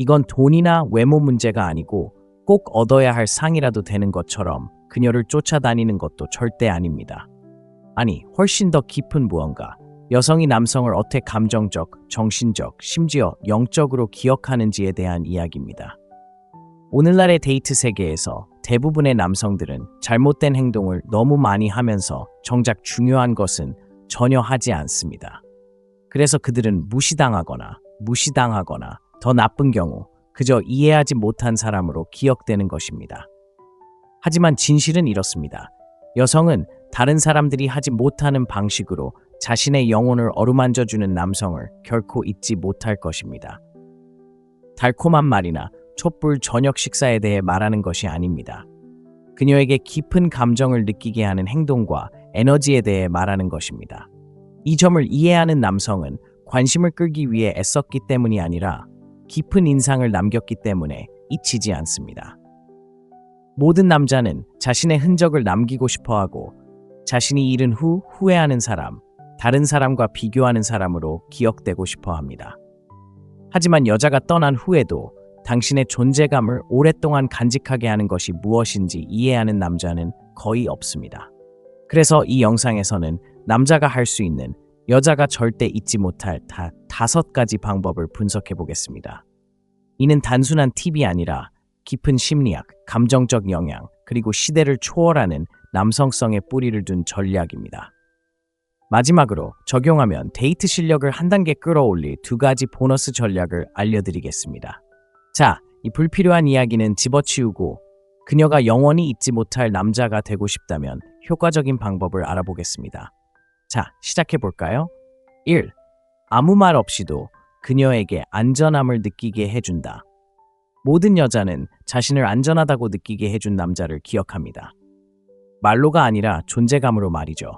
이건 돈이나 외모 문제가 아니고 꼭 얻어야 할 상이라도 되는 것처럼 그녀를 쫓아다니는 것도 절대 아닙니다. 아니, 훨씬 더 깊은 무언가, 여성이 남성을 어떻게 감정적, 정신적, 심지어 영적으로 기억하는지에 대한 이야기입니다. 오늘날의 데이트 세계에서 대부분의 남성들은 잘못된 행동을 너무 많이 하면서 정작 중요한 것은 전혀 하지 않습니다. 그래서 그들은 무시당하거나 더 나쁜 경우 그저 이해하지 못한 사람으로 기억되는 것입니다. 하지만 진실은 이렇습니다. 여성은 다른 사람들이 하지 못하는 방식으로 자신의 영혼을 어루만져주는 남성을 결코 잊지 못할 것입니다. 달콤한 말이나 촛불 저녁 식사에 대해 말하는 것이 아닙니다. 그녀에게 깊은 감정을 느끼게 하는 행동과 에너지에 대해 말하는 것입니다. 이 점을 이해하는 남성은 관심을 끌기 위해 애썼기 때문이 아니라 깊은 인상을 남겼기 때문에 잊히지 않습니다. 모든 남자는 자신의 흔적을 남기고 싶어하고 자신이 잃은 후 후회하는 사람, 다른 사람과 비교하는 사람으로 기억되고 싶어합니다. 하지만 여자가 떠난 후에도 당신의 존재감을 오랫동안 간직하게 하는 것이 무엇인지 이해하는 남자는 거의 없습니다. 그래서 이 영상에서는 남자가 할 수 있는 여자가 절대 잊지 못할 5가지 방법을 분석해 보겠습니다. 이는 단순한 팁이 아니라 깊은 심리학, 감정적 영향, 그리고 시대를 초월하는 남성성의 뿌리를 둔 전략입니다. 마지막으로 적용하면 데이트 실력을 한 단계 끌어올릴 2가지 보너스 전략을 알려드리겠습니다. 자, 이 불필요한 이야기는 집어치우고 그녀가 영원히 잊지 못할 남자가 되고 싶다면 효과적인 방법을 알아보겠습니다. 자, 시작해볼까요? 1. 아무 말 없이도 그녀에게 안전함을 느끼게 해준다. 모든 여자는 자신을 안전하다고 느끼게 해준 남자를 기억합니다. 말로가 아니라 존재감으로 말이죠.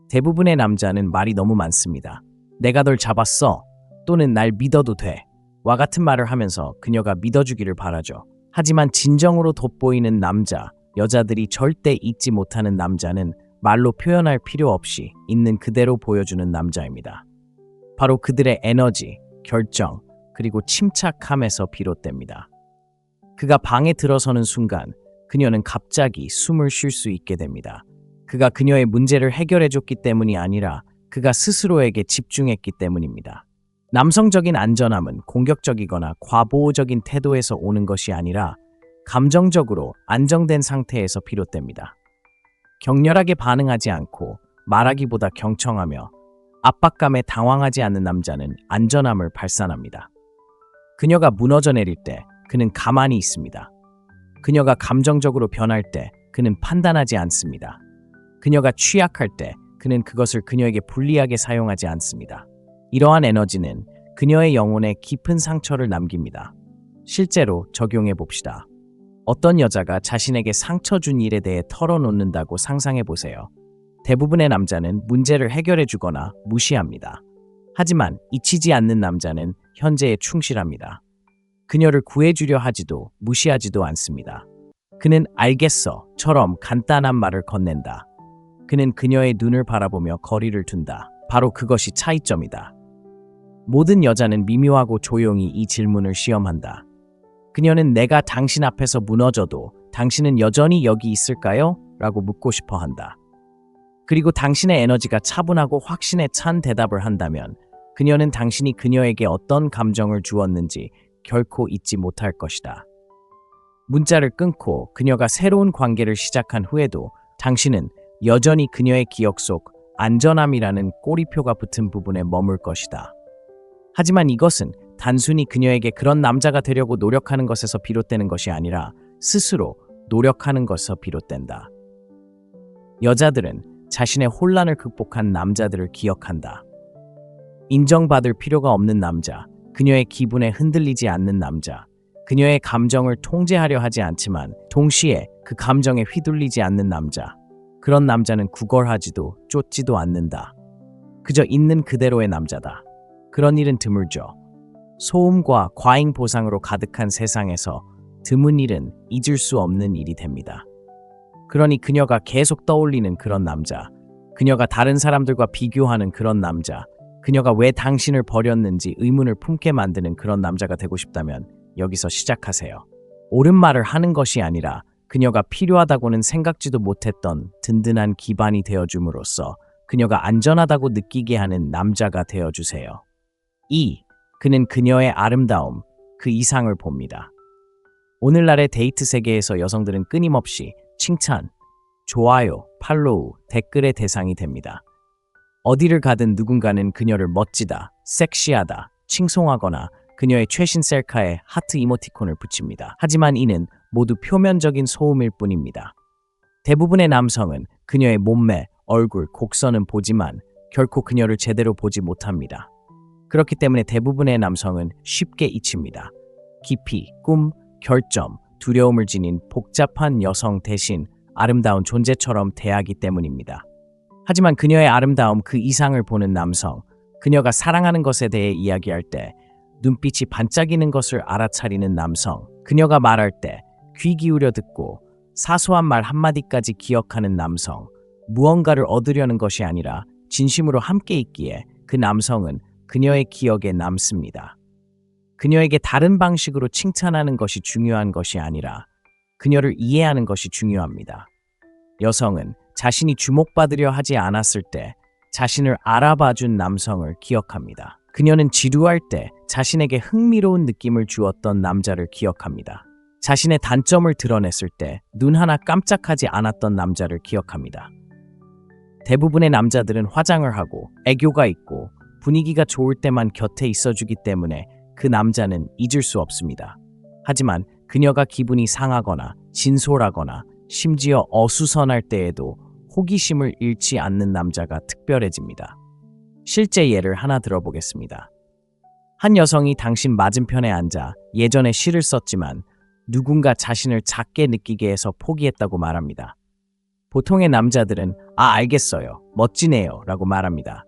대부분의 남자는 말이 너무 많습니다. 내가 널 잡았어 또는 날 믿어도 돼 와 같은 말을 하면서 그녀가 믿어주기를 바라죠. 하지만 진정으로 돋보이는 남자, 여자들이 절대 잊지 못하는 남자는 말로 표현할 필요 없이 있는 그대로 보여주는 남자입니다. 바로 그들의 에너지, 결정, 그리고 침착함에서 비롯됩니다. 그가 방에 들어서는 순간 그녀는 갑자기 숨을 쉴 수 있게 됩니다. 그가 그녀의 문제를 해결해줬기 때문이 아니라 그가 스스로에게 집중했기 때문입니다. 남성적인 안전함은 공격적이거나 과보호적인 태도에서 오는 것이 아니라 감정적으로 안정된 상태에서 비롯됩니다. 격렬하게 반응하지 않고 말하기보다 경청하며 압박감에 당황하지 않는 남자는 안전함을 발산합니다. 그녀가 무너져 내릴 때 그는 가만히 있습니다. 그녀가 감정적으로 변할 때 그는 판단하지 않습니다. 그녀가 취약할 때 그는 그것을 그녀에게 불리하게 사용하지 않습니다. 이러한 에너지는 그녀의 영혼에 깊은 상처를 남깁니다. 실제로 적용해 봅시다. 어떤 여자가 자신에게 상처 준 일에 대해 털어놓는다고 상상해 보세요. 대부분의 남자는 문제를 해결해 주거나 무시합니다. 하지만 잊히지 않는 남자는 현재에 충실합니다. 그녀를 구해주려 하지도 무시하지도 않습니다. 그는 알겠어처럼 간단한 말을 건넨다. 그는 그녀의 눈을 바라보며 거리를 둔다. 바로 그것이 차이점이다. 모든 여자는 미묘하고 조용히 이 질문을 시험한다. 그녀는 내가 당신 앞에서 무너져도 당신은 여전히 여기 있을까요? 라고 묻고 싶어 한다. 그리고 당신의 에너지가 차분하고 확신에 찬 대답을 한다면 그녀는 당신이 그녀에게 어떤 감정을 주었는지 결코 잊지 못할 것이다. 문자를 끊고 그녀가 새로운 관계를 시작한 후에도 당신은 여전히 그녀의 기억 속 안전함이라는 꼬리표가 붙은 부분에 머물 것이다. 하지만 이것은 단순히 그녀에게 그런 남자가 되려고 노력하는 것에서 비롯되는 것이 아니라 스스로 노력하는 것에서 비롯된다. 여자들은 자신의 혼란을 극복한 남자들을 기억한다. 인정받을 필요가 없는 남자, 그녀의 기분에 흔들리지 않는 남자, 그녀의 감정을 통제하려 하지 않지만 동시에 그 감정에 휘둘리지 않는 남자. 그런 남자는 구걸하지도 쫓지도 않는다. 그저 있는 그대로의 남자다. 그런 일은 드물죠. 소음과 과잉 보상으로 가득한 세상에서 드문 일은 잊을 수 없는 일이 됩니다. 그러니 그녀가 계속 떠올리는 그런 남자, 그녀가 다른 사람들과 비교하는 그런 남자, 그녀가 왜 당신을 버렸는지 의문을 품게 만드는 그런 남자가 되고 싶다면 여기서 시작하세요. 옳은 말을 하는 것이 아니라 그녀가 필요하다고는 생각지도 못했던 든든한 기반이 되어줌으로써 그녀가 안전하다고 느끼게 하는 남자가 되어주세요. 2. 그는 그녀의 아름다움, 그 이상을 봅니다. 오늘날의 데이트 세계에서 여성들은 끊임없이 칭찬, 좋아요, 팔로우, 댓글의 대상이 됩니다. 어디를 가든 누군가는 그녀를 멋지다, 섹시하다, 칭송하거나 그녀의 최신 셀카에 하트 이모티콘을 붙입니다. 하지만 이는 모두 표면적인 소음일 뿐입니다. 대부분의 남성은 그녀의 몸매, 얼굴, 곡선은 보지만 결코 그녀를 제대로 보지 못합니다. 그렇기 때문에 대부분의 남성은 쉽게 잊힙니다. 깊이, 꿈, 결점, 두려움을 지닌 복잡한 여성 대신 아름다운 존재처럼 대하기 때문입니다. 하지만 그녀의 아름다움 그 이상을 보는 남성, 그녀가 사랑하는 것에 대해 이야기할 때 눈빛이 반짝이는 것을 알아차리는 남성, 그녀가 말할 때 귀 기울여 듣고 사소한 말 한마디까지 기억하는 남성, 무언가를 얻으려는 것이 아니라 진심으로 함께 있기에 그 남성은 그녀의 기억에 남습니다. 그녀에게 다른 방식으로 칭찬하는 것이 중요한 것이 아니라 그녀를 이해하는 것이 중요합니다. 여성은 자신이 주목받으려 하지 않았을 때 자신을 알아봐준 남성을 기억합니다. 그녀는 지루할 때 자신에게 흥미로운 느낌을 주었던 남자를 기억합니다. 자신의 단점을 드러냈을 때 눈 하나 깜짝하지 않았던 남자를 기억합니다. 대부분의 남자들은 화장을 하고 애교가 있고 분위기가 좋을 때만 곁에 있어주기 때문에 그 남자는 잊을 수 없습니다. 하지만 그녀가 기분이 상하거나 진솔하거나 심지어 어수선할 때에도 호기심을 잃지 않는 남자가 특별해집니다. 실제 예를 하나 들어보겠습니다. 한 여성이 당신 맞은편에 앉아 예전에 시를 썼지만 누군가 자신을 작게 느끼게 해서 포기했다고 말합니다. 보통의 남자들은 알겠어요. 멋지네요. 라고 말합니다.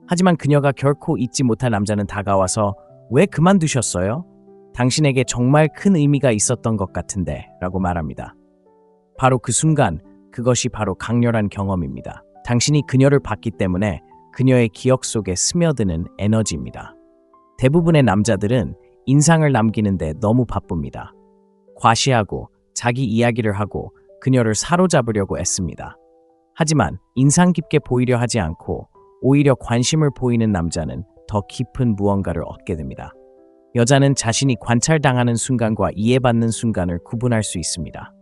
하지만 그녀가 결코 잊지 못할 남자는 다가와서 왜 그만두셨어요? 당신에게 정말 큰 의미가 있었던 것 같은데 라고 말합니다. 바로 그 순간 그것이 바로 강렬한 경험입니다. 당신이 그녀를 봤기 때문에 그녀의 기억 속에 스며드는 에너지입니다. 대부분의 남자들은 인상을 남기는데 너무 바쁩니다. 과시하고 자기 이야기를 하고 그녀를 사로잡으려고 애씁니다. 하지만 인상 깊게 보이려 하지 않고 오히려 관심을 보이는 남자는 더 깊은 무언가를 얻게 됩니다. 여자는 자신이 관찰당하는 순간과 이해받는 순간을 구분할 수 있습니다.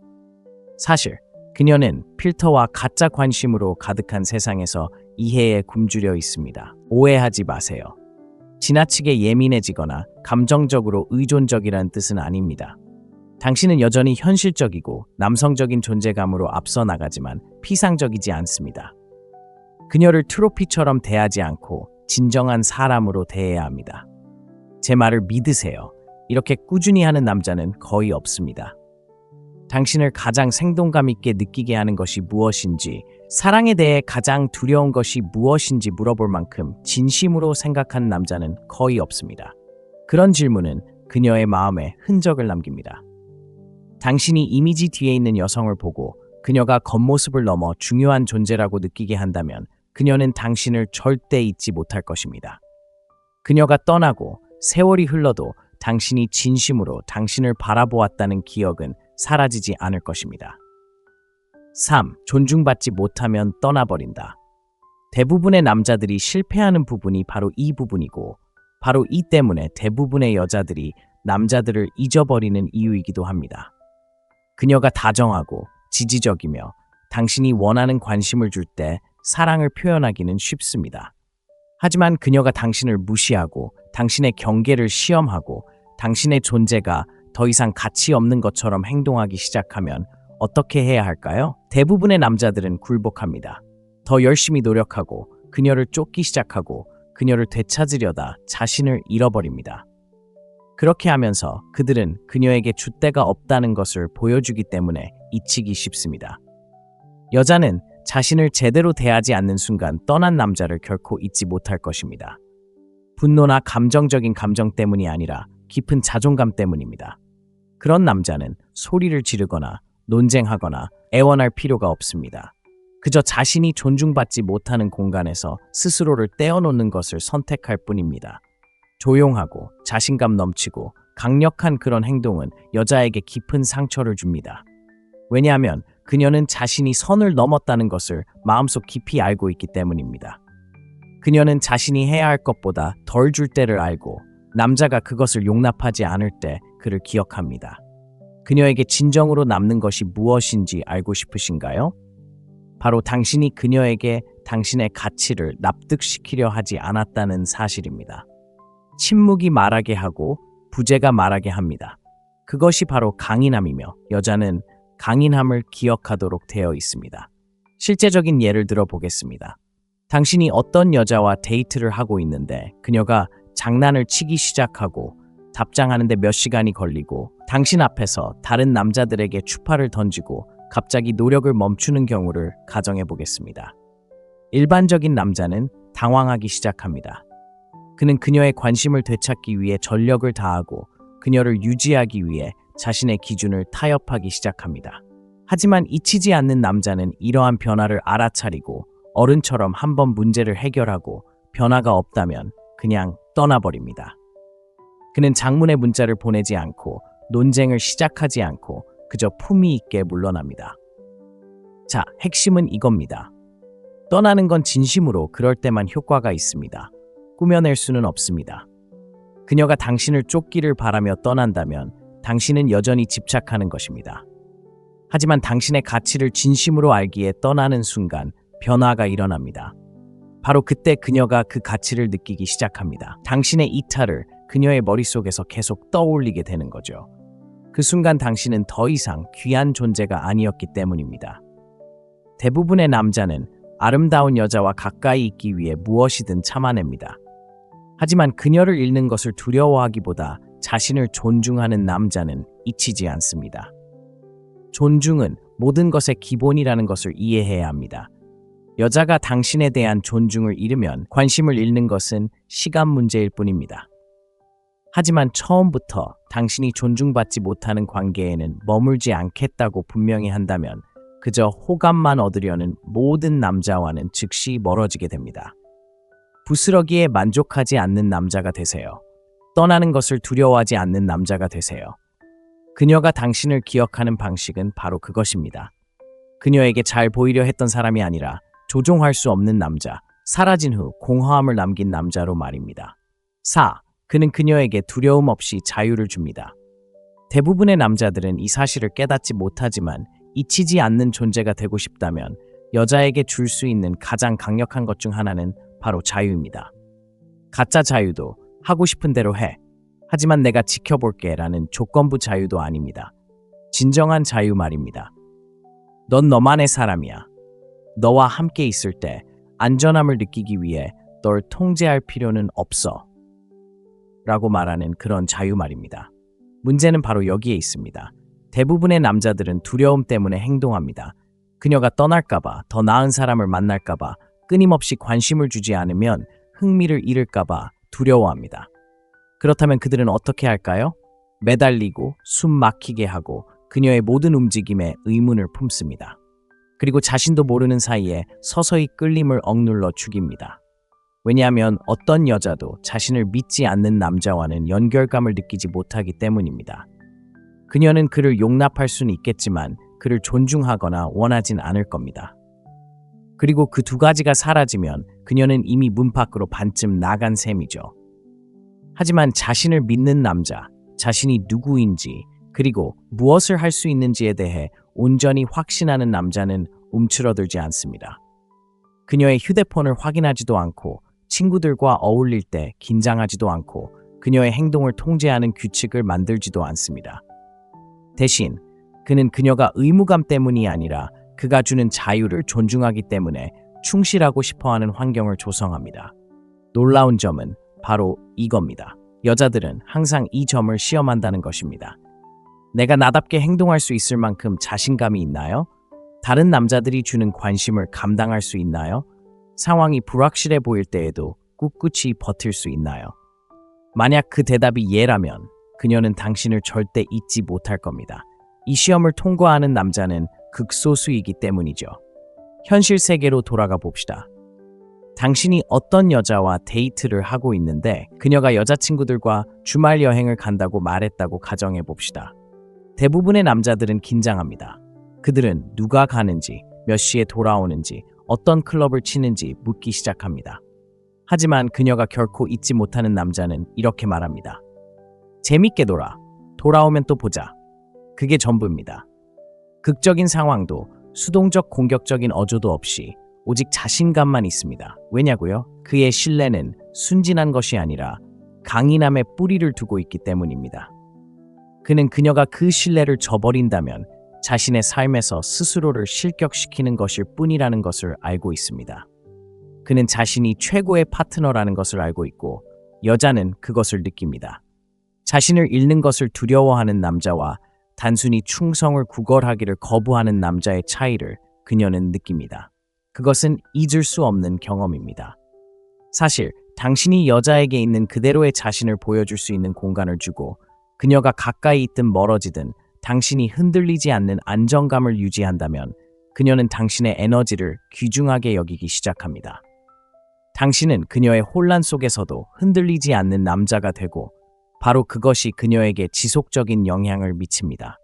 사실 그녀는 필터와 가짜 관심으로 가득한 세상에서 이해에 굶주려 있습니다. 오해하지 마세요. 지나치게 예민해지거나 감정적으로 의존적이라는 뜻은 아닙니다. 당신은 여전히 현실적이고 남성적인 존재감으로 앞서 나가지만 피상적이지 않습니다. 그녀를 트로피처럼 대하지 않고 진정한 사람으로 대해야 합니다. 제 말을 믿으세요. 이렇게 꾸준히 하는 남자는 거의 없습니다. 당신을 가장 생동감 있게 느끼게 하는 것이 무엇인지, 사랑에 대해 가장 두려운 것이 무엇인지 물어볼 만큼 진심으로 생각하는 남자는 거의 없습니다. 그런 질문은 그녀의 마음에 흔적을 남깁니다. 당신이 이미지 뒤에 있는 여성을 보고 그녀가 겉모습을 넘어 중요한 존재라고 느끼게 한다면 그녀는 당신을 절대 잊지 못할 것입니다. 그녀가 떠나고 세월이 흘러도 당신이 진심으로 당신을 바라보았다는 기억은 사라지지 않을 것입니다. 3. 존중받지 못하면 떠나버린다. 대부분의 남자들이 실패하는 부분이 바로 이 부분이고 바로 이 때문에 대부분의 여자들이 남자들을 잊어버리는 이유이기도 합니다. 그녀가 다정하고 지지적이며 당신이 원하는 관심을 줄 때 사랑을 표현하기는 쉽습니다. 하지만 그녀가 당신을 무시하고 당신의 경계를 시험하고 당신의 존재가 더 이상 가치 없는 것처럼 행동하기 시작하면 어떻게 해야 할까요? 대부분의 남자들은 굴복합니다. 더 열심히 노력하고 그녀를 쫓기 시작하고 그녀를 되찾으려다 자신을 잃어버립니다. 그렇게 하면서 그들은 그녀에게 줏대가 없다는 것을 보여주기 때문에 잊히기 쉽습니다. 여자는 자신을 제대로 대하지 않는 순간 떠난 남자를 결코 잊지 못할 것입니다. 분노나 감정적인 감정 때문이 아니라 깊은 자존감 때문입니다. 그런 남자는 소리를 지르거나 논쟁하거나 애원할 필요가 없습니다. 그저 자신이 존중받지 못하는 공간에서 스스로를 떼어놓는 것을 선택할 뿐입니다. 조용하고 자신감 넘치고 강력한 그런 행동은 여자에게 깊은 상처를 줍니다. 왜냐하면 그녀는 자신이 선을 넘었다는 것을 마음속 깊이 알고 있기 때문입니다. 그녀는 자신이 해야 할 것보다 덜 줄 때를 알고 남자가 그것을 용납하지 않을 때 그를 기억합니다. 그녀에게 진정으로 남는 것이 무엇인지 알고 싶으신가요? 바로 당신이 그녀에게 당신의 가치를 납득시키려 하지 않았다는 사실입니다. 침묵이 말하게 하고 부재가 말하게 합니다. 그것이 바로 강인함이며 여자는 강인함을 기억하도록 되어 있습니다. 실제적인 예를 들어보겠습니다. 당신이 어떤 여자와 데이트를 하고 있는데 그녀가 장난을 치기 시작하고 답장하는데 몇 시간이 걸리고 당신 앞에서 다른 남자들에게 추파를 던지고 갑자기 노력을 멈추는 경우를 가정해 보겠습니다. 일반적인 남자는 당황하기 시작합니다. 그는 그녀의 관심을 되찾기 위해 전력을 다하고 그녀를 유지하기 위해 자신의 기준을 타협하기 시작합니다. 하지만 잊히지 않는 남자는 이러한 변화를 알아차리고 어른처럼 한번 문제를 해결하고 변화가 없다면 그냥 떠나버립니다. 그는 장문의 문자를 보내지 않고 논쟁을 시작하지 않고 그저 품위 있게 물러납니다. 자, 핵심은 이겁니다. 떠나는 건 진심으로 그럴 때만 효과가 있습니다. 꾸며낼 수는 없습니다. 그녀가 당신을 쫓기를 바라며 떠난다면 당신은 여전히 집착하는 것입니다. 하지만 당신의 가치를 진심으로 알기에 떠나는 순간 변화가 일어납니다. 바로 그때 그녀가 그 가치를 느끼기 시작합니다. 당신의 이탈을 그녀의 머릿속에서 계속 떠올리게 되는 거죠. 그 순간 당신은 더 이상 귀한 존재가 아니었기 때문입니다. 대부분의 남자는 아름다운 여자와 가까이 있기 위해 무엇이든 참아냅니다. 하지만 그녀를 잃는 것을 두려워하기보다 자신을 존중하는 남자는 잊히지 않습니다. 존중은 모든 것의 기본이라는 것을 이해해야 합니다. 여자가 당신에 대한 존중을 잃으면 관심을 잃는 것은 시간 문제일 뿐입니다. 하지만 처음부터 당신이 존중받지 못하는 관계에는 머물지 않겠다고 분명히 한다면 그저 호감만 얻으려는 모든 남자와는 즉시 멀어지게 됩니다. 부스러기에 만족하지 않는 남자가 되세요. 떠나는 것을 두려워하지 않는 남자가 되세요. 그녀가 당신을 기억하는 방식은 바로 그것입니다. 그녀에게 잘 보이려 했던 사람이 아니라 조종할 수 없는 남자, 사라진 후 공허함을 남긴 남자로 말입니다. 4. 그는 그녀에게 두려움 없이 자유를 줍니다. 대부분의 남자들은 이 사실을 깨닫지 못하지만 잊히지 않는 존재가 되고 싶다면 여자에게 줄 수 있는 가장 강력한 것 중 하나는 바로 자유입니다. 가짜 자유도 하고 싶은 대로 해. 하지만 내가 지켜볼게 라는 조건부 자유도 아닙니다. 진정한 자유 말입니다. 넌 너만의 사람이야. 너와 함께 있을 때 안전함을 느끼기 위해 널 통제할 필요는 없어. 라고 말하는 그런 자유 말입니다. 문제는 바로 여기에 있습니다. 대부분의 남자들은 두려움 때문에 행동합니다. 그녀가 떠날까봐, 더 나은 사람을 만날까봐, 끊임없이 관심을 주지 않으면 흥미를 잃을까봐 두려워합니다. 그렇다면 그들은 어떻게 할까요? 매달리고 숨 막히게 하고 그녀의 모든 움직임에 의문을 품습니다. 그리고 자신도 모르는 사이에 서서히 끌림을 억눌러 죽입니다. 왜냐하면 어떤 여자도 자신을 믿지 않는 남자와는 연결감을 느끼지 못하기 때문입니다. 그녀는 그를 용납할 수는 있겠지만 그를 존중하거나 원하진 않을 겁니다. 그리고 그 두 가지가 사라지면 그녀는 이미 문 밖으로 반쯤 나간 셈이죠. 하지만 자신을 믿는 남자, 자신이 누구인지 그리고 무엇을 할 수 있는지에 대해 온전히 확신하는 남자는 움츠러들지 않습니다. 그녀의 휴대폰을 확인하지도 않고 친구들과 어울릴 때 긴장하지도 않고 그녀의 행동을 통제하는 규칙을 만들지도 않습니다. 대신 그는 그녀가 의무감 때문이 아니라 그가 주는 자유를 존중하기 때문에 충실하고 싶어하는 환경을 조성합니다. 놀라운 점은 바로 이겁니다. 여자들은 항상 이 점을 시험한다는 것입니다. 내가 나답게 행동할 수 있을 만큼 자신감이 있나요? 다른 남자들이 주는 관심을 감당할 수 있나요? 상황이 불확실해 보일 때에도 꿋꿋이 버틸 수 있나요? 만약 그 대답이 예라면 그녀는 당신을 절대 잊지 못할 겁니다. 이 시험을 통과하는 남자는 극소수이기 때문이죠. 현실 세계로 돌아가 봅시다. 당신이 어떤 여자와 데이트를 하고 있는데 그녀가 여자친구들과 주말 여행을 간다고 말했다고 가정해 봅시다. 대부분의 남자들은 긴장합니다. 그들은 누가 가는지, 몇 시에 돌아오는지, 어떤 클럽을 치는지 묻기 시작합니다. 하지만 그녀가 결코 잊지 못하는 남자는 이렇게 말합니다. 재밌게 놀아. 돌아오면 또 보자. 그게 전부입니다. 극적인 상황도 수동적 공격적인 어조도 없이 오직 자신감만 있습니다. 왜냐고요? 그의 신뢰는 순진한 것이 아니라 강인함의 뿌리를 두고 있기 때문입니다. 그는 그녀가 그 신뢰를 저버린다면 자신의 삶에서 스스로를 실격시키는 것일 뿐이라는 것을 알고 있습니다. 그는 자신이 최고의 파트너라는 것을 알고 있고 여자는 그것을 느낍니다. 자신을 잃는 것을 두려워하는 남자와 단순히 충성을 구걸하기를 거부하는 남자의 차이를 그녀는 느낍니다. 그것은 잊을 수 없는 경험입니다. 사실 당신이 여자에게 있는 그대로의 자신을 보여줄 수 있는 공간을 주고 그녀가 가까이 있든 멀어지든 당신이 흔들리지 않는 안정감을 유지한다면 그녀는 당신의 에너지를 귀중하게 여기기 시작합니다. 당신은 그녀의 혼란 속에서도 흔들리지 않는 남자가 되고 바로 그것이 그녀에게 지속적인 영향을 미칩니다.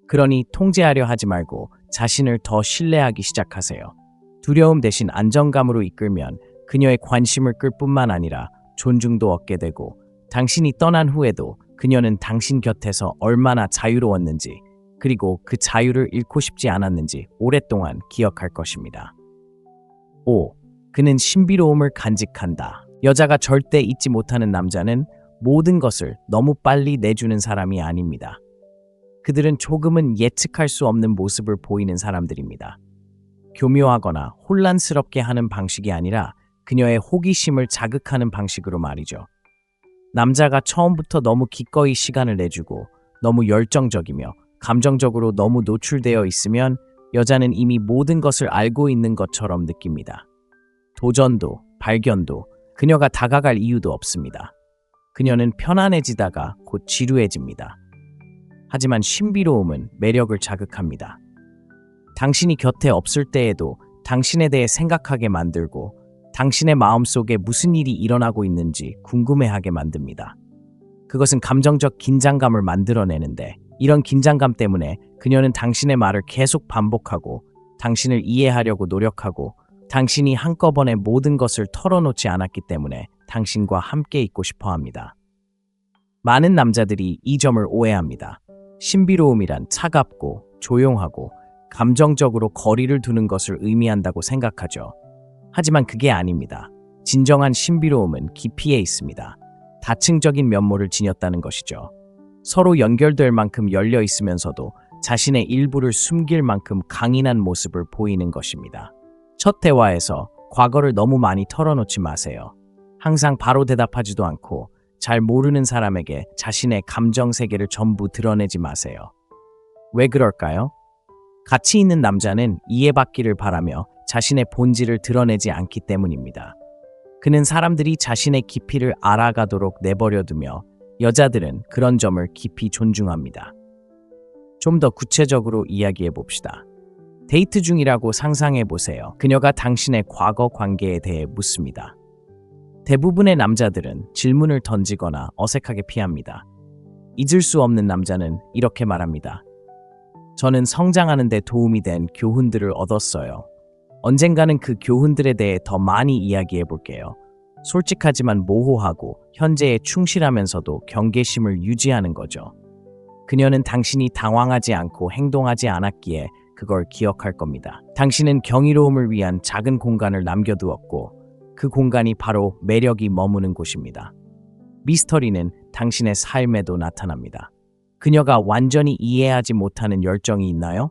그러니 통제하려 하지 말고 자신을 더 신뢰하기 시작하세요. 두려움 대신 안정감으로 이끌면 그녀의 관심을 끌 뿐만 아니라 존중도 얻게 되고 당신이 떠난 후에도 그녀는 당신 곁에서 얼마나 자유로웠는지 그리고 그 자유를 잃고 싶지 않았는지 오랫동안 기억할 것입니다. 5. 그는 신비로움을 간직한다. 여자가 절대 잊지 못하는 남자는 모든 것을 너무 빨리 내주는 사람이 아닙니다. 그들은 조금은 예측할 수 없는 모습을 보이는 사람들입니다. 교묘하거나 혼란스럽게 하는 방식이 아니라 그녀의 호기심을 자극하는 방식으로 말이죠. 남자가 처음부터 너무 기꺼이 시간을 내주고 너무 열정적이며 감정적으로 너무 노출되어 있으면 여자는 이미 모든 것을 알고 있는 것처럼 느낍니다. 도전도, 발견도, 그녀가 다가갈 이유도 없습니다. 그녀는 편안해지다가 곧 지루해집니다. 하지만 신비로움은 매력을 자극합니다. 당신이 곁에 없을 때에도 당신에 대해 생각하게 만들고 당신의 마음속에 무슨 일이 일어나고 있는지 궁금해하게 만듭니다. 그것은 감정적 긴장감을 만들어내는데 이런 긴장감 때문에 그녀는 당신의 말을 계속 반복하고 당신을 이해하려고 노력하고 당신이 한꺼번에 모든 것을 털어놓지 않았기 때문에 당신과 함께 있고 싶어 합니다. 많은 남자들이 이 점을 오해합니다. 신비로움이란 차갑고 조용하고 감정적으로 거리를 두는 것을 의미한다고 생각하죠. 하지만 그게 아닙니다. 진정한 신비로움은 깊이에 있습니다. 다층적인 면모를 지녔다는 것이죠. 서로 연결될 만큼 열려 있으면서도 자신의 일부를 숨길 만큼 강인한 모습을 보이는 것입니다. 첫 대화에서 과거를 너무 많이 털어놓지 마세요. 항상 바로 대답하지도 않고 잘 모르는 사람에게 자신의 감정 세계를 전부 드러내지 마세요. 왜 그럴까요? 가치 있는 남자는 이해받기를 바라며 자신의 본질을 드러내지 않기 때문입니다. 그는 사람들이 자신의 깊이를 알아가도록 내버려두며 여자들은 그런 점을 깊이 존중합니다. 좀 더 구체적으로 이야기해 봅시다. 데이트 중이라고 상상해 보세요. 그녀가 당신의 과거 관계에 대해 묻습니다. 대부분의 남자들은 질문을 던지거나 어색하게 피합니다. 잊을 수 없는 남자는 이렇게 말합니다. 저는 성장하는 데 도움이 된 교훈들을 얻었어요. 언젠가는 그 교훈들에 대해 더 많이 이야기해 볼게요. 솔직하지만 모호하고 현재에 충실하면서도 경계심을 유지하는 거죠. 그녀는 당신이 당황하지 않고 행동하지 않았기에 그걸 기억할 겁니다. 당신은 경이로움을 위한 작은 공간을 남겨두었고 그 공간이 바로 매력이 머무는 곳입니다. 미스터리는 당신의 삶에도 나타납니다. 그녀가 완전히 이해하지 못하는 열정이 있나요?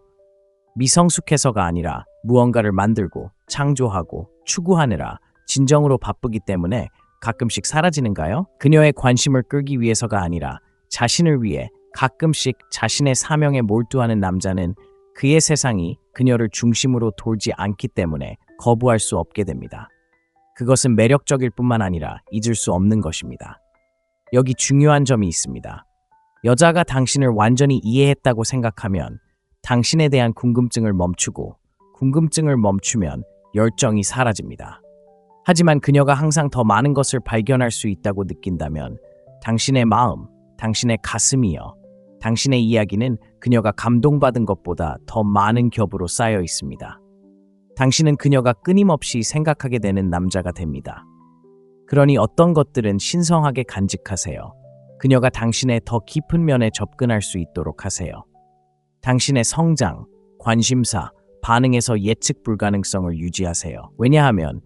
미성숙해서가 아니라 무언가를 만들고 창조하고 추구하느라 진정으로 바쁘기 때문에 가끔씩 사라지는가요? 그녀의 관심을 끌기 위해서가 아니라 자신을 위해 가끔씩 자신의 사명에 몰두하는 남자는 그의 세상이 그녀를 중심으로 돌지 않기 때문에 거부할 수 없게 됩니다. 그것은 매력적일 뿐만 아니라 잊을 수 없는 것입니다. 여기 중요한 점이 있습니다. 여자가 당신을 완전히 이해했다고 생각하면 당신에 대한 궁금증을 멈추고 궁금증을 멈추면 열정이 사라집니다. 하지만 그녀가 항상 더 많은 것을 발견할 수 있다고 느낀다면 당신의 마음, 당신의 가슴이여, 당신의 이야기는 그녀가 감동받은 것보다 더 많은 겹으로 쌓여 있습니다. 당신은 그녀가 끊임없이 생각하게 되는 남자가 됩니다. 그러니 어떤 것들은 신성하게 간직하세요. 그녀가 당신의 더 깊은 면에 접근할 수 있도록 하세요. 당신의 성장, 관심사, 반응에서 예측 불가능성을 유지하세요. 왜냐하면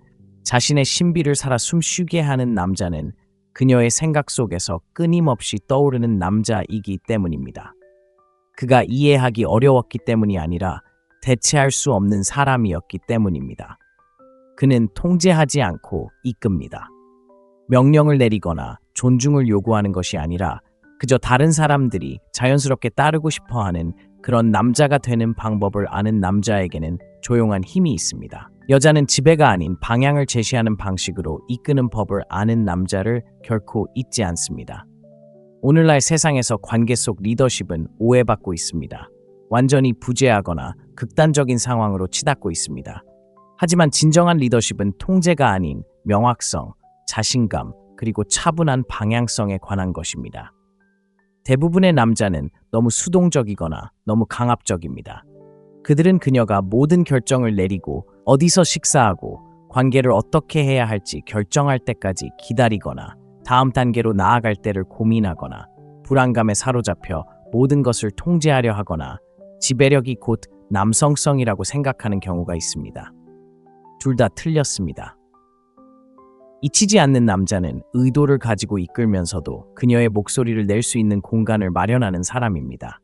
자신의 신비를 살아 숨쉬게 하는 남자는 그녀의 생각 속에서 끊임없이 떠오르는 남자이기 때문입니다. 그가 이해하기 어려웠기 때문이 아니라 대체할 수 없는 사람이었기 때문입니다. 그는 통제하지 않고 이끕니다. 명령을 내리거나 존중을 요구하는 것이 아니라 그저 다른 사람들이 자연스럽게 따르고 싶어하는 그런 남자가 되는 방법을 아는 남자에게는 조용한 힘이 있습니다. 여자는 지배가 아닌 방향을 제시하는 방식으로 이끄는 법을 아는 남자를 결코 잊지 않습니다. 오늘날 세상에서 관계 속 리더십은 오해받고 있습니다. 완전히 부재하거나 극단적인 상황으로 치닫고 있습니다. 하지만 진정한 리더십은 통제가 아닌 명확성, 자신감, 그리고 차분한 방향성에 관한 것입니다. 대부분의 남자는 너무 수동적이거나 너무 강압적입니다. 그들은 그녀가 모든 결정을 내리고 어디서 식사하고 관계를 어떻게 해야 할지 결정할 때까지 기다리거나 다음 단계로 나아갈 때를 고민하거나 불안감에 사로잡혀 모든 것을 통제하려 하거나 지배력이 곧 남성성이라고 생각하는 경우가 있습니다. 둘 다 틀렸습니다. 잊히지 않는 남자는 의도를 가지고 이끌면서도 그녀의 목소리를 낼 수 있는 공간을 마련하는 사람입니다.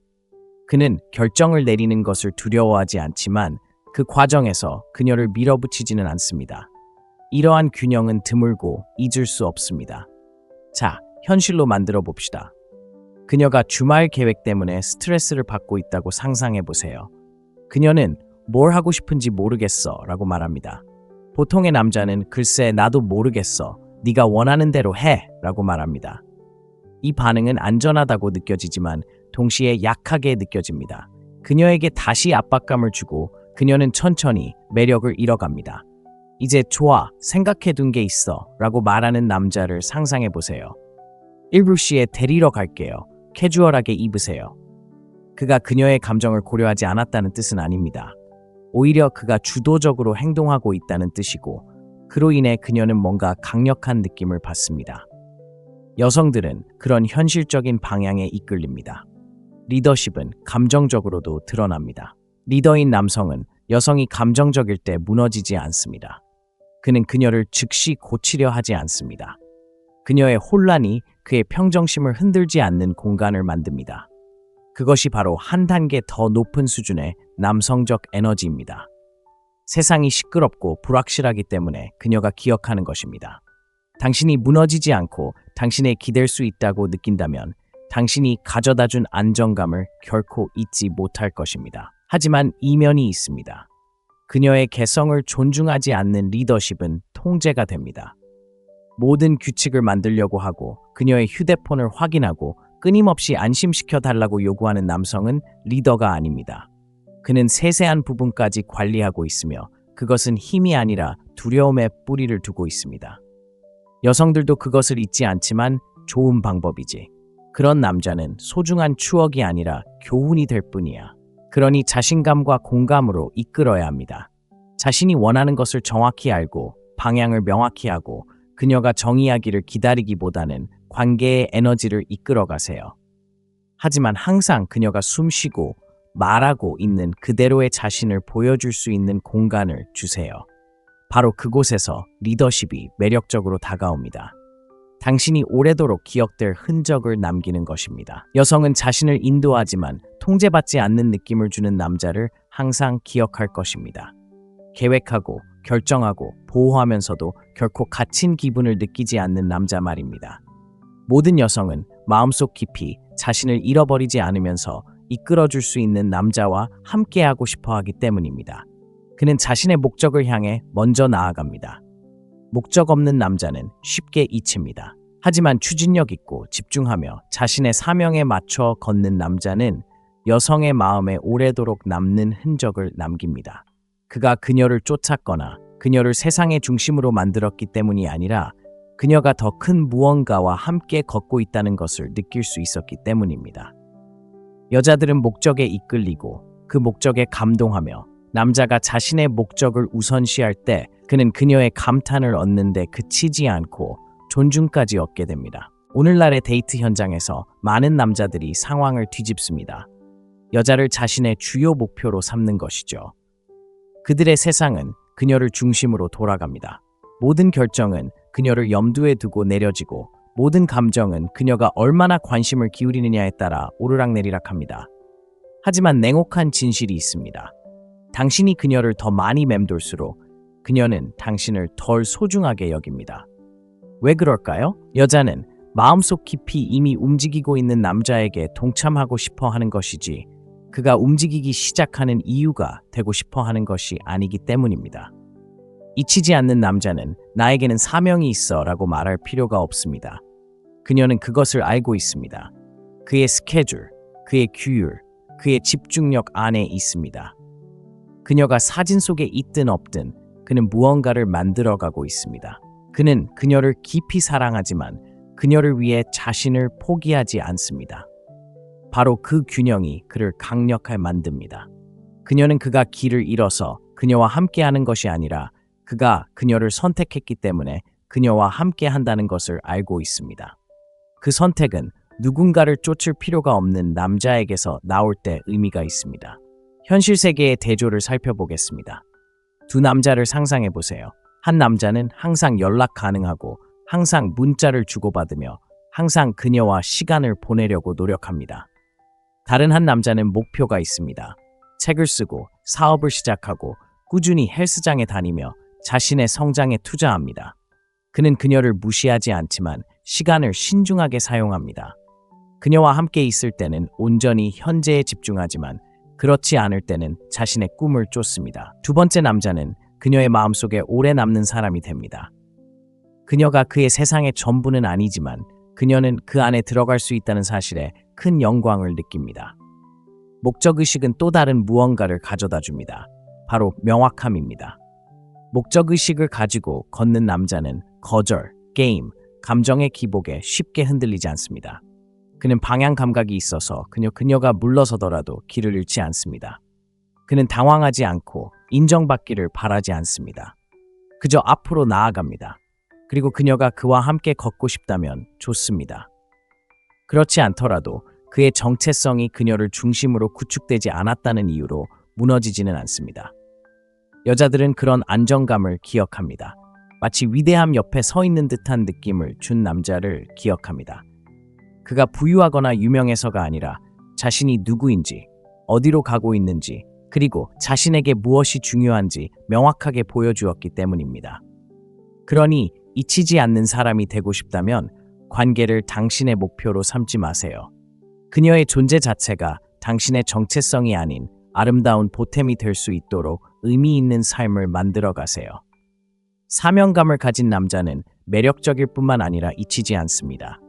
그는 결정을 내리는 것을 두려워하지 않지만 그 과정에서 그녀를 밀어붙이지는 않습니다. 이러한 균형은 드물고 잊을 수 없습니다. 자, 현실로 만들어 봅시다. 그녀가 주말 계획 때문에 스트레스를 받고 있다고 상상해 보세요. 그녀는 뭘 하고 싶은지 모르겠어 라고 말합니다. 보통의 남자는 글쎄 나도 모르겠어. 네가 원하는 대로 해 라고 말합니다. 이 반응은 안전하다고 느껴지지만 동시에 약하게 느껴집니다. 그녀에게 다시 압박감을 주고 그녀는 천천히 매력을 잃어갑니다. 이제 좋아, 생각해둔 게 있어 라고 말하는 남자를 상상해 보세요. 1불시에 데리러 갈게요. 캐주얼하게 입으세요. 그가 그녀의 감정을 고려하지 않았다는 뜻은 아닙니다. 오히려 그가 주도적으로 행동하고 있다는 뜻이고 그로 인해 그녀는 뭔가 강력한 느낌을 받습니다. 여성들은 그런 현실적인 방향에 이끌립니다. 리더십은 감정적으로도 드러납니다. 리더인 남성은 여성이 감정적일 때 무너지지 않습니다. 그는 그녀를 즉시 고치려 하지 않습니다. 그녀의 혼란이 그의 평정심을 흔들지 않는 공간을 만듭니다. 그것이 바로 한 단계 더 높은 수준의 남성적 에너지입니다. 세상이 시끄럽고 불확실하기 때문에 그녀가 기억하는 것입니다. 당신이 무너지지 않고 당신에 기댈 수 있다고 느낀다면 당신이 가져다준 안정감을 결코 잊지 못할 것입니다. 하지만 이면이 있습니다. 그녀의 개성을 존중하지 않는 리더십은 통제가 됩니다. 모든 규칙을 만들려고 하고 그녀의 휴대폰을 확인하고 끊임없이 안심시켜 달라고 요구하는 남성은 리더가 아닙니다. 그는 세세한 부분까지 관리하고 있으며 그것은 힘이 아니라 두려움에 뿌리를 두고 있습니다. 여성들도 그것을 잊지 않지만 좋은 방법이지. 그런 남자는 소중한 추억이 아니라 교훈이 될 뿐이야. 그러니 자신감과 공감으로 이끌어야 합니다. 자신이 원하는 것을 정확히 알고 방향을 명확히 하고 그녀가 정의하기를 기다리기보다는 관계의 에너지를 이끌어 가세요. 하지만 항상 그녀가 숨쉬고 말하고 있는 그대로의 자신을 보여줄 수 있는 공간을 주세요. 바로 그곳에서 리더십이 매력적으로 다가옵니다. 당신이 오래도록 기억될 흔적을 남기는 것입니다. 여성은 자신을 인도하지만 통제받지 않는 느낌을 주는 남자를 항상 기억할 것입니다. 계획하고 결정하고 보호하면서도 결코 갇힌 기분을 느끼지 않는 남자 말입니다. 모든 여성은 마음속 깊이 자신을 잃어버리지 않으면서 이끌어줄 수 있는 남자와 함께하고 싶어 하기 때문입니다. 그는 자신의 목적을 향해 먼저 나아갑니다. 목적 없는 남자는 쉽게 잊힙니다. 하지만 추진력 있고 집중하며 자신의 사명에 맞춰 걷는 남자는 여성의 마음에 오래도록 남는 흔적을 남깁니다. 그가 그녀를 쫓았거나 그녀를 세상의 중심으로 만들었기 때문이 아니라 그녀가 더 큰 무언가와 함께 걷고 있다는 것을 느낄 수 있었기 때문입니다. 여자들은 목적에 이끌리고 그 목적에 감동하며 남자가 자신의 목적을 우선시할 때 그는 그녀의 감탄을 얻는데 그치지 않고 존중까지 얻게 됩니다. 오늘날의 데이트 현장에서 많은 남자들이 상황을 뒤집습니다. 여자를 자신의 주요 목표로 삼는 것이죠. 그들의 세상은 그녀를 중심으로 돌아갑니다. 모든 결정은 그녀를 염두에 두고 내려지고 모든 감정은 그녀가 얼마나 관심을 기울이느냐에 따라 오르락내리락합니다. 하지만 냉혹한 진실이 있습니다. 당신이 그녀를 더 많이 맴돌수록 그녀는 당신을 덜 소중하게 여깁니다. 왜 그럴까요? 여자는 마음속 깊이 이미 움직이고 있는 남자에게 동참하고 싶어 하는 것이지 그가 움직이기 시작하는 이유가 되고 싶어 하는 것이 아니기 때문입니다. 잊히지 않는 남자는 나에게는 사명이 있어 라고 말할 필요가 없습니다. 그녀는 그것을 알고 있습니다. 그의 스케줄, 그의 규율, 그의 집중력 안에 있습니다. 그녀가 사진 속에 있든 없든 그는 무언가를 만들어가고 있습니다. 그는 그녀를 깊이 사랑하지만 그녀를 위해 자신을 포기하지 않습니다. 바로 그 균형이 그를 강력하게 만듭니다. 그녀는 그가 길을 잃어서 그녀와 함께하는 것이 아니라 그가 그녀를 선택했기 때문에 그녀와 함께한다는 것을 알고 있습니다. 그 선택은 누군가를 쫓을 필요가 없는 남자에게서 나올 때 의미가 있습니다. 현실 세계의 대조를 살펴보겠습니다. 두 남자를 상상해 보세요. 한 남자는 항상 연락 가능하고 항상 문자를 주고받으며 항상 그녀와 시간을 보내려고 노력합니다. 다른 한 남자는 목표가 있습니다. 책을 쓰고 사업을 시작하고 꾸준히 헬스장에 다니며 자신의 성장에 투자합니다. 그는 그녀를 무시하지 않지만 시간을 신중하게 사용합니다. 그녀와 함께 있을 때는 온전히 현재에 집중하지만 그렇지 않을 때는 자신의 꿈을 쫓습니다. 두 번째 남자는 그녀의 마음속에 오래 남는 사람이 됩니다. 그녀가 그의 세상의 전부는 아니지만 그녀는 그 안에 들어갈 수 있다는 사실에 큰 영광을 느낍니다. 목적의식은 또 다른 무언가를 가져다 줍니다. 바로 명확함입니다. 목적의식을 가지고 걷는 남자는 거절, 게임, 감정의 기복에 쉽게 흔들리지 않습니다. 그는 방향 감각이 있어서 그녀가 물러서더라도 길을 잃지 않습니다. 그는 당황하지 않고 인정받기를 바라지 않습니다. 그저 앞으로 나아갑니다. 그리고 그녀가 그와 함께 걷고 싶다면 좋습니다. 그렇지 않더라도 그의 정체성이 그녀를 중심으로 구축되지 않았다는 이유로 무너지지는 않습니다. 여자들은 그런 안정감을 기억합니다. 마치 위대함 옆에 서 있는 듯한 느낌을 준 남자를 기억합니다. 그가 부유하거나 유명해서가 아니라 자신이 누구인지, 어디로 가고 있는지, 그리고 자신에게 무엇이 중요한지 명확하게 보여주었기 때문입니다. 그러니 잊히지 않는 사람이 되고 싶다면 관계를 당신의 목표로 삼지 마세요. 그녀의 존재 자체가 당신의 정체성이 아닌 아름다운 보탬이 될 수 있도록 의미 있는 삶을 만들어 가세요. 사명감을 가진 남자는 매력적일 뿐만 아니라 잊히지 않습니다.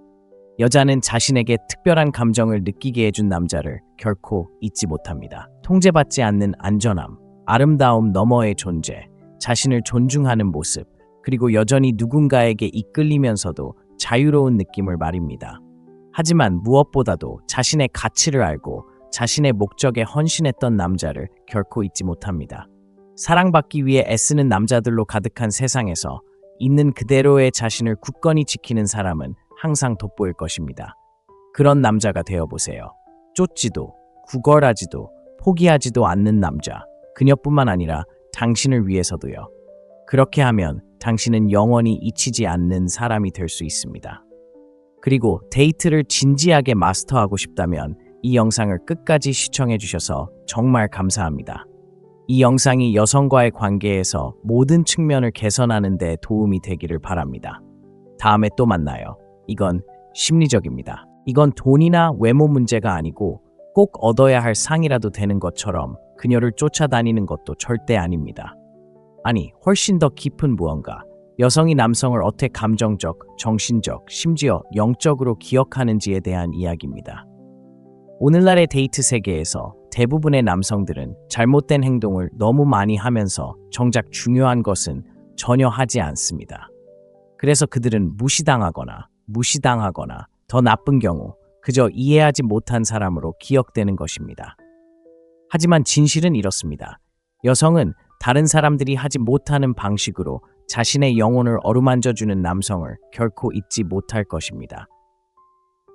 여자는 자신에게 특별한 감정을 느끼게 해준 남자를 결코 잊지 못합니다. 통제받지 않는 안전함, 아름다움 너머의 존재, 자신을 존중하는 모습, 그리고 여전히 누군가에게 이끌리면서도 자유로운 느낌을 말입니다. 하지만 무엇보다도 자신의 가치를 알고 자신의 목적에 헌신했던 남자를 결코 잊지 못합니다. 사랑받기 위해 애쓰는 남자들로 가득한 세상에서 있는 그대로의 자신을 굳건히 지키는 사람은 항상 돋보일 것입니다. 그런 남자가 되어보세요. 쫓지도, 구걸하지도, 포기하지도 않는 남자. 그녀뿐만 아니라 당신을 위해서도요. 그렇게 하면 당신은 영원히 잊히지 않는 사람이 될 수 있습니다. 그리고 데이트를 진지하게 마스터하고 싶다면 이 영상을 끝까지 시청해 주셔서 정말 감사합니다. 이 영상이 여성과의 관계에서 모든 측면을 개선하는 데 도움이 되기를 바랍니다. 다음에 또 만나요. 이건 심리적입니다. 이건 돈이나 외모 문제가 아니고 꼭 얻어야 할 상이라도 되는 것처럼 그녀를 쫓아다니는 것도 절대 아닙니다. 아니, 훨씬 더 깊은 무언가, 여성이 남성을 어떻게 감정적, 정신적, 심지어 영적으로 기억하는지에 대한 이야기입니다. 오늘날의 데이트 세계에서 대부분의 남성들은 잘못된 행동을 너무 많이 하면서 정작 중요한 것은 전혀 하지 않습니다. 그래서 그들은 무시당하거나 더 나쁜 경우 그저 이해하지 못한 사람으로 기억되는 것입니다. 하지만 진실은 이렇습니다. 여성은 다른 사람들이 하지 못하는 방식으로 자신의 영혼을 어루만져주는 남성을 결코 잊지 못할 것입니다.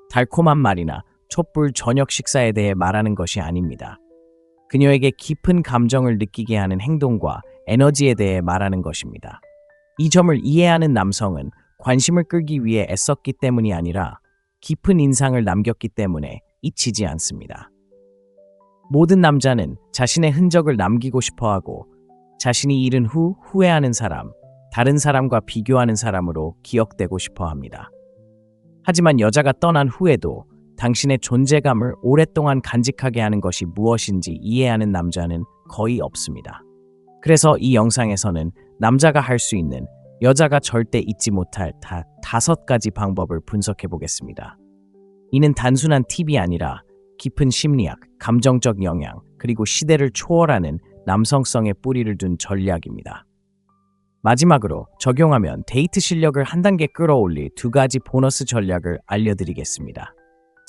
달콤한 말이나 촛불 저녁 식사에 대해 말하는 것이 아닙니다. 그녀에게 깊은 감정을 느끼게 하는 행동과 에너지에 대해 말하는 것입니다. 이 점을 이해하는 남성은 관심을 끌기 위해 애썼기 때문이 아니라 깊은 인상을 남겼기 때문에 잊히지 않습니다. 모든 남자는 자신의 흔적을 남기고 싶어하고 자신이 잃은 후 후회하는 사람, 다른 사람과 비교하는 사람으로 기억되고 싶어합니다. 하지만 여자가 떠난 후에도 당신의 존재감을 오랫동안 간직하게 하는 것이 무엇인지 이해하는 남자는 거의 없습니다. 그래서 이 영상에서는 남자가 할 수 있는 여자가 절대 잊지 못할 5가지 방법을 분석해 보겠습니다. 이는 단순한 팁이 아니라 깊은 심리학, 감정적 영향, 그리고 시대를 초월하는 남성성의 뿌리를 둔 전략입니다. 마지막으로 적용하면 데이트 실력을 한 단계 끌어올릴 2가지 보너스 전략을 알려드리겠습니다.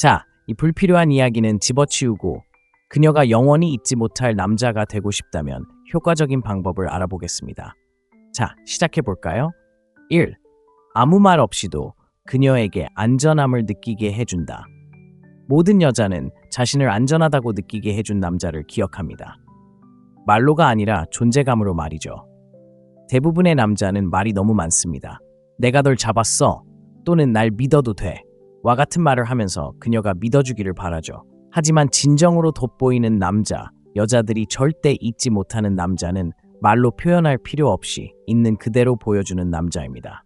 자, 이 불필요한 이야기는 집어치우고 그녀가 영원히 잊지 못할 남자가 되고 싶다면 효과적인 방법을 알아보겠습니다. 자, 시작해볼까요? 1. 아무 말 없이도 그녀에게 안전함을 느끼게 해준다. 모든 여자는 자신을 안전하다고 느끼게 해준 남자를 기억합니다. 말로가 아니라 존재감으로 말이죠. 대부분의 남자는 말이 너무 많습니다. 내가 널 잡았어 또는 날 믿어도 돼 와 같은 말을 하면서 그녀가 믿어주기를 바라죠. 하지만 진정으로 돋보이는 남자, 여자들이 절대 잊지 못하는 남자는 말로 표현할 필요 없이 있는 그대로 보여주는 남자입니다.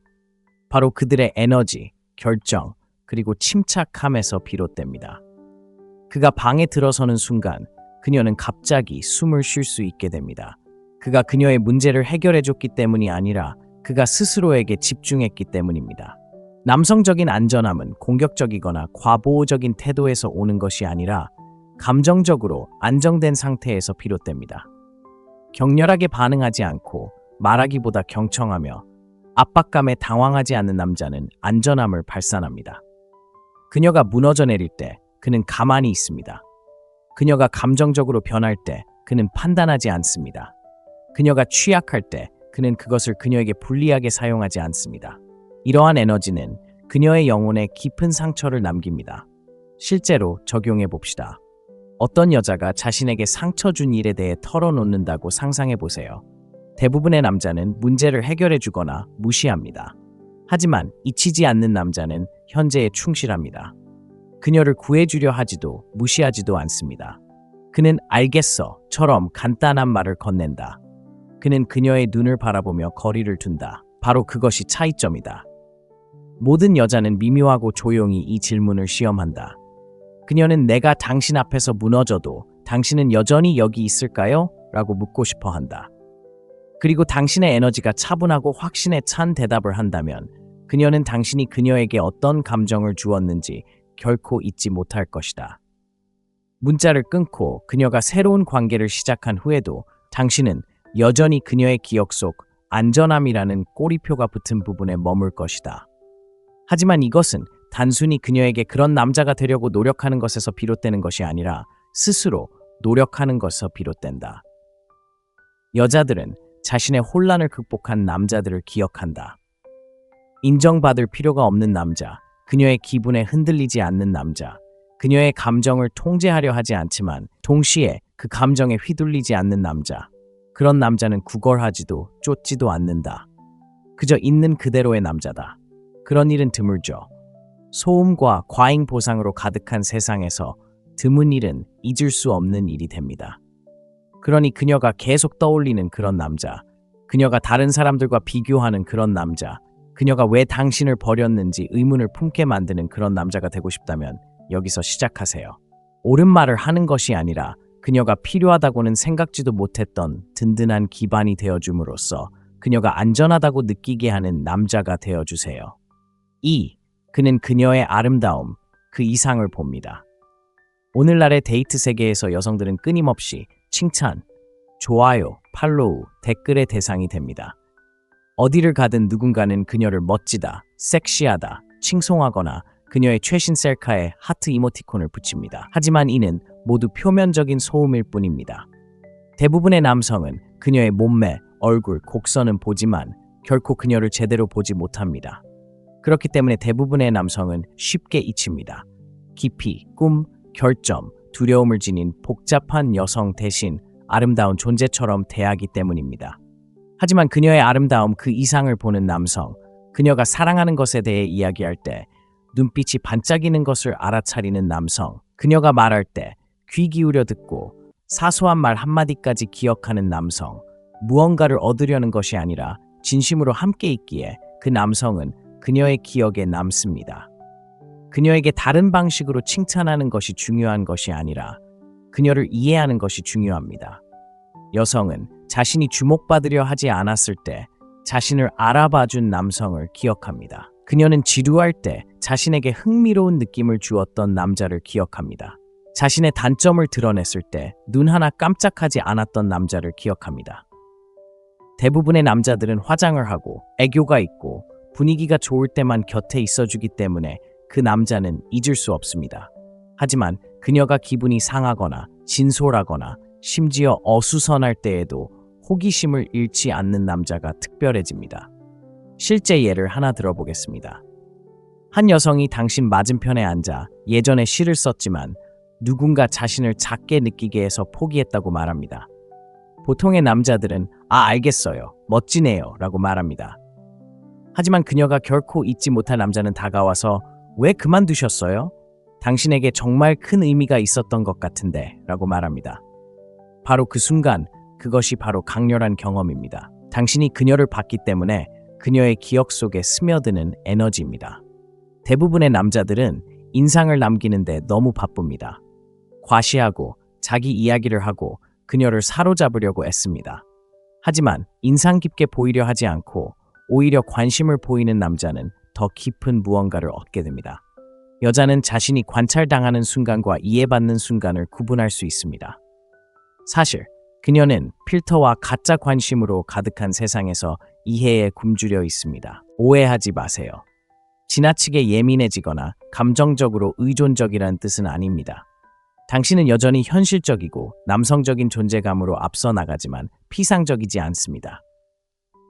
바로 그들의 에너지, 결정, 그리고 침착함에서 비롯됩니다. 그가 방에 들어서는 순간 그녀는 갑자기 숨을 쉴 수 있게 됩니다. 그가 그녀의 문제를 해결해줬기 때문이 아니라 그가 스스로에게 집중했기 때문입니다. 남성적인 안전함은 공격적이거나 과보호적인 태도에서 오는 것이 아니라 감정적으로 안정된 상태에서 비롯됩니다. 격렬하게 반응하지 않고 말하기보다 경청하며 압박감에 당황하지 않는 남자는 안전함을 발산합니다. 그녀가 무너져 내릴 때 그는 가만히 있습니다. 그녀가 감정적으로 변할 때 그는 판단하지 않습니다. 그녀가 취약할 때 그는 그것을 그녀에게 불리하게 사용하지 않습니다. 이러한 에너지는 그녀의 영혼에 깊은 상처를 남깁니다. 실제로 적용해 봅시다. 어떤 여자가 자신에게 상처 준 일에 대해 털어놓는다고 상상해 보세요. 대부분의 남자는 문제를 해결해 주거나 무시합니다. 하지만 잊히지 않는 남자는 현재에 충실합니다. 그녀를 구해주려 하지도 무시하지도 않습니다. 그는 알겠어처럼 간단한 말을 건넨다. 그는 그녀의 눈을 바라보며 거리를 둔다. 바로 그것이 차이점이다. 모든 여자는 미묘하고 조용히 이 질문을 시험한다. 그녀는 내가 당신 앞에서 무너져도 당신은 여전히 여기 있을까요? 라고 묻고 싶어 한다. 그리고 당신의 에너지가 차분하고 확신에 찬 대답을 한다면 그녀는 당신이 그녀에게 어떤 감정을 주었는지 결코 잊지 못할 것이다. 문자를 끊고 그녀가 새로운 관계를 시작한 후에도 당신은 여전히 그녀의 기억 속 안전함이라는 꼬리표가 붙은 부분에 머물 것이다. 하지만 이것은 단순히 그녀에게 그런 남자가 되려고 노력하는 것에서 비롯되는 것이 아니라 스스로 노력하는 것에서 비롯된다. 여자들은 자신의 혼란을 극복한 남자들을 기억한다. 인정받을 필요가 없는 남자, 그녀의 기분에 흔들리지 않는 남자, 그녀의 감정을 통제하려 하지 않지만 동시에 그 감정에 휘둘리지 않는 남자. 그런 남자는 구걸하지도 쫓지도 않는다. 그저 있는 그대로의 남자다. 그런 일은 드물죠. 소음과 과잉 보상으로 가득한 세상에서 드문 일은 잊을 수 없는 일이 됩니다. 그러니 그녀가 계속 떠올리는 그런 남자, 그녀가 다른 사람들과 비교하는 그런 남자, 그녀가 왜 당신을 버렸는지 의문을 품게 만드는 그런 남자가 되고 싶다면 여기서 시작하세요. 옳은 말을 하는 것이 아니라 그녀가 필요하다고는 생각지도 못했던 든든한 기반이 되어줌으로써 그녀가 안전하다고 느끼게 하는 남자가 되어주세요. 2. 그는 그녀의 아름다움, 그 이상을 봅니다. 오늘날의 데이트 세계에서 여성들은 끊임없이 칭찬, 좋아요, 팔로우, 댓글의 대상이 됩니다. 어디를 가든 누군가는 그녀를 멋지다, 섹시하다, 칭송하거나 그녀의 최신 셀카에 하트 이모티콘을 붙입니다. 하지만 이는 모두 표면적인 소음일 뿐입니다. 대부분의 남성은 그녀의 몸매, 얼굴, 곡선은 보지만 결코 그녀를 제대로 보지 못합니다. 그렇기 때문에 대부분의 남성은 쉽게 잊힙니다. 깊이, 꿈, 결점, 두려움을 지닌 복잡한 여성 대신 아름다운 존재처럼 대하기 때문입니다. 하지만 그녀의 아름다움 그 이상을 보는 남성, 그녀가 사랑하는 것에 대해 이야기할 때 눈빛이 반짝이는 것을 알아차리는 남성, 그녀가 말할 때 귀 기울여 듣고 사소한 말 한마디까지 기억하는 남성, 무언가를 얻으려는 것이 아니라 진심으로 함께 있기에 그 남성은 그녀의 기억에 남습니다. 그녀에게 다른 방식으로 칭찬하는 것이 중요한 것이 아니라 그녀를 이해하는 것이 중요합니다. 여성은 자신이 주목받으려 하지 않았을 때 자신을 알아봐준 남성을 기억합니다. 그녀는 지루할 때 자신에게 흥미로운 느낌을 주었던 남자를 기억합니다. 자신의 단점을 드러냈을 때 눈 하나 깜짝하지 않았던 남자를 기억합니다. 대부분의 남자들은 화장을 하고 애교가 있고 분위기가 좋을 때만 곁에 있어주기 때문에 그 남자는 잊을 수 없습니다. 하지만 그녀가 기분이 상하거나 진솔하거나 심지어 어수선할 때에도 호기심을 잃지 않는 남자가 특별해집니다. 실제 예를 하나 들어보겠습니다. 한 여성이 당신 맞은편에 앉아 예전에 시를 썼지만 누군가 자신을 작게 느끼게 해서 포기했다고 말합니다. 보통의 남자들은 알겠어요. 멋지네요. 라고 말합니다. 하지만 그녀가 결코 잊지 못할 남자는 다가와서 왜 그만두셨어요? 당신에게 정말 큰 의미가 있었던 것 같은데 라고 말합니다. 바로 그 순간 그것이 바로 강렬한 경험입니다. 당신이 그녀를 봤기 때문에 그녀의 기억 속에 스며드는 에너지입니다. 대부분의 남자들은 인상을 남기는데 너무 바쁩니다. 과시하고 자기 이야기를 하고 그녀를 사로잡으려고 애씁니다. 하지만 인상 깊게 보이려 하지 않고 오히려 관심을 보이는 남자는 더 깊은 무언가를 얻게 됩니다. 여자는 자신이 관찰당하는 순간과 이해받는 순간을 구분할 수 있습니다. 사실 그녀는 필터와 가짜 관심으로 가득한 세상에서 이해에 굶주려 있습니다. 오해하지 마세요. 지나치게 예민해지거나 감정적으로 의존적이라는 뜻은 아닙니다. 당신은 여전히 현실적이고 남성적인 존재감으로 앞서 나가지만 피상적이지 않습니다.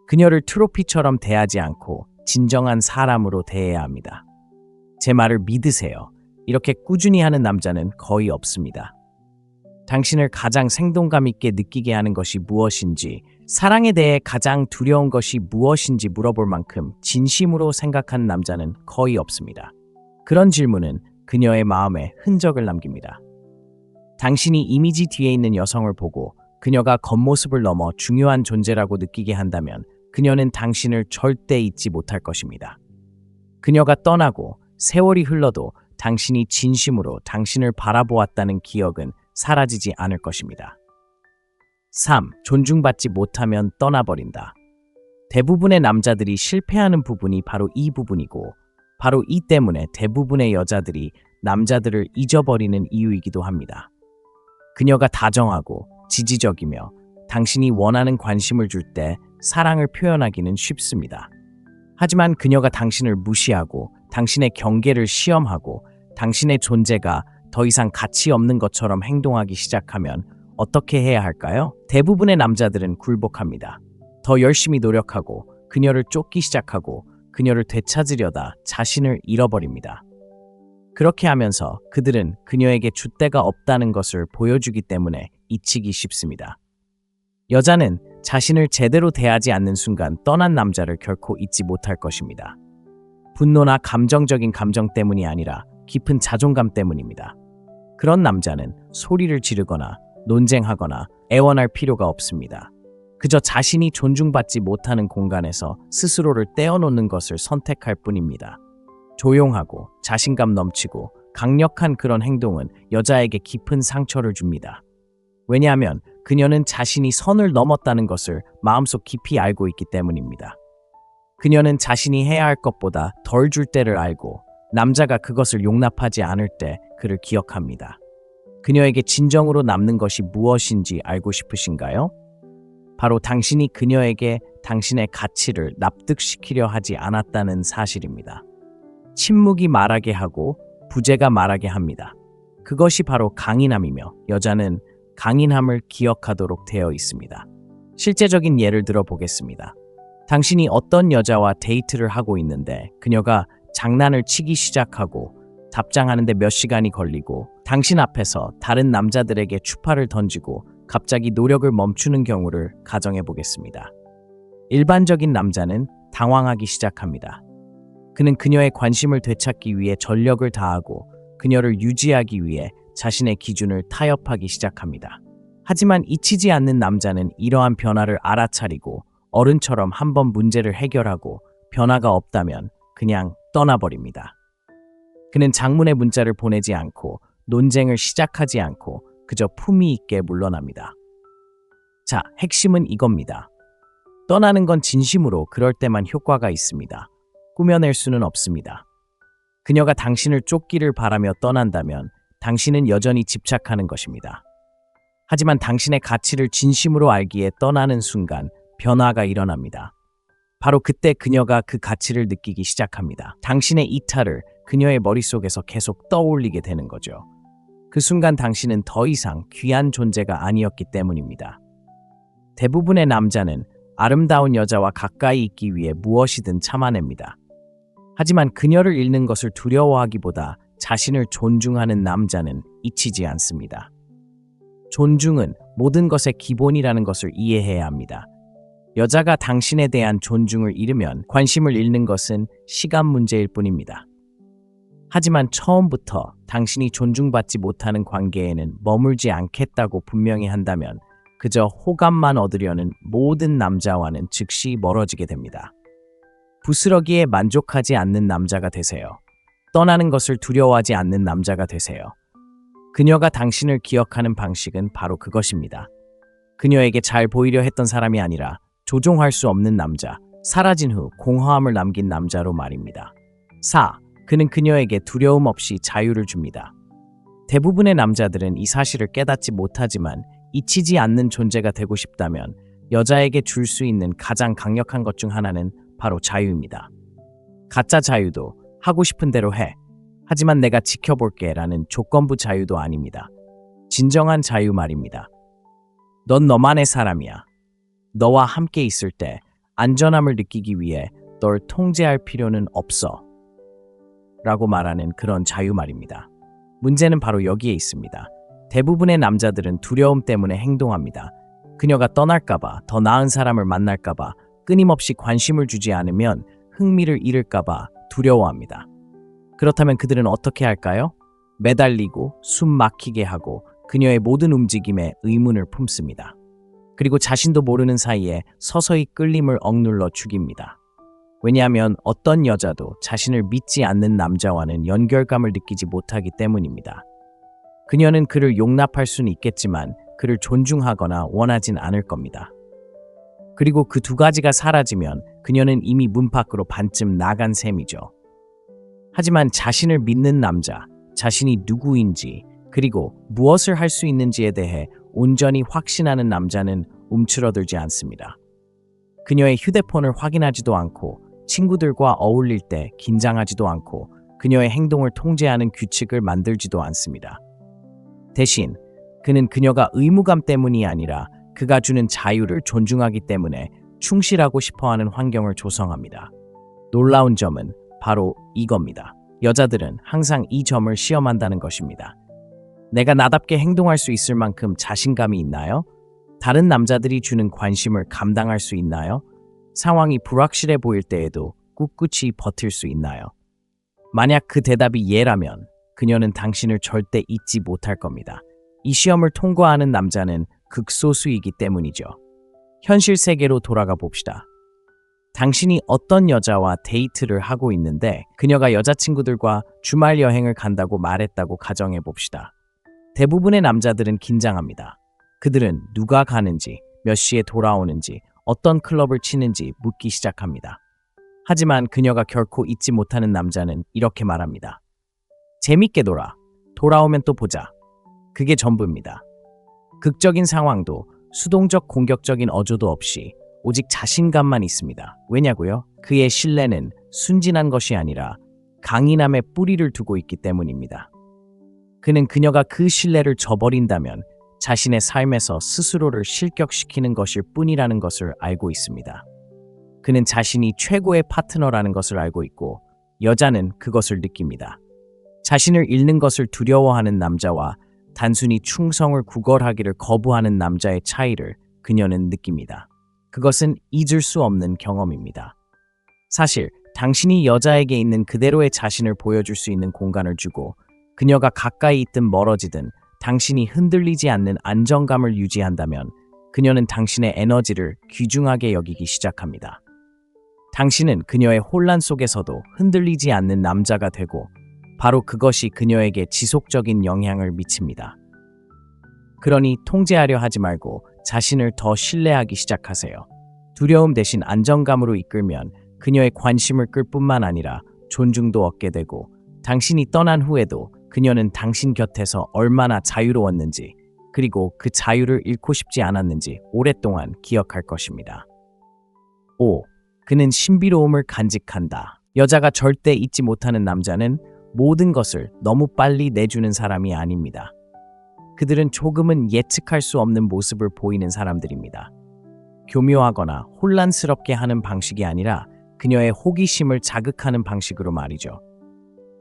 그녀를 트로피처럼 대하지 않고 진정한 사람으로 대해야 합니다. 제 말을 믿으세요. 이렇게 꾸준히 하는 남자는 거의 없습니다. 당신을 가장 생동감 있게 느끼게 하는 것이 무엇인지, 사랑에 대해 가장 두려운 것이 무엇인지 물어볼 만큼 진심으로 생각한 남자는 거의 없습니다. 그런 질문은 그녀의 마음에 흔적을 남깁니다. 당신이 이미지 뒤에 있는 여성을 보고 그녀가 겉모습을 넘어 중요한 존재라고 느끼게 한다면 그녀는 당신을 절대 잊지 못할 것입니다. 그녀가 떠나고 세월이 흘러도 당신이 진심으로 당신을 바라보았다는 기억은 사라지지 않을 것입니다. 3. 존중받지 못하면 떠나버린다. 대부분의 남자들이 실패하는 부분이 바로 이 부분이고 바로 이 때문에 대부분의 여자들이 남자들을 잊어버리는 이유이기도 합니다. 그녀가 다정하고 지지적이며 당신이 원하는 관심을 줄 때 사랑을 표현하기는 쉽습니다. 하지만 그녀가 당신을 무시하고 당신의 경계를 시험하고 당신의 존재가 더 이상 가치 없는 것처럼 행동하기 시작하면 어떻게 해야 할까요? 대부분의 남자들은 굴복합니다. 더 열심히 노력하고 그녀를 쫓기 시작하고 그녀를 되찾으려다 자신을 잃어버립니다. 그렇게 하면서 그들은 그녀에게 줏대가 없다는 것을 보여주기 때문에 잊히기 쉽습니다. 여자는 자신을 제대로 대하지 않는 순간 떠난 남자를 결코 잊지 못할 것입니다. 분노나 감정적인 감정 때문이 아니라 깊은 자존감 때문입니다. 그런 남자는 소리를 지르거나 논쟁하거나 애원할 필요가 없습니다. 그저 자신이 존중받지 못하는 공간에서 스스로를 떼어놓는 것을 선택할 뿐입니다. 조용하고 자신감 넘치고 강력한 그런 행동은 여자에게 깊은 상처를 줍니다. 왜냐하면 그녀는 자신이 선을 넘었다는 것을 마음속 깊이 알고 있기 때문입니다. 그녀는 자신이 해야 할 것보다 덜 줄 때를 알고 남자가 그것을 용납하지 않을 때 그를 기억합니다. 그녀에게 진정으로 남는 것이 무엇인지 알고 싶으신가요? 바로 당신이 그녀에게 당신의 가치를 납득시키려 하지 않았다는 사실입니다. 침묵이 말하게 하고 부재가 말하게 합니다. 그것이 바로 강인함이며 여자는 강인함을 기억하도록 되어 있습니다. 실제적인 예를 들어 보겠습니다. 당신이 어떤 여자와 데이트를 하고 있는데 그녀가 장난을 치기 시작하고 답장하는데 몇 시간이 걸리고 당신 앞에서 다른 남자들에게 추파를 던지고 갑자기 노력을 멈추는 경우를 가정해 보겠습니다. 일반적인 남자는 당황하기 시작합니다. 그는 그녀의 관심을 되찾기 위해 전력을 다하고 그녀를 유지하기 위해 자신의 기준을 타협하기 시작합니다. 하지만 잊히지 않는 남자는 이러한 변화를 알아차리고 어른처럼 한번 문제를 해결하고 변화가 없다면 그냥 떠나버립니다. 그는 장문의 문자를 보내지 않고 논쟁을 시작하지 않고 그저 품위 있게 물러납니다. 자, 핵심은 이겁니다. 떠나는 건 진심으로 그럴 때만 효과가 있습니다. 꾸며낼 수는 없습니다. 그녀가 당신을 쫓기를 바라며 떠난다면 당신은 여전히 집착하는 것입니다. 하지만 당신의 가치를 진심으로 알기에 떠나는 순간 변화가 일어납니다. 바로 그때 그녀가 그 가치를 느끼기 시작합니다. 당신의 이탈을 그녀의 머릿속에서 계속 떠올리게 되는 거죠. 그 순간 당신은 더 이상 귀한 존재가 아니었기 때문입니다. 대부분의 남자는 아름다운 여자와 가까이 있기 위해 무엇이든 참아냅니다. 하지만 그녀를 잃는 것을 두려워하기보다 자신을 존중하는 남자는 잊히지 않습니다. 존중은 모든 것의 기본이라는 것을 이해해야 합니다. 여자가 당신에 대한 존중을 잃으면 관심을 잃는 것은 시간 문제일 뿐입니다. 하지만 처음부터 당신이 존중받지 못하는 관계에는 머물지 않겠다고 분명히 한다면 그저 호감만 얻으려는 모든 남자와는 즉시 멀어지게 됩니다. 부스러기에 만족하지 않는 남자가 되세요. 떠나는 것을 두려워하지 않는 남자가 되세요. 그녀가 당신을 기억하는 방식은 바로 그것입니다. 그녀에게 잘 보이려 했던 사람이 아니라 조종할 수 없는 남자, 사라진 후 공허함을 남긴 남자로 말입니다. 4. 그는 그녀에게 두려움 없이 자유를 줍니다. 대부분의 남자들은 이 사실을 깨닫지 못하지만 잊히지 않는 존재가 되고 싶다면 여자에게 줄 수 있는 가장 강력한 것 중 하나는 바로 자유입니다. 가짜 자유도 하고 싶은 대로 해. 하지만 내가 지켜볼게 라는 조건부 자유도 아닙니다. 진정한 자유 말입니다. 넌 너만의 사람이야. 너와 함께 있을 때 안전함을 느끼기 위해 널 통제할 필요는 없어. 라고 말하는 그런 자유 말입니다. 문제는 바로 여기에 있습니다. 대부분의 남자들은 두려움 때문에 행동합니다. 그녀가 떠날까봐, 더 나은 사람을 만날까봐, 끊임없이 관심을 주지 않으면 흥미를 잃을까봐 두려워합니다. 그렇다면 그들은 어떻게 할까요? 매달리고 숨 막히게 하고 그녀의 모든 움직임에 의문을 품습니다. 그리고 자신도 모르는 사이에 서서히 끌림을 억눌러 죽입니다. 왜냐하면 어떤 여자도 자신을 믿지 않는 남자와는 연결감을 느끼지 못하기 때문입니다. 그녀는 그를 용납할 수는 있겠지만 그를 존중하거나 원하진 않을 겁니다. 그리고 그 두 가지가 사라지면 그녀는 이미 문 밖으로 반쯤 나간 셈이죠. 하지만 자신을 믿는 남자, 자신이 누구인지 그리고 무엇을 할 수 있는지에 대해 온전히 확신하는 남자는 움츠러들지 않습니다. 그녀의 휴대폰을 확인하지도 않고 친구들과 어울릴 때 긴장하지도 않고 그녀의 행동을 통제하는 규칙을 만들지도 않습니다. 대신 그는 그녀가 의무감 때문이 아니라 그가 주는 자유를 존중하기 때문에 충실하고 싶어하는 환경을 조성합니다. 놀라운 점은 바로 이겁니다. 여자들은 항상 이 점을 시험한다는 것입니다. 내가 나답게 행동할 수 있을 만큼 자신감이 있나요? 다른 남자들이 주는 관심을 감당할 수 있나요? 상황이 불확실해 보일 때에도 꿋꿋이 버틸 수 있나요? 만약 그 대답이 예라면 그녀는 당신을 절대 잊지 못할 겁니다. 이 시험을 통과하는 남자는 극소수이기 때문이죠. 현실 세계로 돌아가 봅시다. 당신이 어떤 여자와 데이트를 하고 있는데 그녀가 여자친구들과 주말 여행을 간다고 말했다고 가정해 봅시다. 대부분의 남자들은 긴장합니다. 그들은 누가 가는지, 몇 시에 돌아오는지, 어떤 클럽을 치는지 묻기 시작합니다. 하지만 그녀가 결코 잊지 못하는 남자는 이렇게 말합니다. 재밌게 놀아. 돌아오면 또 보자. 그게 전부입니다. 극적인 상황도 수동적 공격적인 어조도 없이 오직 자신감만 있습니다. 왜냐고요? 그의 신뢰는 순진한 것이 아니라 강인함의 뿌리를 두고 있기 때문입니다. 그는 그녀가 그 신뢰를 저버린다면 자신의 삶에서 스스로를 실격시키는 것일 뿐이라는 것을 알고 있습니다. 그는 자신이 최고의 파트너라는 것을 알고 있고 여자는 그것을 느낍니다. 자신을 잃는 것을 두려워하는 남자와 단순히 충성을 구걸하기를 거부하는 남자의 차이를 그녀는 느낍니다. 그것은 잊을 수 없는 경험입니다. 사실 당신이 여자에게 있는 그대로의 자신을 보여줄 수 있는 공간을 주고 그녀가 가까이 있든 멀어지든 당신이 흔들리지 않는 안정감을 유지한다면 그녀는 당신의 에너지를 귀중하게 여기기 시작합니다. 당신은 그녀의 혼란 속에서도 흔들리지 않는 남자가 되고 바로 그것이 그녀에게 지속적인 영향을 미칩니다. 그러니 통제하려 하지 말고 자신을 더 신뢰하기 시작하세요. 두려움 대신 안정감으로 이끌면 그녀의 관심을 끌 뿐만 아니라 존중도 얻게 되고 당신이 떠난 후에도 그녀는 당신 곁에서 얼마나 자유로웠는지 그리고 그 자유를 잃고 싶지 않았는지 오랫동안 기억할 것입니다. 5. 그는 신비로움을 간직한다. 여자가 절대 잊지 못하는 남자는 모든 것을 너무 빨리 내주는 사람이 아닙니다. 그들은 조금은 예측할 수 없는 모습을 보이는 사람들입니다. 교묘하거나 혼란스럽게 하는 방식이 아니라 그녀의 호기심을 자극하는 방식으로 말이죠.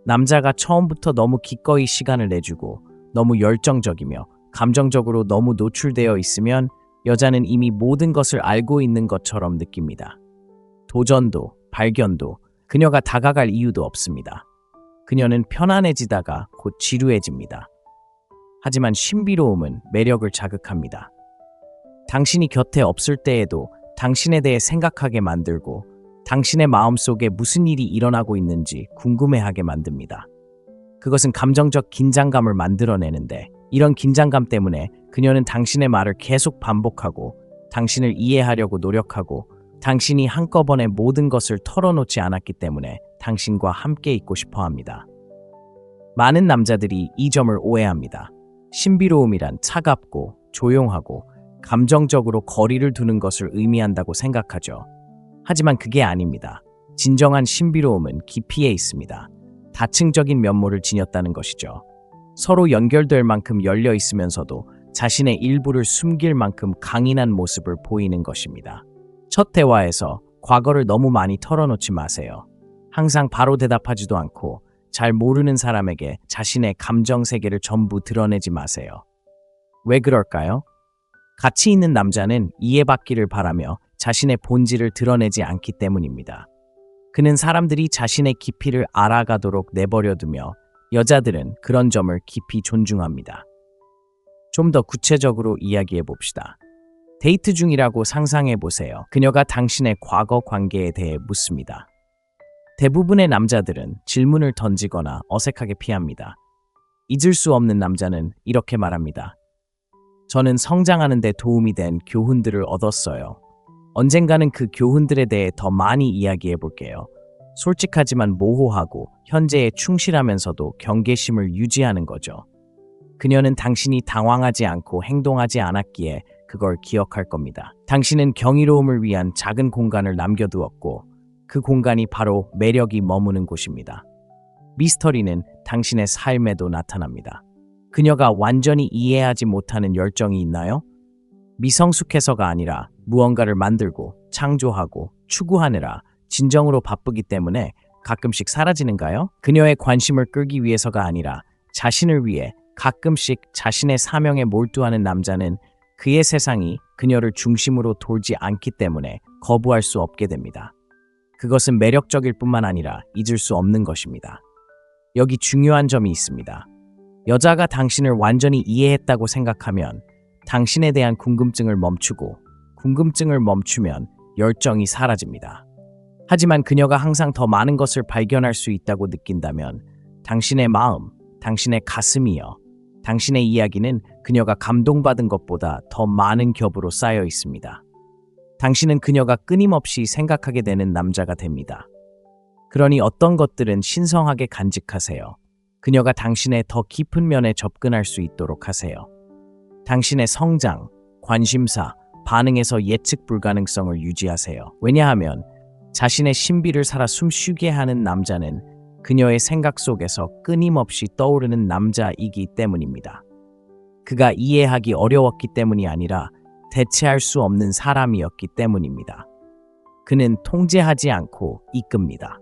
남자가 처음부터 너무 기꺼이 시간을 내주고 너무 열정적이며 감정적으로 너무 노출되어 있으면 여자는 이미 모든 것을 알고 있는 것처럼 느낍니다. 도전도 발견도 그녀가 다가갈 이유도 없습니다. 그녀는 편안해지다가 곧 지루해집니다. 하지만 신비로움은 매력을 자극합니다. 당신이 곁에 없을 때에도 당신에 대해 생각하게 만들고 당신의 마음속에 무슨 일이 일어나고 있는지 궁금해하게 만듭니다. 그것은 감정적 긴장감을 만들어내는데 이런 긴장감 때문에 그녀는 당신의 말을 계속 반복하고 당신을 이해하려고 노력하고 당신이 한꺼번에 모든 것을 털어놓지 않았기 때문에 당신과 함께 있고 싶어 합니다. 많은 남자들이 이 점을 오해합니다. 신비로움이란 차갑고 조용하고 감정적으로 거리를 두는 것을 의미한다고 생각하죠. 하지만 그게 아닙니다. 진정한 신비로움은 깊이에 있습니다. 다층적인 면모를 지녔다는 것이죠. 서로 연결될 만큼 열려 있으면서도 자신의 일부를 숨길 만큼 강인한 모습을 보이는 것입니다. 첫 대화에서 과거를 너무 많이 털어놓지 마세요. 항상 바로 대답하지도 않고 잘 모르는 사람에게 자신의 감정 세계를 전부 드러내지 마세요. 왜 그럴까요? 가치 있는 남자는 이해받기를 바라며 자신의 본질을 드러내지 않기 때문입니다. 그는 사람들이 자신의 깊이를 알아가도록 내버려두며 여자들은 그런 점을 깊이 존중합니다. 좀 더 구체적으로 이야기해 봅시다. 데이트 중이라고 상상해 보세요. 그녀가 당신의 과거 관계에 대해 묻습니다. 대부분의 남자들은 질문을 던지거나 어색하게 피합니다. 잊을 수 없는 남자는 이렇게 말합니다. 저는 성장하는 데 도움이 된 교훈들을 얻었어요. 언젠가는 그 교훈들에 대해 더 많이 이야기해 볼게요. 솔직하지만 모호하고 현재에 충실하면서도 경계심을 유지하는 거죠. 그녀는 당신이 당황하지 않고 행동하지 않았기에 그걸 기억할 겁니다. 당신은 경이로움을 위한 작은 공간을 남겨두었고 그 공간이 바로 매력이 머무는 곳입니다. 미스터리는 당신의 삶에도 나타납니다. 그녀가 완전히 이해하지 못하는 열정이 있나요? 미성숙해서가 아니라 무언가를 만들고 창조하고 추구하느라 진정으로 바쁘기 때문에 가끔씩 사라지는가요? 그녀의 관심을 끌기 위해서가 아니라 자신을 위해 가끔씩 자신의 사명에 몰두하는 남자는 그의 세상이 그녀를 중심으로 돌지 않기 때문에 거부할 수 없게 됩니다. 그것은 매력적일 뿐만 아니라 잊을 수 없는 것입니다. 여기 중요한 점이 있습니다. 여자가 당신을 완전히 이해했다고 생각하면 당신에 대한 궁금증을 멈추고 궁금증을 멈추면 열정이 사라집니다. 하지만 그녀가 항상 더 많은 것을 발견할 수 있다고 느낀다면 당신의 마음, 당신의 가슴이여, 당신의 이야기는 그녀가 감동받은 것보다 더 많은 겹으로 쌓여 있습니다. 당신은 그녀가 끊임없이 생각하게 되는 남자가 됩니다. 그러니 어떤 것들은 신성하게 간직하세요. 그녀가 당신의 더 깊은 면에 접근할 수 있도록 하세요. 당신의 성장, 관심사, 반응에서 예측 불가능성을 유지하세요. 왜냐하면 자신의 신비를 살아 숨쉬게 하는 남자는 그녀의 생각 속에서 끊임없이 떠오르는 남자이기 때문입니다. 그가 이해하기 어려웠기 때문이 아니라 대체할 수 없는 사람이었기 때문입니다. 그는 통제하지 않고 이끕니다.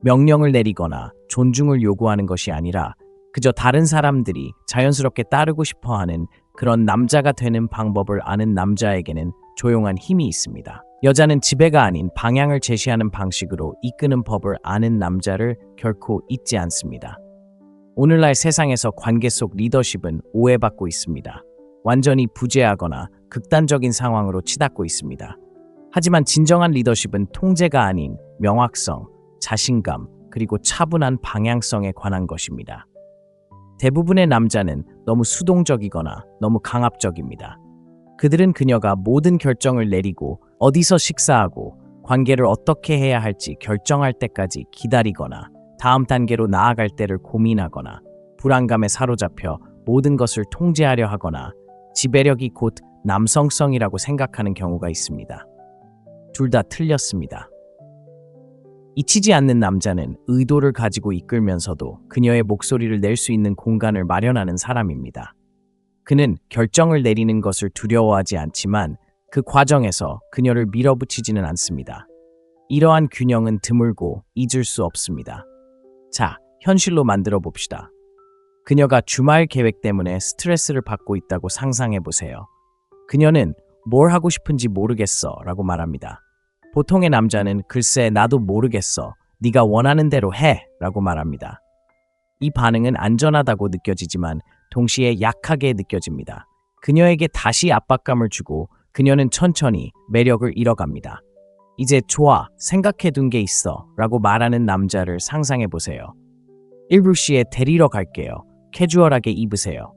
명령을 내리거나 존중을 요구하는 것이 아니라 그저 다른 사람들이 자연스럽게 따르고 싶어하는 그런 남자가 되는 방법을 아는 남자에게는 조용한 힘이 있습니다. 여자는 지배가 아닌 방향을 제시하는 방식으로 이끄는 법을 아는 남자를 결코 잊지 않습니다. 오늘날 세상에서 관계 속 리더십은 오해받고 있습니다. 완전히 부재하거나 극단적인 상황으로 치닫고 있습니다. 하지만 진정한 리더십은 통제가 아닌 명확성, 자신감, 그리고 차분한 방향성에 관한 것입니다. 대부분의 남자는 너무 수동적이거나 너무 강압적입니다. 그들은 그녀가 모든 결정을 내리고 어디서 식사하고 관계를 어떻게 해야 할지 결정할 때까지 기다리거나 다음 단계로 나아갈 때를 고민하거나 불안감에 사로잡혀 모든 것을 통제하려 하거나 지배력이 곧 남성성이라고 생각하는 경우가 있습니다. 둘 다 틀렸습니다. 잊히지 않는 남자는 의도를 가지고 이끌면서도 그녀의 목소리를 낼 수 있는 공간을 마련하는 사람입니다. 그는 결정을 내리는 것을 두려워하지 않지만 그 과정에서 그녀를 밀어붙이지는 않습니다. 이러한 균형은 드물고 잊을 수 없습니다. 자, 현실로 만들어 봅시다. 그녀가 주말 계획 때문에 스트레스를 받고 있다고 상상해 보세요. 그녀는 뭘 하고 싶은지 모르겠어 라고 말합니다. 보통의 남자는 글쎄 나도 모르겠어. 네가 원하는 대로 해 라고 말합니다. 이 반응은 안전하다고 느껴지지만 동시에 약하게 느껴집니다. 그녀에게 다시 압박감을 주고 그녀는 천천히 매력을 잃어갑니다. 이제 좋아, 생각해둔 게 있어 라고 말하는 남자를 상상해 보세요. 1불시에 데리러 갈게요. 캐주얼하게 입으세요.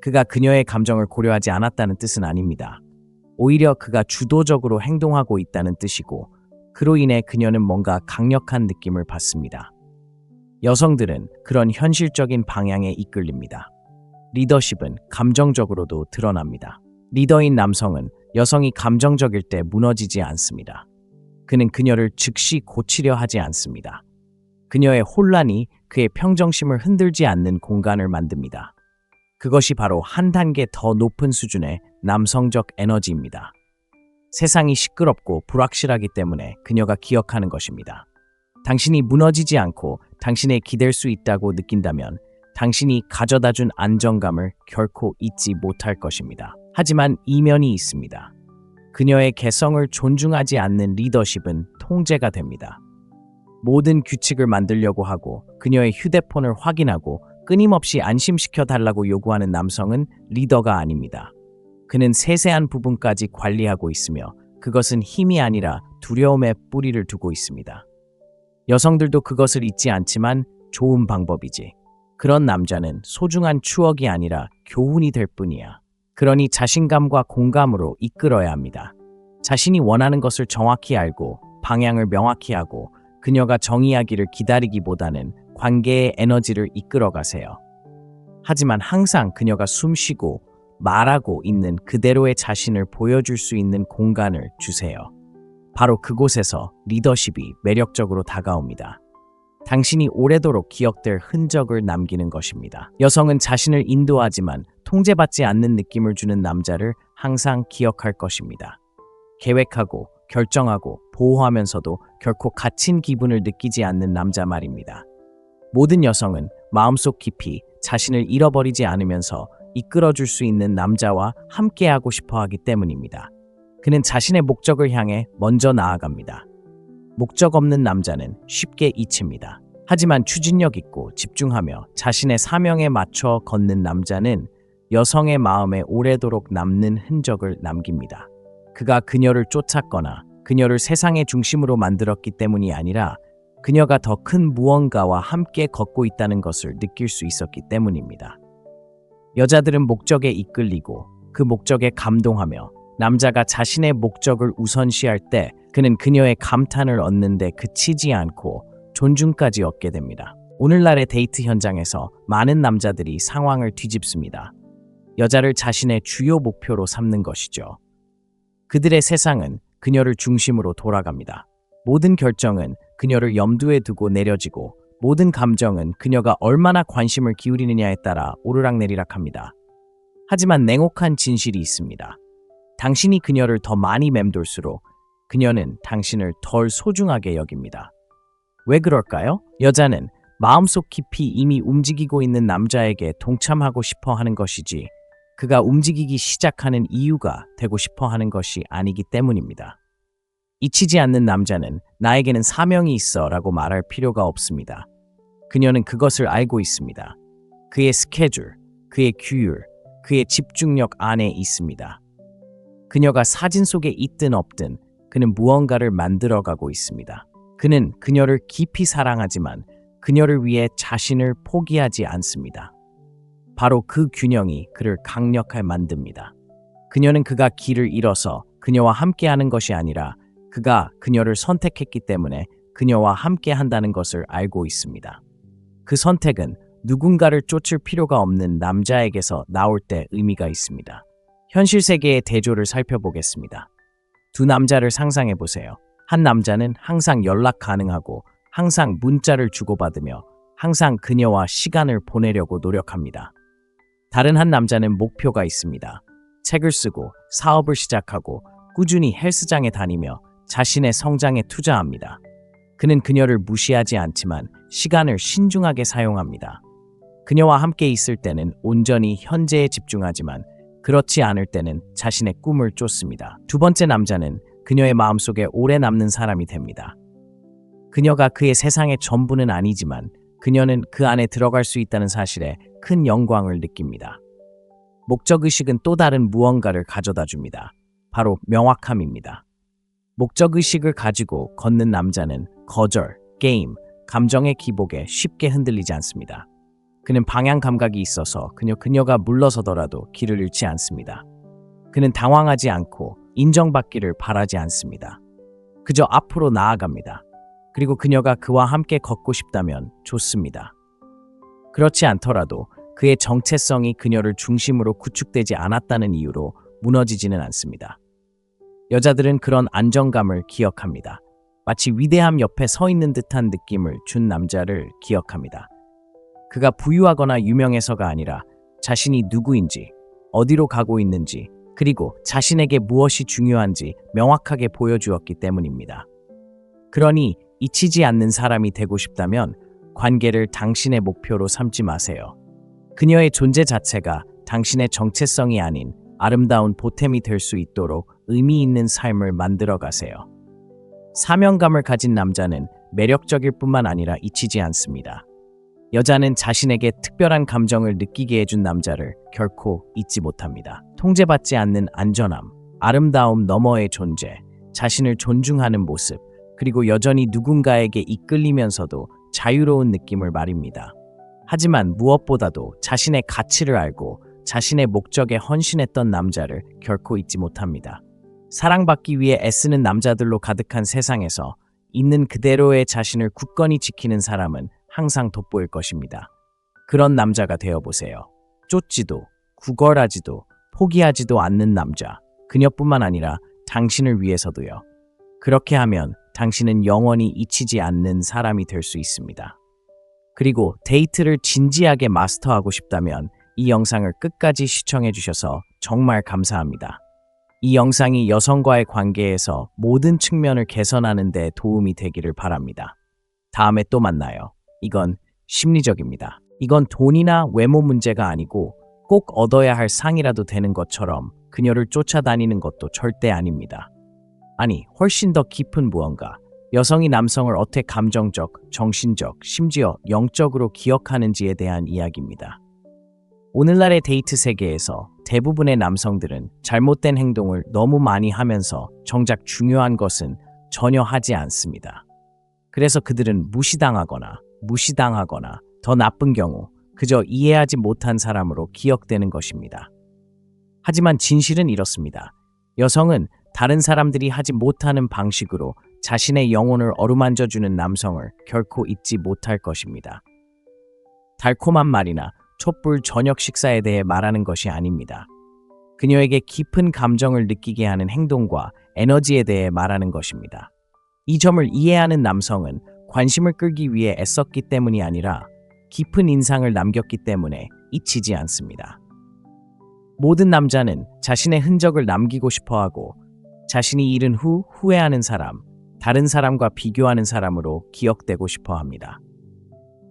그가 그녀의 감정을 고려하지 않았다는 뜻은 아닙니다. 오히려 그가 주도적으로 행동하고 있다는 뜻이고 그로 인해 그녀는 뭔가 강력한 느낌을 받습니다. 여성들은 그런 현실적인 방향에 이끌립니다. 리더십은 감정적으로도 드러납니다. 리더인 남성은 여성이 감정적일 때 무너지지 않습니다. 그는 그녀를 즉시 고치려 하지 않습니다. 그녀의 혼란이 그의 평정심을 흔들지 않는 공간을 만듭니다. 그것이 바로 한 단계 더 높은 수준의 남성적 에너지입니다. 세상이 시끄럽고 불확실하기 때문에 그녀가 기억하는 것입니다. 당신이 무너지지 않고 당신에 기댈 수 있다고 느낀다면 당신이 가져다준 안정감을 결코 잊지 못할 것입니다. 하지만 이면이 있습니다. 그녀의 개성을 존중하지 않는 리더십은 통제가 됩니다. 모든 규칙을 만들려고 하고 그녀의 휴대폰을 확인하고 끊임없이 안심시켜 달라고 요구하는 남성은 리더가 아닙니다. 그는 세세한 부분까지 관리하고 있으며 그것은 힘이 아니라 두려움의 뿌리를 두고 있습니다. 여성들도 그것을 잊지 않지만 좋은 방법이지. 그런 남자는 소중한 추억이 아니라 교훈이 될 뿐이야. 그러니 자신감과 공감으로 이끌어야 합니다. 자신이 원하는 것을 정확히 알고 방향을 명확히 하고 그녀가 정의하기를 기다리기보다는 관계의 에너지를 이끌어 가세요. 하지만 항상 그녀가 숨쉬고 말하고 있는 그대로의 자신을 보여줄 수 있는 공간을 주세요. 바로 그곳에서 리더십이 매력적으로 다가옵니다. 당신이 오래도록 기억될 흔적을 남기는 것입니다. 여성은 자신을 인도하지만 통제받지 않는 느낌을 주는 남자를 항상 기억할 것입니다. 계획하고 결정하고 보호하면서도 결코 갇힌 기분을 느끼지 않는 남자 말입니다. 모든 여성은 마음속 깊이 자신을 잃어버리지 않으면서 이끌어줄 수 있는 남자와 함께하고 싶어 하기 때문입니다. 그는 자신의 목적을 향해 먼저 나아갑니다. 목적 없는 남자는 쉽게 잊힙니다. 하지만 추진력 있고 집중하며 자신의 사명에 맞춰 걷는 남자는 여성의 마음에 오래도록 남는 흔적을 남깁니다. 그가 그녀를 쫓았거나 그녀를 세상의 중심으로 만들었기 때문이 아니라 그녀가 더 큰 무언가와 함께 걷고 있다는 것을 느낄 수 있었기 때문입니다. 여자들은 목적에 이끌리고 그 목적에 감동하며 남자가 자신의 목적을 우선시할 때 그는 그녀의 감탄을 얻는데 그치지 않고 존중까지 얻게 됩니다. 오늘날의 데이트 현장에서 많은 남자들이 상황을 뒤집습니다. 여자를 자신의 주요 목표로 삼는 것이죠. 그들의 세상은 그녀를 중심으로 돌아갑니다. 모든 결정은 그녀를 염두에 두고 내려지고 모든 감정은 그녀가 얼마나 관심을 기울이느냐에 따라 오르락내리락합니다. 하지만 냉혹한 진실이 있습니다. 당신이 그녀를 더 많이 맴돌수록 그녀는 당신을 덜 소중하게 여깁니다. 왜 그럴까요? 여자는 마음속 깊이 이미 움직이고 있는 남자에게 동참하고 싶어 하는 것이지 그가 움직이기 시작하는 이유가 되고 싶어 하는 것이 아니기 때문입니다. 잊히지 않는 남자는 나에게는 사명이 있어 라고 말할 필요가 없습니다. 그녀는 그것을 알고 있습니다. 그의 스케줄, 그의 규율, 그의 집중력 안에 있습니다. 그녀가 사진 속에 있든 없든 그는 무언가를 만들어가고 있습니다. 그는 그녀를 깊이 사랑하지만 그녀를 위해 자신을 포기하지 않습니다. 바로 그 균형이 그를 강력하게 만듭니다. 그녀는 그가 길을 잃어서 그녀와 함께하는 것이 아니라 그가 그녀를 선택했기 때문에 그녀와 함께한다는 것을 알고 있습니다. 그 선택은 누군가를 쫓을 필요가 없는 남자에게서 나올 때 의미가 있습니다. 현실 세계의 대조를 살펴보겠습니다. 두 남자를 상상해 보세요. 한 남자는 항상 연락 가능하고 항상 문자를 주고받으며 항상 그녀와 시간을 보내려고 노력합니다. 다른 한 남자는 목표가 있습니다. 책을 쓰고 사업을 시작하고 꾸준히 헬스장에 다니며 자신의 성장에 투자합니다. 그는 그녀를 무시하지 않지만 시간을 신중하게 사용합니다. 그녀와 함께 있을 때는 온전히 현재에 집중하지만 그렇지 않을 때는 자신의 꿈을 쫓습니다. 두 번째 남자는 그녀의 마음속에 오래 남는 사람이 됩니다. 그녀가 그의 세상의 전부는 아니지만 그녀는 그 안에 들어갈 수 있다는 사실에 큰 영광을 느낍니다. 목적의식은 또 다른 무언가를 가져다 줍니다. 바로 명확함입니다. 목적의식을 가지고 걷는 남자는 거절, 게임, 감정의 기복에 쉽게 흔들리지 않습니다. 그는 방향 감각이 있어서 그녀가 물러서더라도 길을 잃지 않습니다. 그는 당황하지 않고 인정받기를 바라지 않습니다. 그저 앞으로 나아갑니다. 그리고 그녀가 그와 함께 걷고 싶다면 좋습니다. 그렇지 않더라도 그의 정체성이 그녀를 중심으로 구축되지 않았다는 이유로 무너지지는 않습니다. 여자들은 그런 안정감을 기억합니다. 마치 위대함 옆에 서 있는 듯한 느낌을 준 남자를 기억합니다. 그가 부유하거나 유명해서가 아니라 자신이 누구인지, 어디로 가고 있는지, 그리고 자신에게 무엇이 중요한지 명확하게 보여주었기 때문입니다. 그러니 잊히지 않는 사람이 되고 싶다면 관계를 당신의 목표로 삼지 마세요. 그녀의 존재 자체가 당신의 정체성이 아닌 아름다운 보탬이 될 수 있도록 의미 있는 삶을 만들어 가세요. 사명감을 가진 남자는 매력적일 뿐만 아니라 잊히지 않습니다. 여자는 자신에게 특별한 감정을 느끼게 해준 남자를 결코 잊지 못합니다. 통제받지 않는 안전함, 아름다움 너머의 존재, 자신을 존중하는 모습, 그리고 여전히 누군가에게 이끌리면서도 자유로운 느낌을 말입니다. 하지만 무엇보다도 자신의 가치를 알고 자신의 목적에 헌신했던 남자를 결코 잊지 못합니다. 사랑받기 위해 애쓰는 남자들로 가득한 세상에서 있는 그대로의 자신을 굳건히 지키는 사람은 항상 돋보일 것입니다. 그런 남자가 되어보세요. 쫓지도, 구걸하지도, 포기하지도 않는 남자. 그녀뿐만 아니라 당신을 위해서도요. 그렇게 하면 당신은 영원히 잊히지 않는 사람이 될 수 있습니다. 그리고 데이트를 진지하게 마스터하고 싶다면 이 영상을 끝까지 시청해 주셔서 정말 감사합니다. 이 영상이 여성과의 관계에서 모든 측면을 개선하는 데 도움이 되기를 바랍니다. 다음에 또 만나요. 이건 심리적입니다. 이건 돈이나 외모 문제가 아니고 꼭 얻어야 할 상이라도 되는 것처럼 그녀를 쫓아다니는 것도 절대 아닙니다. 아니, 훨씬 더 깊은 무언가, 여성이 남성을 어떻게 감정적, 정신적, 심지어 영적으로 기억하는지에 대한 이야기입니다. 오늘날의 데이트 세계에서 대부분의 남성들은 잘못된 행동을 너무 많이 하면서 정작 중요한 것은 전혀 하지 않습니다. 그래서 그들은 무시당하거나 더 나쁜 경우 그저 이해하지 못한 사람으로 기억되는 것입니다. 하지만 진실은 이렇습니다. 여성은 다른 사람들이 하지 못하는 방식으로 자신의 영혼을 어루만져주는 남성을 결코 잊지 못할 것입니다. 달콤한 말이나 촛불 저녁 식사에 대해 말하는 것이 아닙니다. 그녀에게 깊은 감정을 느끼게 하는 행동과 에너지에 대해 말하는 것입니다. 이 점을 이해하는 남성은 관심을 끌기 위해 애썼기 때문이 아니라 깊은 인상을 남겼기 때문에 잊히지 않습니다. 모든 남자는 자신의 흔적을 남기고 싶어하고 자신이 잃은 후 후회하는 사람, 다른 사람과 비교하는 사람으로 기억되고 싶어합니다.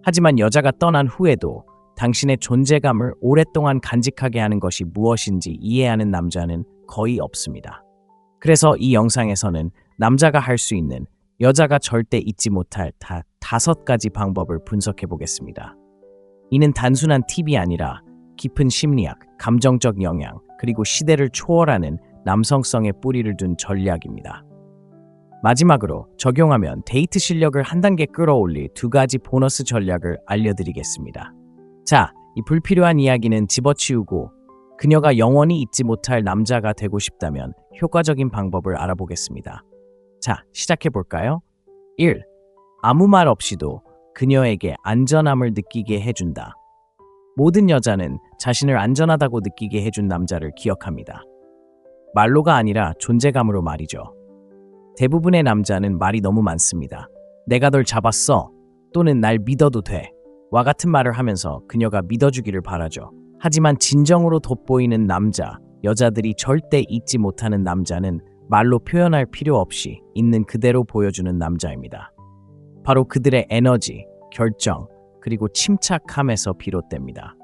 하지만 여자가 떠난 후에도 당신의 존재감을 오랫동안 간직하게 하는 것이 무엇인지 이해하는 남자는 거의 없습니다. 그래서 이 영상에서는 남자가 할 수 있는 여자가 절대 잊지 못할 5가지 방법을 분석해 보겠습니다. 이는 단순한 팁이 아니라 깊은 심리학, 감정적 영향, 그리고 시대를 초월하는 남성성의 뿌리를 둔 전략입니다. 마지막으로 적용하면 데이트 실력을 한 단계 끌어올릴 2가지 보너스 전략을 알려드리겠습니다. 자, 이 불필요한 이야기는 집어치우고 그녀가 영원히 잊지 못할 남자가 되고 싶다면 효과적인 방법을 알아보겠습니다. 자, 시작해볼까요? 1. 아무 말 없이도 그녀에게 안전함을 느끼게 해준다. 모든 여자는 자신을 안전하다고 느끼게 해준 남자를 기억합니다. 말로가 아니라 존재감으로 말이죠. 대부분의 남자는 말이 너무 많습니다. 내가 널 잡았어. 또는 날 믿어도 돼. 와 같은 말을 하면서 그녀가 믿어주기를 바라죠. 하지만 진정으로 돋보이는 남자, 여자들이 절대 잊지 못하는 남자는 말로 표현할 필요 없이 있는 그대로 보여주는 남자입니다. 바로 그들의 에너지, 결정, 그리고 침착함에서 비롯됩니다.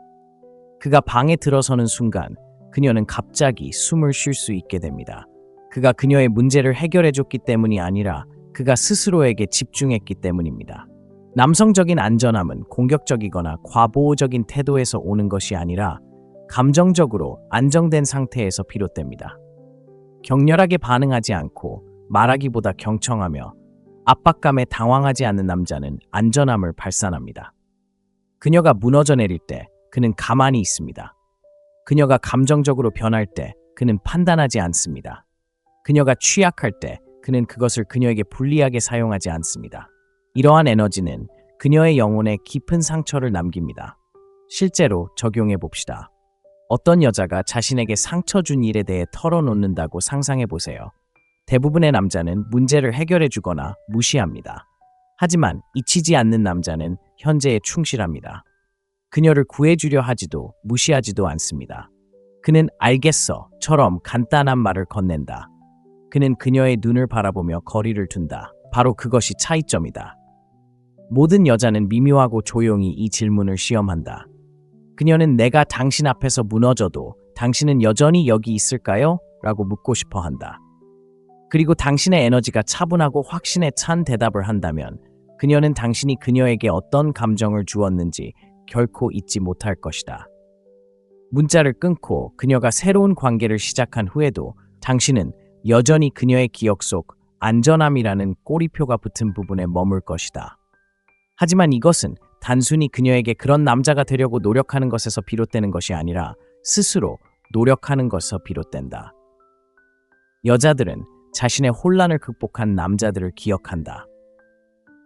그가 방에 들어서는 순간 그녀는 갑자기 숨을 쉴 수 있게 됩니다. 그가 그녀의 문제를 해결해줬기 때문이 아니라 그가 스스로에게 집중했기 때문입니다. 남성적인 안전함은 공격적이거나 과보호적인 태도에서 오는 것이 아니라 감정적으로 안정된 상태에서 비롯됩니다. 격렬하게 반응하지 않고 말하기보다 경청하며 압박감에 당황하지 않는 남자는 안전함을 발산합니다. 그녀가 무너져 내릴 때 그는 가만히 있습니다. 그녀가 감정적으로 변할 때 그는 판단하지 않습니다. 그녀가 취약할 때 그는 그것을 그녀에게 불리하게 사용하지 않습니다. 이러한 에너지는 그녀의 영혼에 깊은 상처를 남깁니다. 실제로 적용해 봅시다. 어떤 여자가 자신에게 상처 준 일에 대해 털어놓는다고 상상해 보세요. 대부분의 남자는 문제를 해결해 주거나 무시합니다. 하지만 잊히지 않는 남자는 현재에 충실합니다. 그녀를 구해주려 하지도 무시하지도 않습니다. 그는 알겠어처럼 간단한 말을 건넨다. 그는 그녀의 눈을 바라보며 거리를 둔다. 바로 그것이 차이점이다. 모든 여자는 미묘하고 조용히 이 질문을 시험한다. 그녀는 내가 당신 앞에서 무너져도 당신은 여전히 여기 있을까요? 라고 묻고 싶어 한다. 그리고 당신의 에너지가 차분하고 확신에 찬 대답을 한다면 그녀는 당신이 그녀에게 어떤 감정을 주었는지 결코 잊지 못할 것이다. 문자를 끊고 그녀가 새로운 관계를 시작한 후에도 당신은 여전히 그녀의 기억 속 안전함이라는 꼬리표가 붙은 부분에 머물 것이다. 하지만 이것은 단순히 그녀에게 그런 남자가 되려고 노력하는 것에서 비롯되는 것이 아니라 스스로 노력하는 것에서 비롯된다. 여자들은 자신의 혼란을 극복한 남자들을 기억한다.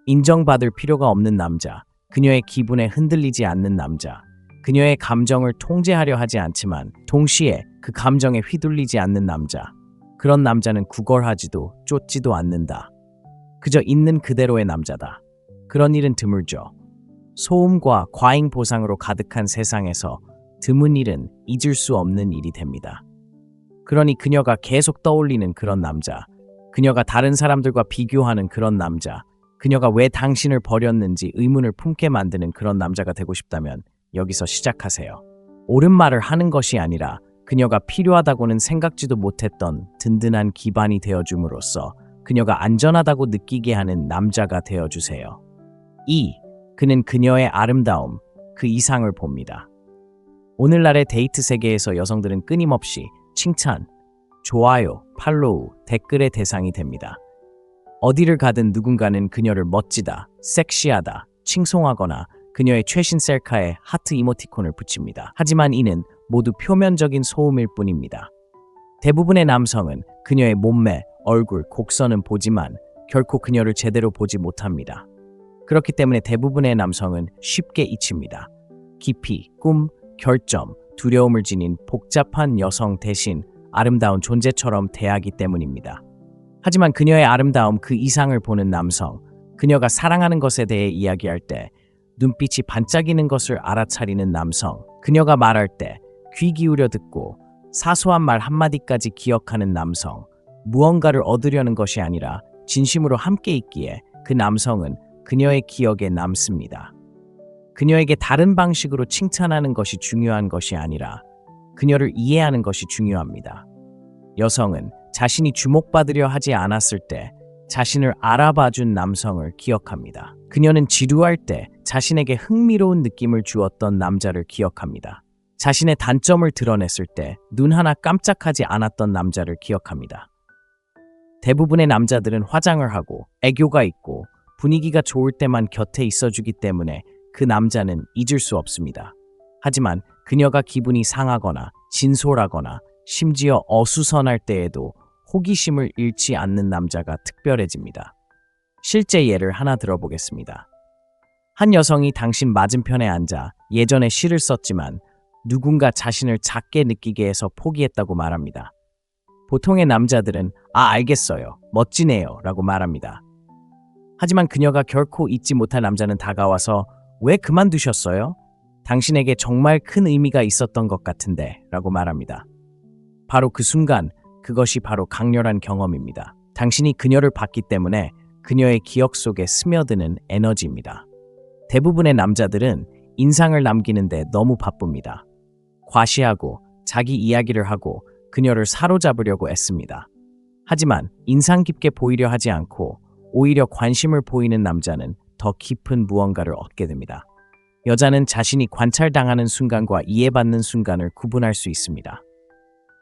인정받을 필요가 없는 남자, 그녀의 기분에 흔들리지 않는 남자, 그녀의 감정을 통제하려 하지 않지만 동시에 그 감정에 휘둘리지 않는 남자. 그런 남자는 구걸하지도 쫓지도 않는다. 그저 있는 그대로의 남자다. 그런 일은 드물죠. 소음과 과잉 보상으로 가득한 세상에서 드문 일은 잊을 수 없는 일이 됩니다. 그러니 그녀가 계속 떠올리는 그런 남자, 그녀가 다른 사람들과 비교하는 그런 남자, 그녀가 왜 당신을 버렸는지 의문을 품게 만드는 그런 남자가 되고 싶다면 여기서 시작하세요. 옳은 말을 하는 것이 아니라 그녀가 필요하다고는 생각지도 못했던 든든한 기반이 되어줌으로써 그녀가 안전하다고 느끼게 하는 남자가 되어주세요. 2. 그는 그녀의 아름다움, 그 이상을 봅니다. 오늘날의 데이트 세계에서 여성들은 끊임없이 칭찬, 좋아요, 팔로우, 댓글의 대상이 됩니다. 어디를 가든 누군가는 그녀를 멋지다, 섹시하다, 칭송하거나 그녀의 최신 셀카에 하트 이모티콘을 붙입니다. 하지만 이는 모두 표면적인 소음일 뿐입니다. 대부분의 남성은 그녀의 몸매, 얼굴, 곡선은 보지만 결코 그녀를 제대로 보지 못합니다. 그렇기 때문에 대부분의 남성은 쉽게 잊힙니다. 깊이, 꿈, 결점, 두려움을 지닌 복잡한 여성 대신 아름다운 존재처럼 대하기 때문입니다. 하지만 그녀의 아름다움 그 이상을 보는 남성, 그녀가 사랑하는 것에 대해 이야기할 때 눈빛이 반짝이는 것을 알아차리는 남성, 그녀가 말할 때 귀 기울여 듣고 사소한 말 한마디까지 기억하는 남성, 무언가를 얻으려는 것이 아니라 진심으로 함께 있기에 그 남성은 그녀의 기억에 남습니다. 그녀에게 다른 방식으로 칭찬하는 것이 중요한 것이 아니라 그녀를 이해하는 것이 중요합니다. 여성은 자신이 주목받으려 하지 않았을 때 자신을 알아봐준 남성을 기억합니다. 그녀는 지루할 때 자신에게 흥미로운 느낌을 주었던 남자를 기억합니다. 자신의 단점을 드러냈을 때 눈 하나 깜짝하지 않았던 남자를 기억합니다. 대부분의 남자들은 화장을 하고 애교가 있고 분위기가 좋을 때만 곁에 있어주기 때문에 그 남자는 잊을 수 없습니다. 하지만 그녀가 기분이 상하거나 진솔하거나 심지어 어수선할 때에도 호기심을 잃지 않는 남자가 특별해집니다. 실제 예를 하나 들어보겠습니다. 한 여성이 당신 맞은편에 앉아 예전에 시를 썼지만 누군가 자신을 작게 느끼게 해서 포기했다고 말합니다. 보통의 남자들은 알겠어요. 멋지네요. 라고 말합니다. 하지만 그녀가 결코 잊지 못할 남자는 다가와서 왜 그만두셨어요? 당신에게 정말 큰 의미가 있었던 것 같은데 라고 말합니다. 바로 그 순간 그것이 바로 강렬한 경험입니다. 당신이 그녀를 봤기 때문에 그녀의 기억 속에 스며드는 에너지입니다. 대부분의 남자들은 인상을 남기는데 너무 바쁩니다. 과시하고 자기 이야기를 하고 그녀를 사로잡으려고 애씁니다. 하지만 인상 깊게 보이려 하지 않고 오히려 관심을 보이는 남자는 더 깊은 무언가를 얻게 됩니다. 여자는 자신이 관찰당하는 순간과 이해받는 순간을 구분할 수 있습니다.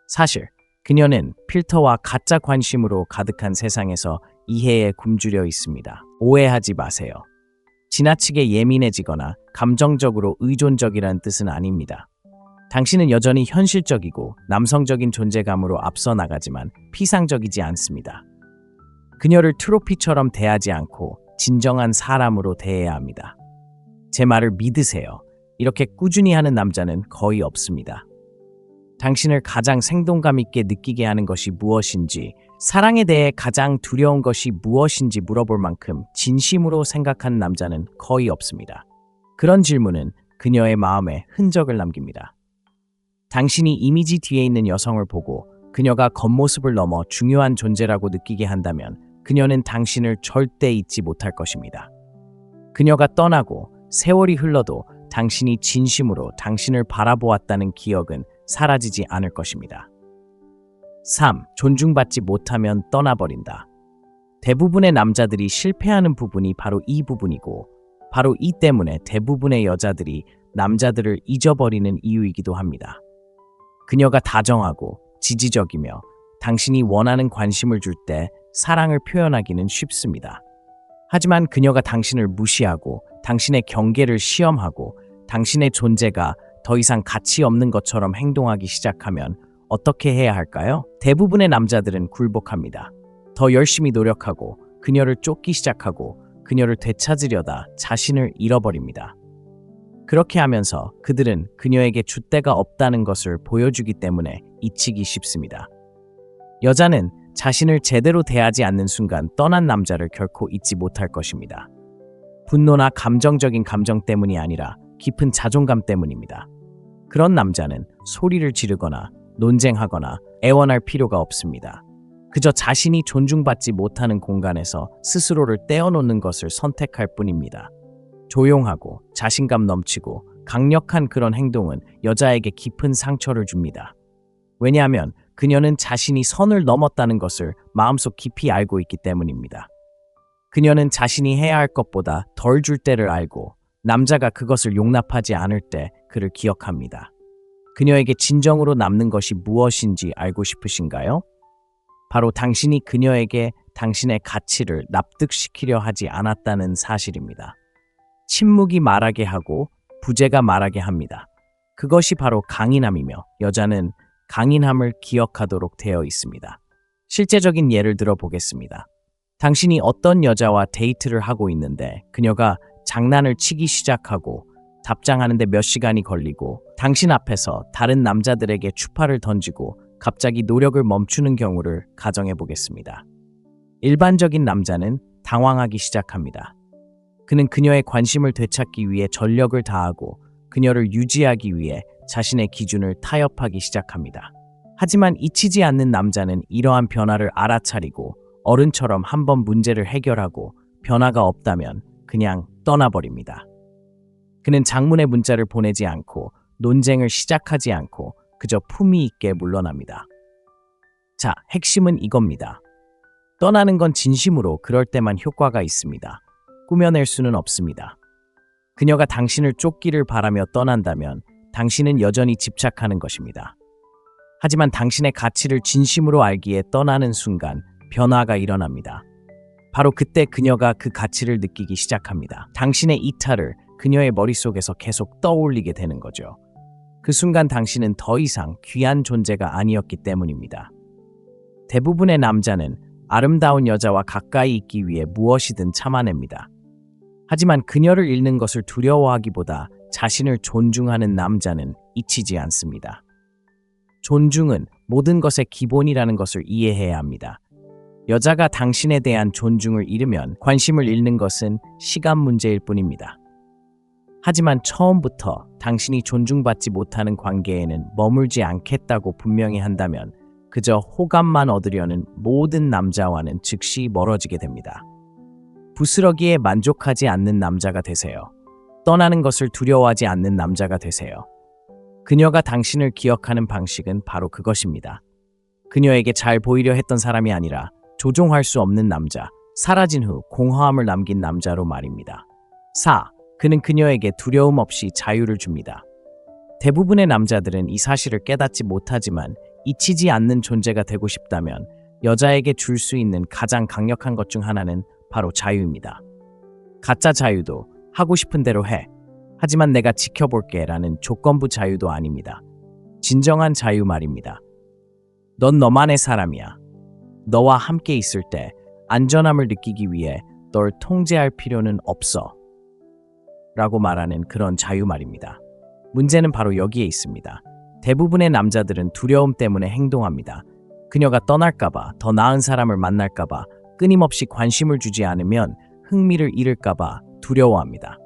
사실 그녀는 필터와 가짜 관심으로 가득한 세상에서 이해에 굶주려 있습니다. 오해하지 마세요. 지나치게 예민해지거나 감정적으로 의존적이라는 뜻은 아닙니다. 당신은 여전히 현실적이고 남성적인 존재감으로 앞서 나가지만 피상적이지 않습니다. 그녀를 트로피처럼 대하지 않고 진정한 사람으로 대해야 합니다. 제 말을 믿으세요. 이렇게 꾸준히 하는 남자는 거의 없습니다. 당신을 가장 생동감 있게 느끼게 하는 것이 무엇인지, 사랑에 대해 가장 두려운 것이 무엇인지 물어볼 만큼 진심으로 생각하는 남자는 거의 없습니다. 그런 질문은 그녀의 마음에 흔적을 남깁니다. 당신이 이미지 뒤에 있는 여성을 보고 그녀가 겉모습을 넘어 중요한 존재라고 느끼게 한다면 그녀는 당신을 절대 잊지 못할 것입니다. 그녀가 떠나고 세월이 흘러도 당신이 진심으로 당신을 바라보았다는 기억은 사라지지 않을 것입니다. 3. 존중받지 못하면 떠나버린다. 대부분의 남자들이 실패하는 부분이 바로 이 부분이고 바로 이 때문에 대부분의 여자들이 남자들을 잊어버리는 이유이기도 합니다. 그녀가 다정하고 지지적이며 당신이 원하는 관심을 줄 때 사랑을 표현하기는 쉽습니다. 하지만 그녀가 당신을 무시하고 당신의 경계를 시험하고 당신의 존재가 더 이상 가치 없는 것처럼 행동하기 시작하면 어떻게 해야 할까요? 대부분의 남자들은 굴복합니다. 더 열심히 노력하고 그녀를 쫓기 시작하고 그녀를 되찾으려다 자신을 잃어버립니다. 그렇게 하면서 그들은 그녀에게 줏대가 없다는 것을 보여주기 때문에 잊히기 쉽습니다. 여자는 자신을 제대로 대하지 않는 순간 떠난 남자를 결코 잊지 못할 것입니다. 분노나 감정적인 감정 때문이 아니라 깊은 자존감 때문입니다. 그런 남자는 소리를 지르거나 논쟁하거나 애원할 필요가 없습니다. 그저 자신이 존중받지 못하는 공간에서 스스로를 떼어놓는 것을 선택할 뿐입니다. 조용하고 자신감 넘치고 강력한 그런 행동은 여자에게 깊은 상처를 줍니다. 왜냐하면 그녀는 자신이 선을 넘었다는 것을 마음속 깊이 알고 있기 때문입니다. 그녀는 자신이 해야 할 것보다 덜 줄 때를 알고 남자가 그것을 용납하지 않을 때 그를 기억합니다. 그녀에게 진정으로 남는 것이 무엇인지 알고 싶으신가요? 바로 당신이 그녀에게 당신의 가치를 납득시키려 하지 않았다는 사실입니다. 침묵이 말하게 하고 부재가 말하게 합니다. 그것이 바로 강인함이며 여자는 강인함을 기억하도록 되어 있습니다. 실제적인 예를 들어보겠습니다. 당신이 어떤 여자와 데이트를 하고 있는데 그녀가 장난을 치기 시작하고 답장하는데 몇 시간이 걸리고 당신 앞에서 다른 남자들에게 추파를 던지고 갑자기 노력을 멈추는 경우를 가정해 보겠습니다. 일반적인 남자는 당황하기 시작합니다. 그는 그녀의 관심을 되찾기 위해 전력을 다하고 그녀를 유지하기 위해 자신의 기준을 타협하기 시작합니다. 하지만 잊히지 않는 남자는 이러한 변화를 알아차리고 어른처럼 한번 문제를 해결하고 변화가 없다면 그냥 떠나버립니다. 그는 장문의 문자를 보내지 않고 논쟁을 시작하지 않고 그저 품위 있게 물러납니다. 자, 핵심은 이겁니다. 떠나는 건 진심으로 그럴 때만 효과가 있습니다. 꾸며낼 수는 없습니다. 그녀가 당신을 쫓기를 바라며 떠난다면 당신은 여전히 집착하는 것입니다. 하지만 당신의 가치를 진심으로 알기에 떠나는 순간 변화가 일어납니다. 바로 그때 그녀가 그 가치를 느끼기 시작합니다. 당신의 이탈을 그녀의 머릿속에서 계속 떠올리게 되는 거죠. 그 순간 당신은 더 이상 귀한 존재가 아니었기 때문입니다. 대부분의 남자는 아름다운 여자와 가까이 있기 위해 무엇이든 참아냅니다. 하지만 그녀를 잃는 것을 두려워하기보다 자신을 존중하는 남자는 잊히지 않습니다. 존중은 모든 것의 기본이라는 것을 이해해야 합니다. 여자가 당신에 대한 존중을 잃으면 관심을 잃는 것은 시간 문제일 뿐입니다. 하지만 처음부터 당신이 존중받지 못하는 관계에는 머물지 않겠다고 분명히 한다면 그저 호감만 얻으려는 모든 남자와는 즉시 멀어지게 됩니다. 부스러기에 만족하지 않는 남자가 되세요. 떠나는 것을 두려워하지 않는 남자가 되세요. 그녀가 당신을 기억하는 방식은 바로 그것입니다. 그녀에게 잘 보이려 했던 사람이 아니라 조종할 수 없는 남자, 사라진 후 공허함을 남긴 남자로 말입니다. 4. 그는 그녀에게 두려움 없이 자유를 줍니다. 대부분의 남자들은 이 사실을 깨닫지 못하지만 잊히지 않는 존재가 되고 싶다면 여자에게 줄 수 있는 가장 강력한 것 중 하나는 바로 자유입니다. 가짜 자유도 하고 싶은 대로 해. 하지만 내가 지켜볼게 라는 조건부 자유도 아닙니다. 진정한 자유 말입니다. 넌 너만의 사람이야. 너와 함께 있을 때 안전함을 느끼기 위해 널 통제할 필요는 없어. 라고 말하는 그런 자유 말입니다. 문제는 바로 여기에 있습니다. 대부분의 남자들은 두려움 때문에 행동합니다. 그녀가 떠날까봐, 더 나은 사람을 만날까봐, 끊임없이 관심을 주지 않으면 흥미를 잃을까봐 두려워합니다.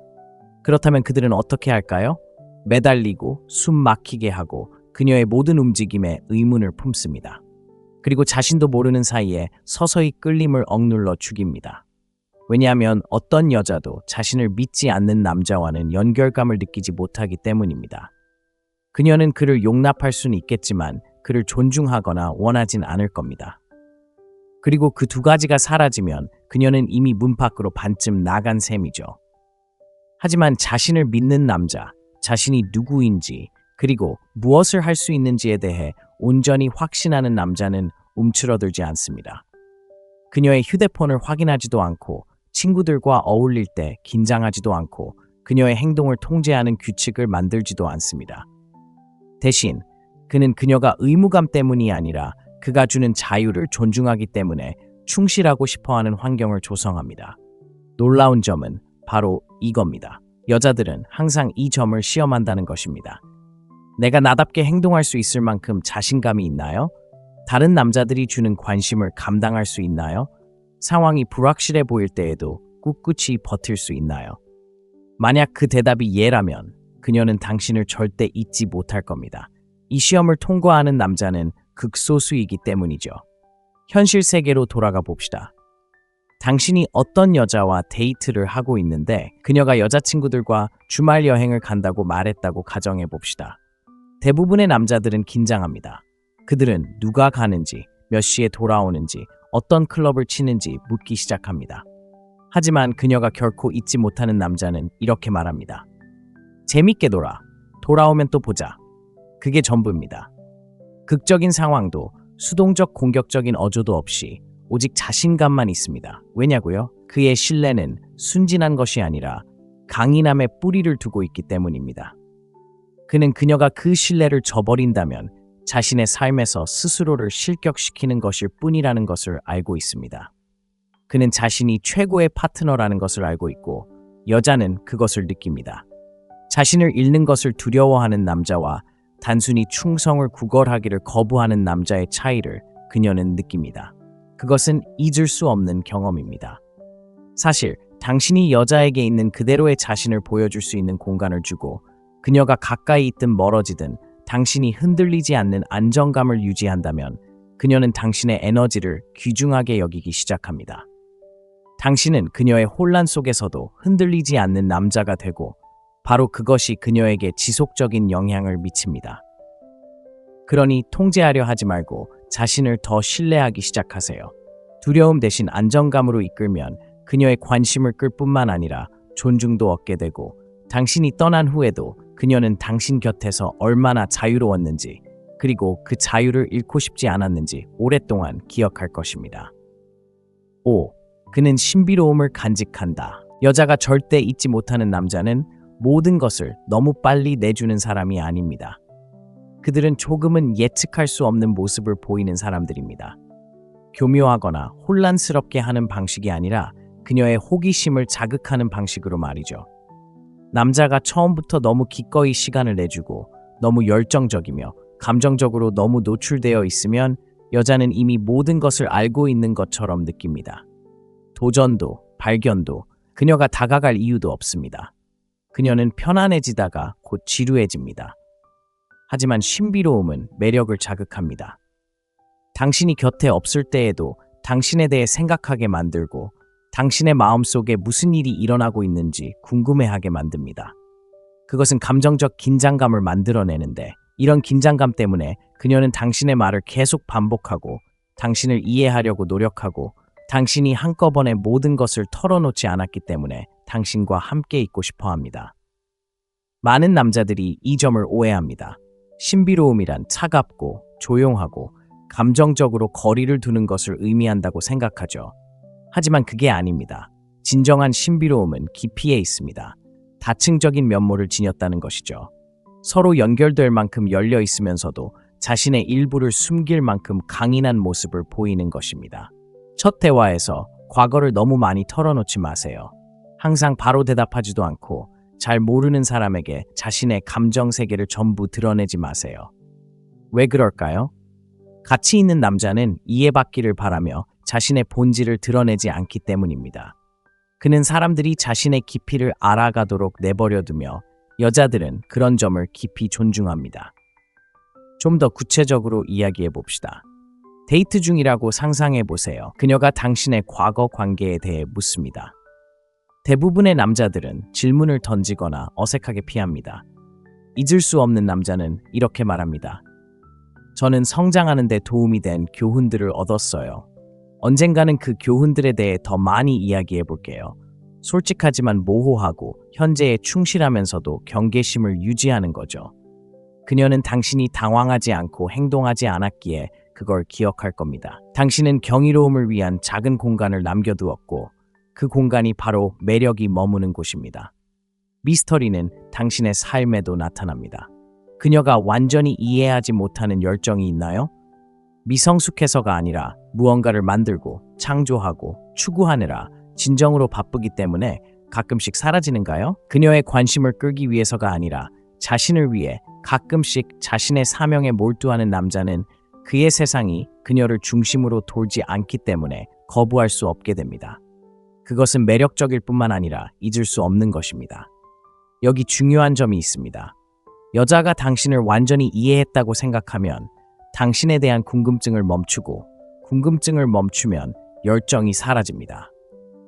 그렇다면 그들은 어떻게 할까요? 매달리고 숨 막히게 하고 그녀의 모든 움직임에 의문을 품습니다. 그리고 자신도 모르는 사이에 서서히 끌림을 억눌러 죽입니다. 왜냐하면 어떤 여자도 자신을 믿지 않는 남자와는 연결감을 느끼지 못하기 때문입니다. 그녀는 그를 용납할 수는 있겠지만 그를 존중하거나 원하진 않을 겁니다. 그리고 그 두 가지가 사라지면 그녀는 이미 문 밖으로 반쯤 나간 셈이죠. 하지만 자신을 믿는 남자, 자신이 누구인지 그리고 무엇을 할 수 있는지에 대해 온전히 확신하는 남자는 움츠러들지 않습니다. 그녀의 휴대폰을 확인하지도 않고 친구들과 어울릴 때 긴장하지도 않고 그녀의 행동을 통제하는 규칙을 만들지도 않습니다. 대신 그는 그녀가 의무감 때문이 아니라 그가 주는 자유를 존중하기 때문에 충실하고 싶어하는 환경을 조성합니다. 놀라운 점은 바로 이겁니다. 여자들은 항상 이 점을 시험한다는 것입니다. 내가 나답게 행동할 수 있을 만큼 자신감이 있나요? 다른 남자들이 주는 관심을 감당할 수 있나요? 상황이 불확실해 보일 때에도 꿋꿋이 버틸 수 있나요? 만약 그 대답이 예라면 그녀는 당신을 절대 잊지 못할 겁니다. 이 시험을 통과하는 남자는 극소수이기 때문이죠. 현실 세계로 돌아가 봅시다. 당신이 어떤 여자와 데이트를 하고 있는데 그녀가 여자친구들과 주말 여행을 간다고 말했다고 가정해 봅시다. 대부분의 남자들은 긴장합니다. 그들은 누가 가는지, 몇 시에 돌아오는지, 어떤 클럽을 치는지 묻기 시작합니다. 하지만 그녀가 결코 잊지 못하는 남자는 이렇게 말합니다. 재밌게 놀아. 돌아오면 또 보자. 그게 전부입니다. 극적인 상황도 수동적 공격적인 어조도 없이 오직 자신감만 있습니다. 왜냐고요? 그의 신뢰는 순진한 것이 아니라 강인함에 뿌리를 두고 있기 때문입니다. 그는 그녀가 그 신뢰를 저버린다면 자신의 삶에서 스스로를 실격시키는 것일 뿐이라는 것을 알고 있습니다. 그는 자신이 최고의 파트너라는 것을 알고 있고 여자는 그것을 느낍니다. 자신을 잃는 것을 두려워하는 남자와 단순히 충성을 구걸하기를 거부하는 남자의 차이를 그녀는 느낍니다. 그것은 잊을 수 없는 경험입니다. 사실 당신이 여자에게 있는 그대로의 자신을 보여줄 수 있는 공간을 주고 그녀가 가까이 있든 멀어지든 당신이 흔들리지 않는 안정감을 유지한다면 그녀는 당신의 에너지를 귀중하게 여기기 시작합니다. 당신은 그녀의 혼란 속에서도 흔들리지 않는 남자가 되고 바로 그것이 그녀에게 지속적인 영향을 미칩니다. 그러니 통제하려 하지 말고 자신을 더 신뢰하기 시작하세요. 두려움 대신 안정감으로 이끌면 그녀의 관심을 끌 뿐만 아니라 존중도 얻게 되고 당신이 떠난 후에도 그녀는 당신 곁에서 얼마나 자유로웠는지 그리고 그 자유를 잃고 싶지 않았는지 오랫동안 기억할 것입니다. 5. 그는 신비로움을 간직한다. 여자가 절대 잊지 못하는 남자는 모든 것을 너무 빨리 내주는 사람이 아닙니다. 그들은 조금은 예측할 수 없는 모습을 보이는 사람들입니다. 교묘하거나 혼란스럽게 하는 방식이 아니라 그녀의 호기심을 자극하는 방식으로 말이죠. 남자가 처음부터 너무 기꺼이 시간을 내주고 너무 열정적이며 감정적으로 너무 노출되어 있으면 여자는 이미 모든 것을 알고 있는 것처럼 느낍니다. 도전도, 발견도, 그녀가 다가갈 이유도 없습니다. 그녀는 편안해지다가 곧 지루해집니다. 하지만 신비로움은 매력을 자극합니다. 당신이 곁에 없을 때에도 당신에 대해 생각하게 만들고 당신의 마음속에 무슨 일이 일어나고 있는지 궁금해하게 만듭니다. 그것은 감정적 긴장감을 만들어내는데 이런 긴장감 때문에 그녀는 당신의 말을 계속 반복하고 당신을 이해하려고 노력하고 당신이 한꺼번에 모든 것을 털어놓지 않았기 때문에 당신과 함께 있고 싶어 합니다. 많은 남자들이 이 점을 오해합니다. 신비로움이란 차갑고 조용하고 감정적으로 거리를 두는 것을 의미한다고 생각하죠. 하지만 그게 아닙니다. 진정한 신비로움은 깊이에 있습니다. 다층적인 면모를 지녔다는 것이죠. 서로 연결될 만큼 열려 있으면서도 자신의 일부를 숨길 만큼 강인한 모습을 보이는 것입니다. 첫 대화에서 과거를 너무 많이 털어놓지 마세요. 항상 바로 대답하지도 않고 잘 모르는 사람에게 자신의 감정 세계를 전부 드러내지 마세요. 왜 그럴까요? 가치 있는 남자는 이해받기를 바라며 자신의 본질을 드러내지 않기 때문입니다. 그는 사람들이 자신의 깊이를 알아가도록 내버려두며 여자들은 그런 점을 깊이 존중합니다. 좀 더 구체적으로 이야기해 봅시다. 데이트 중이라고 상상해 보세요. 그녀가 당신의 과거 관계에 대해 묻습니다. 대부분의 남자들은 질문을 던지거나 어색하게 피합니다. 잊을 수 없는 남자는 이렇게 말합니다. 저는 성장하는 데 도움이 된 교훈들을 얻었어요. 언젠가는 그 교훈들에 대해 더 많이 이야기해 볼게요. 솔직하지만 모호하고 현재에 충실하면서도 경계심을 유지하는 거죠. 그녀는 당신이 당황하지 않고 행동하지 않았기에 그걸 기억할 겁니다. 당신은 경이로움을 위한 작은 공간을 남겨두었고 그 공간이 바로 매력이 머무는 곳입니다. 미스터리는 당신의 삶에도 나타납니다. 그녀가 완전히 이해하지 못하는 열정이 있나요? 미성숙해서가 아니라 무언가를 만들고 창조하고 추구하느라 진정으로 바쁘기 때문에 가끔씩 사라지는가요? 그녀의 관심을 끌기 위해서가 아니라 자신을 위해 가끔씩 자신의 사명에 몰두하는 남자는 그의 세상이 그녀를 중심으로 돌지 않기 때문에 거부할 수 없게 됩니다. 그것은 매력적일 뿐만 아니라 잊을 수 없는 것입니다. 여기 중요한 점이 있습니다. 여자가 당신을 완전히 이해했다고 생각하면 당신에 대한 궁금증을 멈추고 궁금증을 멈추면 열정이 사라집니다.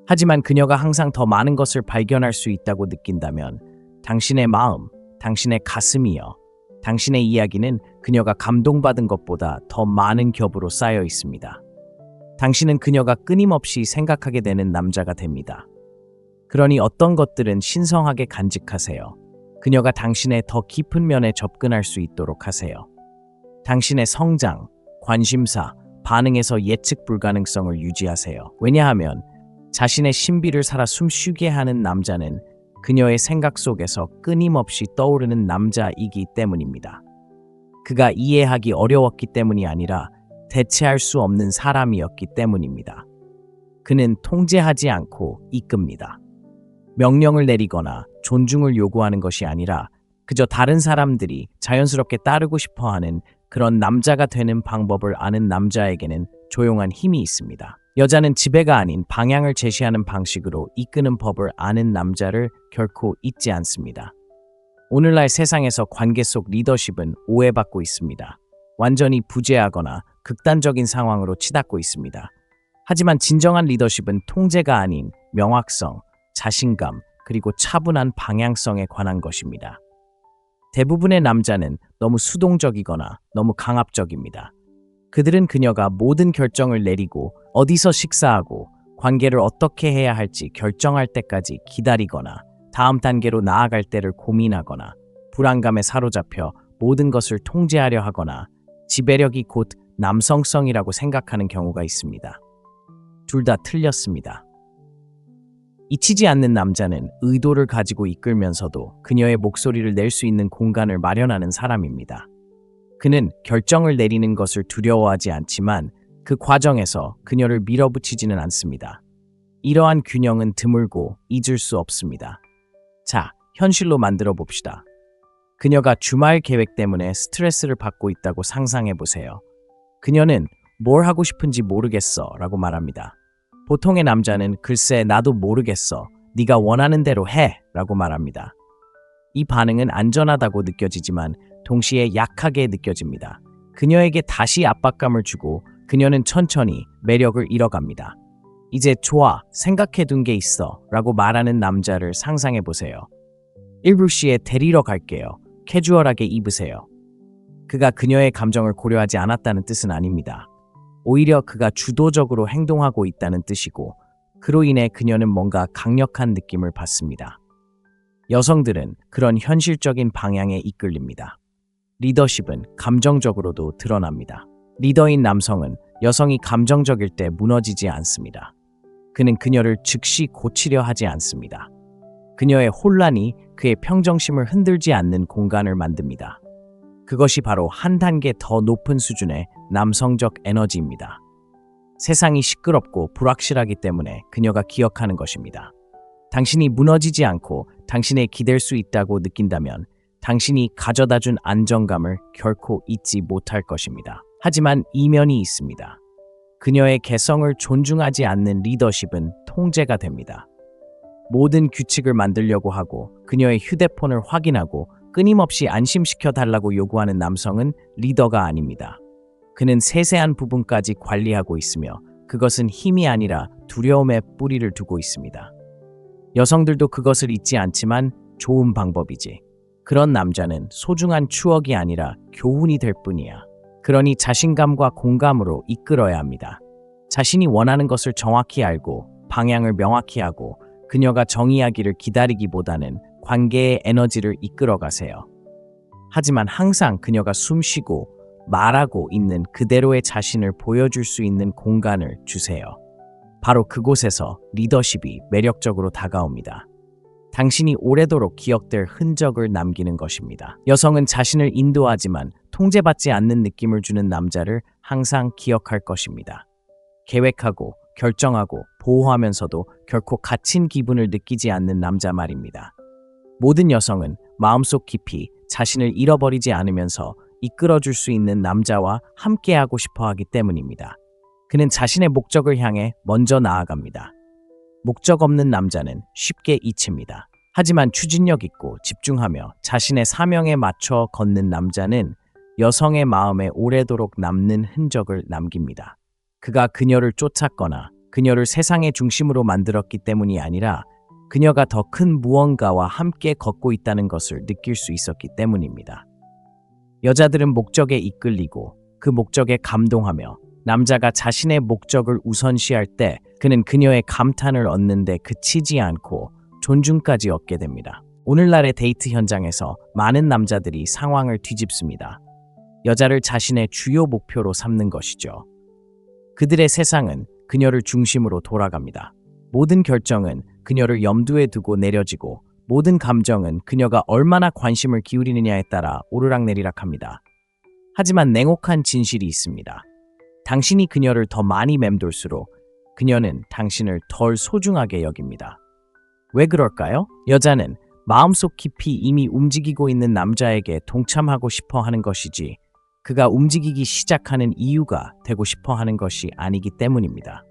하지만 그녀가 항상 더 많은 것을 발견할 수 있다고 느낀다면 당신의 마음, 당신의 가슴이여, 당신의 이야기는 그녀가 감동받은 것보다 더 많은 겹으로 쌓여 있습니다. 당신은 그녀가 끊임없이 생각하게 되는 남자가 됩니다. 그러니 어떤 것들은 신성하게 간직하세요. 그녀가 당신의 더 깊은 면에 접근할 수 있도록 하세요. 당신의 성장, 관심사, 반응에서 예측 불가능성을 유지하세요. 왜냐하면 자신의 신비를 살아 숨쉬게 하는 남자는 그녀의 생각 속에서 끊임없이 떠오르는 남자이기 때문입니다. 그가 이해하기 어려웠기 때문이 아니라 대체할 수 없는 사람이었기 때문입니다. 그는 통제하지 않고 이끕니다. 명령을 내리거나 존중을 요구하는 것이 아니라 그저 다른 사람들이 자연스럽게 따르고 싶어 하는 그런 남자가 되는 방법을 아는 남자에게는 조용한 힘이 있습니다. 여자는 지배가 아닌 방향을 제시하는 방식으로 이끄는 법을 아는 남자를 결코 잊지 않습니다. 오늘날 세상에서 관계 속 리더십은 오해받고 있습니다. 완전히 부재하거나 극단적인 상황으로 치닫고 있습니다. 하지만 진정한 리더십은 통제가 아닌 명확성, 자신감, 그리고 차분한 방향성에 관한 것입니다. 대부분의 남자는 너무 수동적이거나 너무 강압적입니다. 그들은 그녀가 모든 결정을 내리고 어디서 식사하고 관계를 어떻게 해야 할지 결정할 때까지 기다리거나 다음 단계로 나아갈 때를 고민하거나 불안감에 사로잡혀 모든 것을 통제하려 하거나 지배력이 곧 남성성이라고 생각하는 경우가 있습니다. 둘 다 틀렸습니다. 잊히지 않는 남자는 의도를 가지고 이끌면서도 그녀의 목소리를 낼 수 있는 공간을 마련하는 사람입니다. 그는 결정을 내리는 것을 두려워하지 않지만 그 과정에서 그녀를 밀어붙이지는 않습니다. 이러한 균형은 드물고 잊을 수 없습니다. 자, 현실로 만들어 봅시다. 그녀가 주말 계획 때문에 스트레스를 받고 있다고 상상해 보세요. 그녀는 뭘 하고 싶은지 모르겠어 라고 말합니다. 보통의 남자는 글쎄 나도 모르겠어. 네가 원하는 대로 해 라고 말합니다. 이 반응은 안전하다고 느껴지지만 동시에 약하게 느껴집니다. 그녀에게 다시 압박감을 주고 그녀는 천천히 매력을 잃어갑니다. 이제 좋아, 생각해둔 게 있어 라고 말하는 남자를 상상해 보세요. 7시에 데리러 갈게요. 캐주얼하게 입으세요. 그가 그녀의 감정을 고려하지 않았다는 뜻은 아닙니다. 오히려 그가 주도적으로 행동하고 있다는 뜻이고 그로 인해 그녀는 뭔가 강력한 느낌을 받습니다. 여성들은 그런 현실적인 방향에 이끌립니다. 리더십은 감정적으로도 드러납니다. 리더인 남성은 여성이 감정적일 때 무너지지 않습니다. 그는 그녀를 즉시 고치려 하지 않습니다. 그녀의 혼란이 그의 평정심을 흔들지 않는 공간을 만듭니다. 그것이 바로 한 단계 더 높은 수준의 남성적 에너지입니다. 세상이 시끄럽고 불확실하기 때문에 그녀가 기억하는 것입니다. 당신이 무너지지 않고 당신에 기댈 수 있다고 느낀다면 당신이 가져다준 안정감을 결코 잊지 못할 것입니다. 하지만 이면이 있습니다. 그녀의 개성을 존중하지 않는 리더십은 통제가 됩니다. 모든 규칙을 만들려고 하고 그녀의 휴대폰을 확인하고 끊임없이 안심시켜 달라고 요구하는 남성은 리더가 아닙니다. 그는 세세한 부분까지 관리하고 있으며 그것은 힘이 아니라 두려움에 뿌리를 두고 있습니다. 여성들도 그것을 잊지 않지만 좋은 방법이지. 그런 남자는 소중한 추억이 아니라 교훈이 될 뿐이야. 그러니 자신감과 공감으로 이끌어야 합니다. 자신이 원하는 것을 정확히 알고 방향을 명확히 하고 그녀가 정의하기를 기다리기보다는 관계의 에너지를 이끌어 가세요. 하지만 항상 그녀가 숨쉬고 말하고 있는 그대로의 자신을 보여줄 수 있는 공간을 주세요. 바로 그곳에서 리더십이 매력적으로 다가옵니다. 당신이 오래도록 기억될 흔적을 남기는 것입니다. 여성은 자신을 인도하지만 통제받지 않는 느낌을 주는 남자를 항상 기억할 것입니다. 계획하고 결정하고 보호하면서도 결코 갇힌 기분을 느끼지 않는 남자 말입니다. 모든 여성은 마음속 깊이 자신을 잃어버리지 않으면서 이끌어줄 수 있는 남자와 함께하고 싶어 하기 때문입니다. 그는 자신의 목적을 향해 먼저 나아갑니다. 목적 없는 남자는 쉽게 잊힙니다. 하지만 추진력 있고 집중하며 자신의 사명에 맞춰 걷는 남자는 여성의 마음에 오래도록 남는 흔적을 남깁니다. 그가 그녀를 쫓았거나 그녀를 세상의 중심으로 만들었기 때문이 아니라 그녀가 더 큰 무언가와 함께 걷고 있다는 것을 느낄 수 있었기 때문입니다. 여자들은 목적에 이끌리고 그 목적에 감동하며 남자가 자신의 목적을 우선시할 때 그는 그녀의 감탄을 얻는데 그치지 않고 존중까지 얻게 됩니다. 오늘날의 데이트 현장에서 많은 남자들이 상황을 뒤집습니다. 여자를 자신의 주요 목표로 삼는 것이죠. 그들의 세상은 그녀를 중심으로 돌아갑니다. 모든 결정은 그녀를 염두에 두고 내려지고 모든 감정은 그녀가 얼마나 관심을 기울이느냐에 따라 오르락내리락합니다. 하지만 냉혹한 진실이 있습니다. 당신이 그녀를 더 많이 맴돌수록 그녀는 당신을 덜 소중하게 여깁니다. 왜 그럴까요? 여자는 마음속 깊이 이미 움직이고 있는 남자에게 동참하고 싶어 하는 것이지 그가 움직이기 시작하는 이유가 되고 싶어 하는 것이 아니기 때문입니다.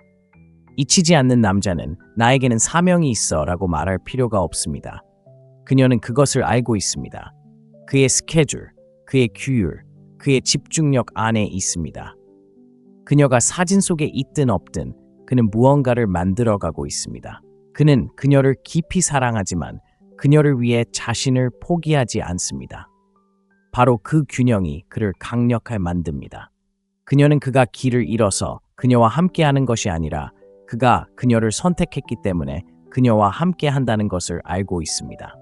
잊히지 않는 남자는 나에게는 사명이 있어 라고 말할 필요가 없습니다. 그녀는 그것을 알고 있습니다. 그의 스케줄, 그의 규율, 그의 집중력 안에 있습니다. 그녀가 사진 속에 있든 없든 그는 무언가를 만들어가고 있습니다. 그는 그녀를 깊이 사랑하지만 그녀를 위해 자신을 포기하지 않습니다. 바로 그 균형이 그를 강력하게 만듭니다. 그녀는 그가 길을 잃어서 그녀와 함께하는 것이 아니라 그가 그녀를 선택했기 때문에 그녀와 함께한다는 것을 알고 있습니다.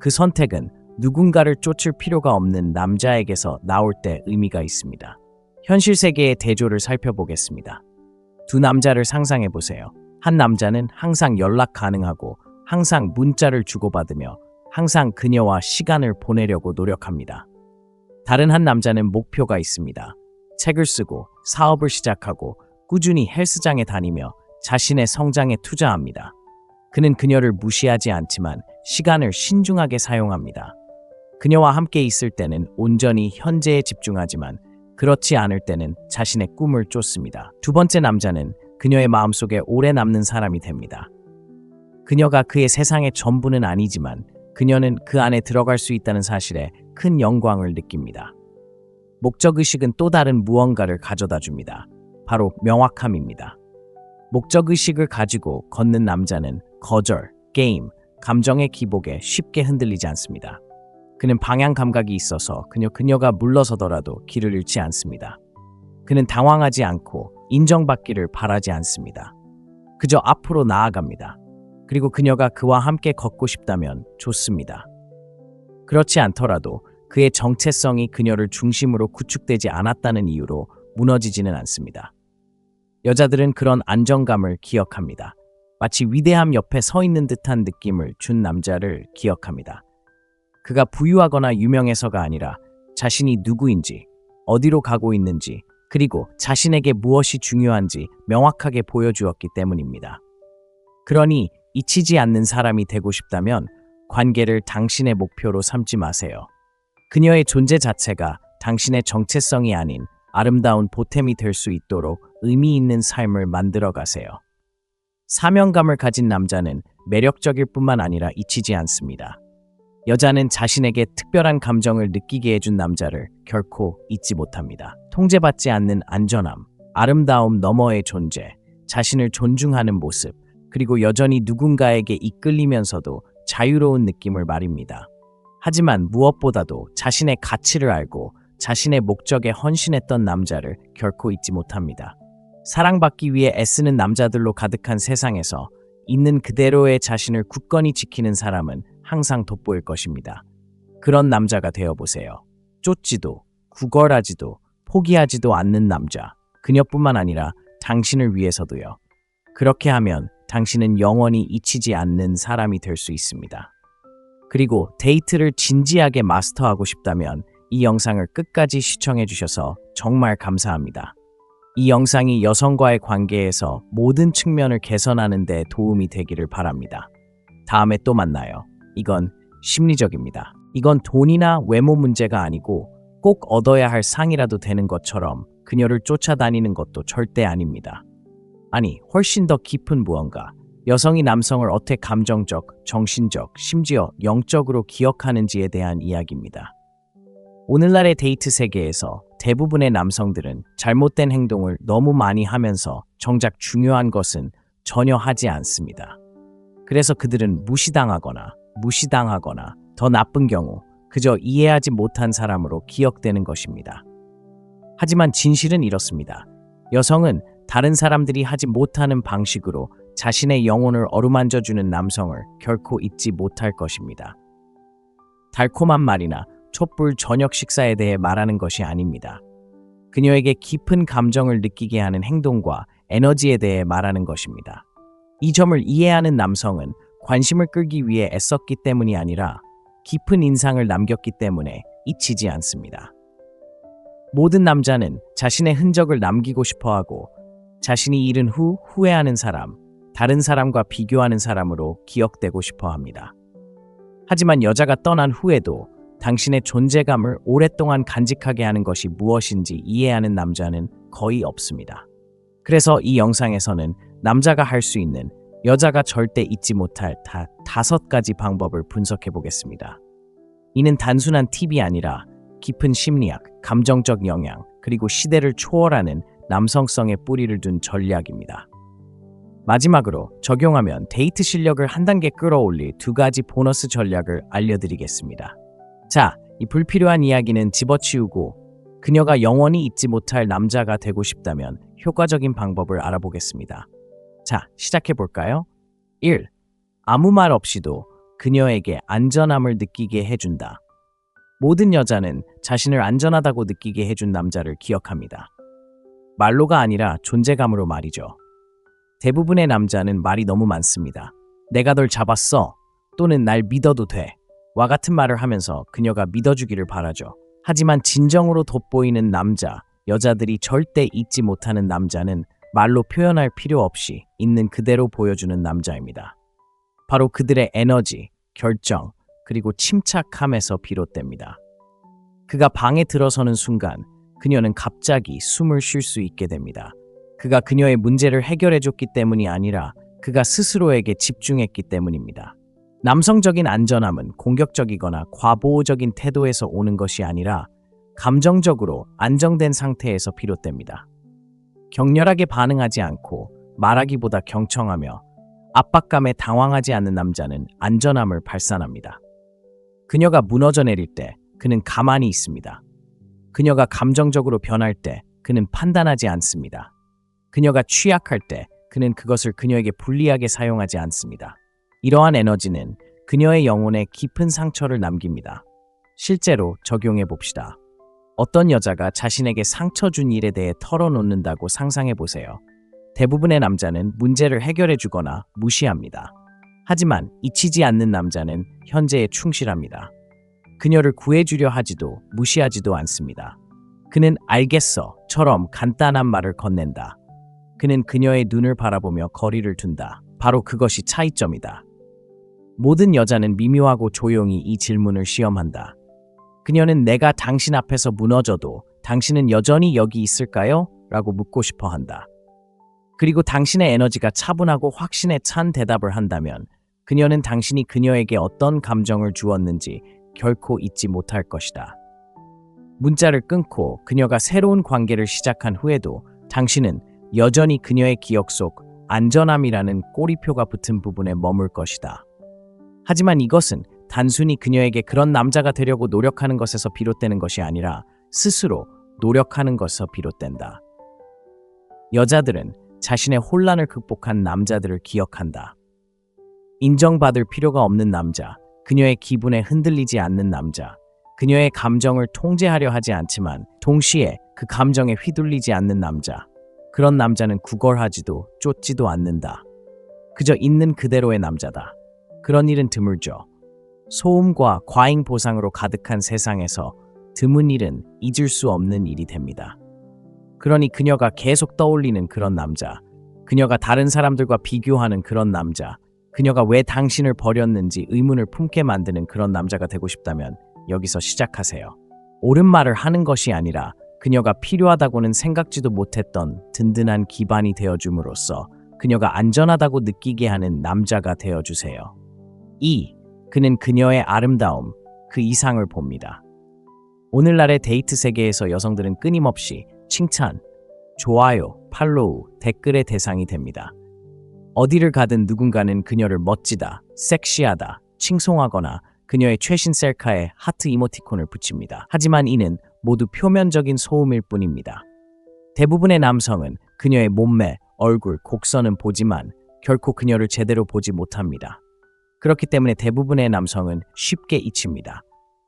그 선택은 누군가를 쫓을 필요가 없는 남자에게서 나올 때 의미가 있습니다. 현실 세계의 대조를 살펴보겠습니다. 두 남자를 상상해 보세요. 한 남자는 항상 연락 가능하고 항상 문자를 주고받으며 항상 그녀와 시간을 보내려고 노력합니다. 다른 한 남자는 목표가 있습니다. 책을 쓰고 사업을 시작하고 꾸준히 헬스장에 다니며 자신의 성장에 투자합니다. 그는 그녀를 무시하지 않지만 시간을 신중하게 사용합니다. 그녀와 함께 있을 때는 온전히 현재에 집중하지만 그렇지 않을 때는 자신의 꿈을 쫓습니다. 두 번째 남자는 그녀의 마음속에 오래 남는 사람이 됩니다. 그녀가 그의 세상의 전부는 아니지만 그녀는 그 안에 들어갈 수 있다는 사실에 큰 영광을 느낍니다. 목적의식은 또 다른 무언가를 가져다 줍니다. 바로 명확함입니다. 목적의식을 가지고 걷는 남자는 거절, 게임, 감정의 기복에 쉽게 흔들리지 않습니다. 그는 방향 감각이 있어서 그녀가 물러서더라도 길을 잃지 않습니다. 그는 당황하지 않고 인정받기를 바라지 않습니다. 그저 앞으로 나아갑니다. 그리고 그녀가 그와 함께 걷고 싶다면 좋습니다. 그렇지 않더라도 그의 정체성이 그녀를 중심으로 구축되지 않았다는 이유로 무너지지는 않습니다. 여자들은 그런 안정감을 기억합니다. 마치 위대함 옆에 서 있는 듯한 느낌을 준 남자를 기억합니다. 그가 부유하거나 유명해서가 아니라 자신이 누구인지, 어디로 가고 있는지, 그리고 자신에게 무엇이 중요한지 명확하게 보여주었기 때문입니다. 그러니 잊히지 않는 사람이 되고 싶다면 관계를 당신의 목표로 삼지 마세요. 그녀의 존재 자체가 당신의 정체성이 아닌 아름다운 보탬이 될 수 있도록 의미 있는 삶을 만들어 가세요. 사명감을 가진 남자는 매력적일 뿐만 아니라 잊히지 않습니다. 여자는 자신에게 특별한 감정을 느끼게 해준 남자를 결코 잊지 못합니다. 통제받지 않는 안전함, 아름다움 너머의 존재, 자신을 존중하는 모습, 그리고 여전히 누군가에게 이끌리면서도 자유로운 느낌을 말입니다. 하지만 무엇보다도 자신의 가치를 알고 자신의 목적에 헌신했던 남자를 결코 잊지 못합니다. 사랑받기 위해 애쓰는 남자들로 가득한 세상에서 있는 그대로의 자신을 굳건히 지키는 사람은 항상 돋보일 것입니다. 그런 남자가 되어보세요. 쫓지도, 구걸하지도, 포기하지도 않는 남자. 그녀뿐만 아니라 당신을 위해서도요. 그렇게 하면 당신은 영원히 잊히지 않는 사람이 될 수 있습니다. 그리고 데이트를 진지하게 마스터하고 싶다면 이 영상을 끝까지 시청해 주셔서 정말 감사합니다. 이 영상이 여성과의 관계에서 모든 측면을 개선하는 데 도움이 되기를 바랍니다. 다음에 또 만나요. 이건 심리적입니다. 이건 돈이나 외모 문제가 아니고 꼭 얻어야 할 상이라도 되는 것처럼 그녀를 쫓아다니는 것도 절대 아닙니다. 아니, 훨씬 더 깊은 무언가, 여성이 남성을 어떻게 감정적, 정신적, 심지어 영적으로 기억하는지에 대한 이야기입니다. 오늘날의 데이트 세계에서 대부분의 남성들은 잘못된 행동을 너무 많이 하면서 정작 중요한 것은 전혀 하지 않습니다. 그래서 그들은 무시당하거나 더 나쁜 경우 그저 이해하지 못한 사람으로 기억되는 것입니다. 하지만 진실은 이렇습니다. 여성은 다른 사람들이 하지 못하는 방식으로 자신의 영혼을 어루만져주는 남성을 결코 잊지 못할 것입니다. 달콤한 말이나 촛불 저녁 식사에 대해 말하는 것이 아닙니다. 그녀에게 깊은 감정을 느끼게 하는 행동과 에너지에 대해 말하는 것입니다. 이 점을 이해하는 남성은 관심을 끌기 위해 애썼기 때문이 아니라 깊은 인상을 남겼기 때문에 잊히지 않습니다. 모든 남자는 자신의 흔적을 남기고 싶어하고 자신이 잃은 후 후회하는 사람, 다른 사람과 비교하는 사람으로 기억되고 싶어 합니다. 하지만 여자가 떠난 후에도 당신의 존재감을 오랫동안 간직하게 하는 것이 무엇인지 이해하는 남자는 거의 없습니다. 그래서 이 영상에서는 남자가 할 수 있는 여자가 절대 잊지 못할 5가지 방법을 분석해 보겠습니다. 이는 단순한 팁이 아니라 깊은 심리학, 감정적 영향, 그리고 시대를 초월하는 남성성의 뿌리를 둔 전략입니다. 마지막으로 적용하면 데이트 실력을 한 단계 끌어올릴 2가지 보너스 전략을 알려드리겠습니다. 자, 이 불필요한 이야기는 집어치우고 그녀가 영원히 잊지 못할 남자가 되고 싶다면 효과적인 방법을 알아보겠습니다. 자, 시작해볼까요? 1. 아무 말 없이도 그녀에게 안전함을 느끼게 해준다. 모든 여자는 자신을 안전하다고 느끼게 해준 남자를 기억합니다. 말로가 아니라 존재감으로 말이죠. 대부분의 남자는 말이 너무 많습니다. 내가 널 잡았어 또는 날 믿어도 돼 와 같은 말을 하면서 그녀가 믿어주기를 바라죠. 하지만 진정으로 돋보이는 남자, 여자들이 절대 잊지 못하는 남자는 말로 표현할 필요 없이 있는 그대로 보여주는 남자입니다. 바로 그들의 에너지, 결정, 그리고 침착함에서 비롯됩니다. 그가 방에 들어서는 순간 그녀는 갑자기 숨을 쉴 수 있게 됩니다. 그가 그녀의 문제를 해결해줬기 때문이 아니라 그가 스스로에게 집중했기 때문입니다. 남성적인 안전함은 공격적이거나 과보호적인 태도에서 오는 것이 아니라 감정적으로 안정된 상태에서 비롯됩니다. 격렬하게 반응하지 않고 말하기보다 경청하며 압박감에 당황하지 않는 남자는 안전함을 발산합니다. 그녀가 무너져 내릴 때 그는 가만히 있습니다. 그녀가 감정적으로 변할 때 그는 판단하지 않습니다. 그녀가 취약할 때 그는 그것을 그녀에게 불리하게 사용하지 않습니다. 이러한 에너지는 그녀의 영혼에 깊은 상처를 남깁니다. 실제로 적용해 봅시다. 어떤 여자가 자신에게 상처 준 일에 대해 털어놓는다고 상상해 보세요. 대부분의 남자는 문제를 해결해 주거나 무시합니다. 하지만 잊히지 않는 남자는 현재에 충실합니다. 그녀를 구해주려 하지도 무시하지도 않습니다. 그는 알겠어처럼 간단한 말을 건넨다. 그는 그녀의 눈을 바라보며 거리를 둔다. 바로 그것이 차이점이다. 모든 여자는 미묘하고 조용히 이 질문을 시험한다. 그녀는 내가 당신 앞에서 무너져도 당신은 여전히 여기 있을까요? 라고 묻고 싶어 한다. 그리고 당신의 에너지가 차분하고 확신에 찬 대답을 한다면 그녀는 당신이 그녀에게 어떤 감정을 주었는지 결코 잊지 못할 것이다. 문자를 끊고 그녀가 새로운 관계를 시작한 후에도 당신은 여전히 그녀의 기억 속 안전함이라는 꼬리표가 붙은 부분에 머물 것이다. 하지만 이것은 단순히 그녀에게 그런 남자가 되려고 노력하는 것에서 비롯되는 것이 아니라 스스로 노력하는 것에서 비롯된다. 여자들은 자신의 혼란을 극복한 남자들을 기억한다. 인정받을 필요가 없는 남자, 그녀의 기분에 흔들리지 않는 남자, 그녀의 감정을 통제하려 하지 않지만 동시에 그 감정에 휘둘리지 않는 남자. 그런 남자는 구걸하지도 쫓지도 않는다. 그저 있는 그대로의 남자다. 그런 일은 드물죠. 소음과 과잉 보상으로 가득한 세상에서 드문 일은 잊을 수 없는 일이 됩니다. 그러니 그녀가 계속 떠올리는 그런 남자, 그녀가 다른 사람들과 비교하는 그런 남자, 그녀가 왜 당신을 버렸는지 의문을 품게 만드는 그런 남자가 되고 싶다면 여기서 시작하세요. 옳은 말을 하는 것이 아니라 그녀가 필요하다고는 생각지도 못했던 든든한 기반이 되어줌으로써 그녀가 안전하다고 느끼게 하는 남자가 되어주세요. 2. 그는 그녀의 아름다움, 그 이상을 봅니다. 오늘날의 데이트 세계에서 여성들은 끊임없이 칭찬, 좋아요, 팔로우, 댓글의 대상이 됩니다. 어디를 가든 누군가는 그녀를 멋지다, 섹시하다, 칭송하거나 그녀의 최신 셀카에 하트 이모티콘을 붙입니다. 하지만 이는 모두 표면적인 소음일 뿐입니다. 대부분의 남성은 그녀의 몸매, 얼굴, 곡선은 보지만 결코 그녀를 제대로 보지 못합니다. 그렇기 때문에 대부분의 남성은 쉽게 잊힙니다.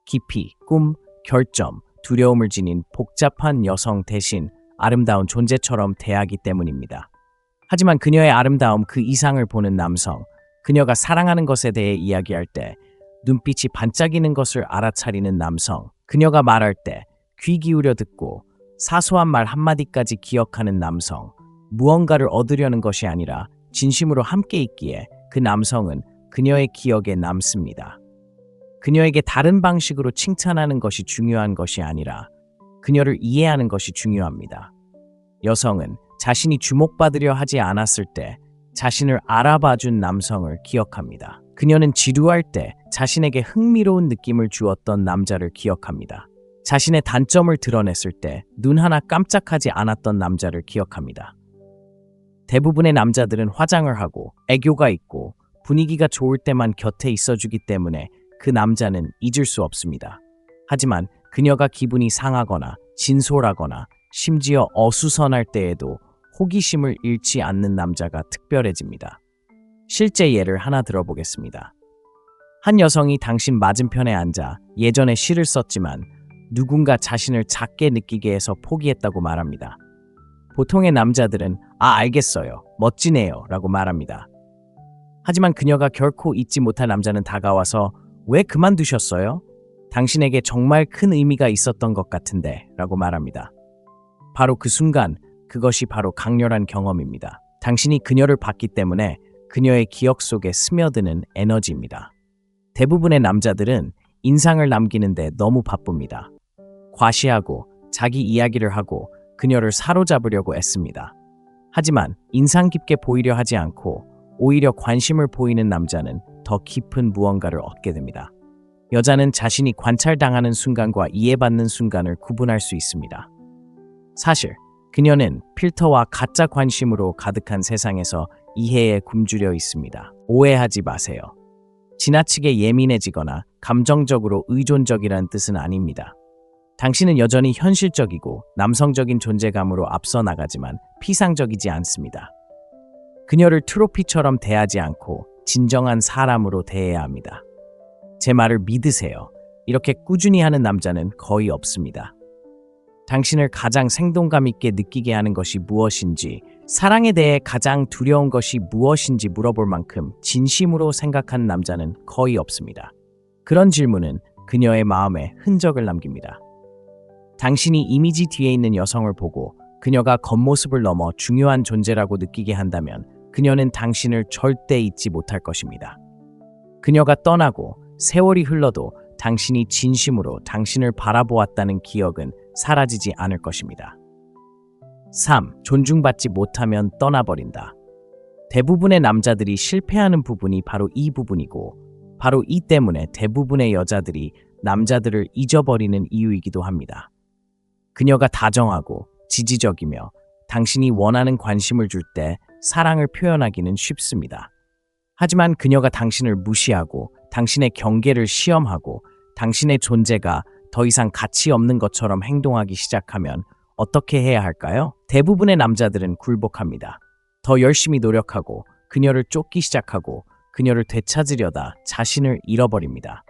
깊이, 꿈, 결점, 두려움을 지닌 복잡한 여성 대신 아름다운 존재처럼 대하기 때문입니다. 하지만 그녀의 아름다움 그 이상을 보는 남성, 그녀가 사랑하는 것에 대해 이야기할 때 눈빛이 반짝이는 것을 알아차리는 남성, 그녀가 말할 때 귀 기울여 듣고 사소한 말 한마디까지 기억하는 남성, 무언가를 얻으려는 것이 아니라 진심으로 함께 있기에 그 남성은 그녀의 기억에 남습니다. 그녀에게 다른 방식으로 칭찬하는 것이 중요한 것이 아니라 그녀를 이해하는 것이 중요합니다. 여성은 자신이 주목받으려 하지 않았을 때 자신을 알아봐준 남성을 기억합니다. 그녀는 지루할 때 자신에게 흥미로운 느낌을 주었던 남자를 기억합니다. 자신의 단점을 드러냈을 때 눈 하나 깜짝하지 않았던 남자를 기억합니다. 대부분의 남자들은 화장을 하고 애교가 있고 분위기가 좋을 때만 곁에 있어주기 때문에 그 남자는 잊을 수 없습니다. 하지만 그녀가 기분이 상하거나 진솔하거나 심지어 어수선할 때에도 호기심을 잃지 않는 남자가 특별해집니다. 실제 예를 하나 들어보겠습니다. 한 여성이 당신 맞은편에 앉아 예전에 시를 썼지만 누군가 자신을 작게 느끼게 해서 포기했다고 말합니다. 보통의 남자들은 알겠어요. 멋지네요. 라고 말합니다. 하지만 그녀가 결코 잊지 못할 남자는 다가와서 왜 그만두셨어요? 당신에게 정말 큰 의미가 있었던 것 같은데 라고 말합니다. 바로 그 순간 그것이 바로 강렬한 경험입니다. 당신이 그녀를 봤기 때문에 그녀의 기억 속에 스며드는 에너지입니다. 대부분의 남자들은 인상을 남기는데 너무 바쁩니다. 과시하고 자기 이야기를 하고 그녀를 사로잡으려고 애씁니다. 하지만 인상 깊게 보이려 하지 않고 오히려 관심을 보이는 남자는 더 깊은 무언가를 얻게 됩니다. 여자는 자신이 관찰당하는 순간과 이해받는 순간을 구분할 수 있습니다. 사실 그녀는 필터와 가짜 관심으로 가득한 세상에서 이해에 굶주려 있습니다. 오해하지 마세요. 지나치게 예민해지거나 감정적으로 의존적이라는 뜻은 아닙니다. 당신은 여전히 현실적이고 남성적인 존재감으로 앞서 나가지만 피상적이지 않습니다. 그녀를 트로피처럼 대하지 않고 진정한 사람으로 대해야 합니다. 제 말을 믿으세요. 이렇게 꾸준히 하는 남자는 거의 없습니다. 당신을 가장 생동감 있게 느끼게 하는 것이 무엇인지, 사랑에 대해 가장 두려운 것이 무엇인지 물어볼 만큼 진심으로 생각하는 남자는 거의 없습니다. 그런 질문은 그녀의 마음에 흔적을 남깁니다. 당신이 이미지 뒤에 있는 여성을 보고 그녀가 겉모습을 넘어 중요한 존재라고 느끼게 한다면 그녀는 당신을 절대 잊지 못할 것입니다. 그녀가 떠나고 세월이 흘러도 당신이 진심으로 당신을 바라보았다는 기억은 사라지지 않을 것입니다. 3. 존중받지 못하면 떠나버린다. 대부분의 남자들이 실패하는 부분이 바로 이 부분이고 바로 이 때문에 대부분의 여자들이 남자들을 잊어버리는 이유이기도 합니다. 그녀가 다정하고 지지적이며 당신이 원하는 관심을 줄 때 사랑을 표현하기는 쉽습니다. 하지만 그녀가 당신을 무시하고 당신의 경계를 시험하고 당신의 존재가 더 이상 가치 없는 것처럼 행동하기 시작하면 어떻게 해야 할까요? 대부분의 남자들은 굴복합니다. 더 열심히 노력하고 그녀를 쫓기 시작하고 그녀를 되찾으려다 자신을 잃어버립니다.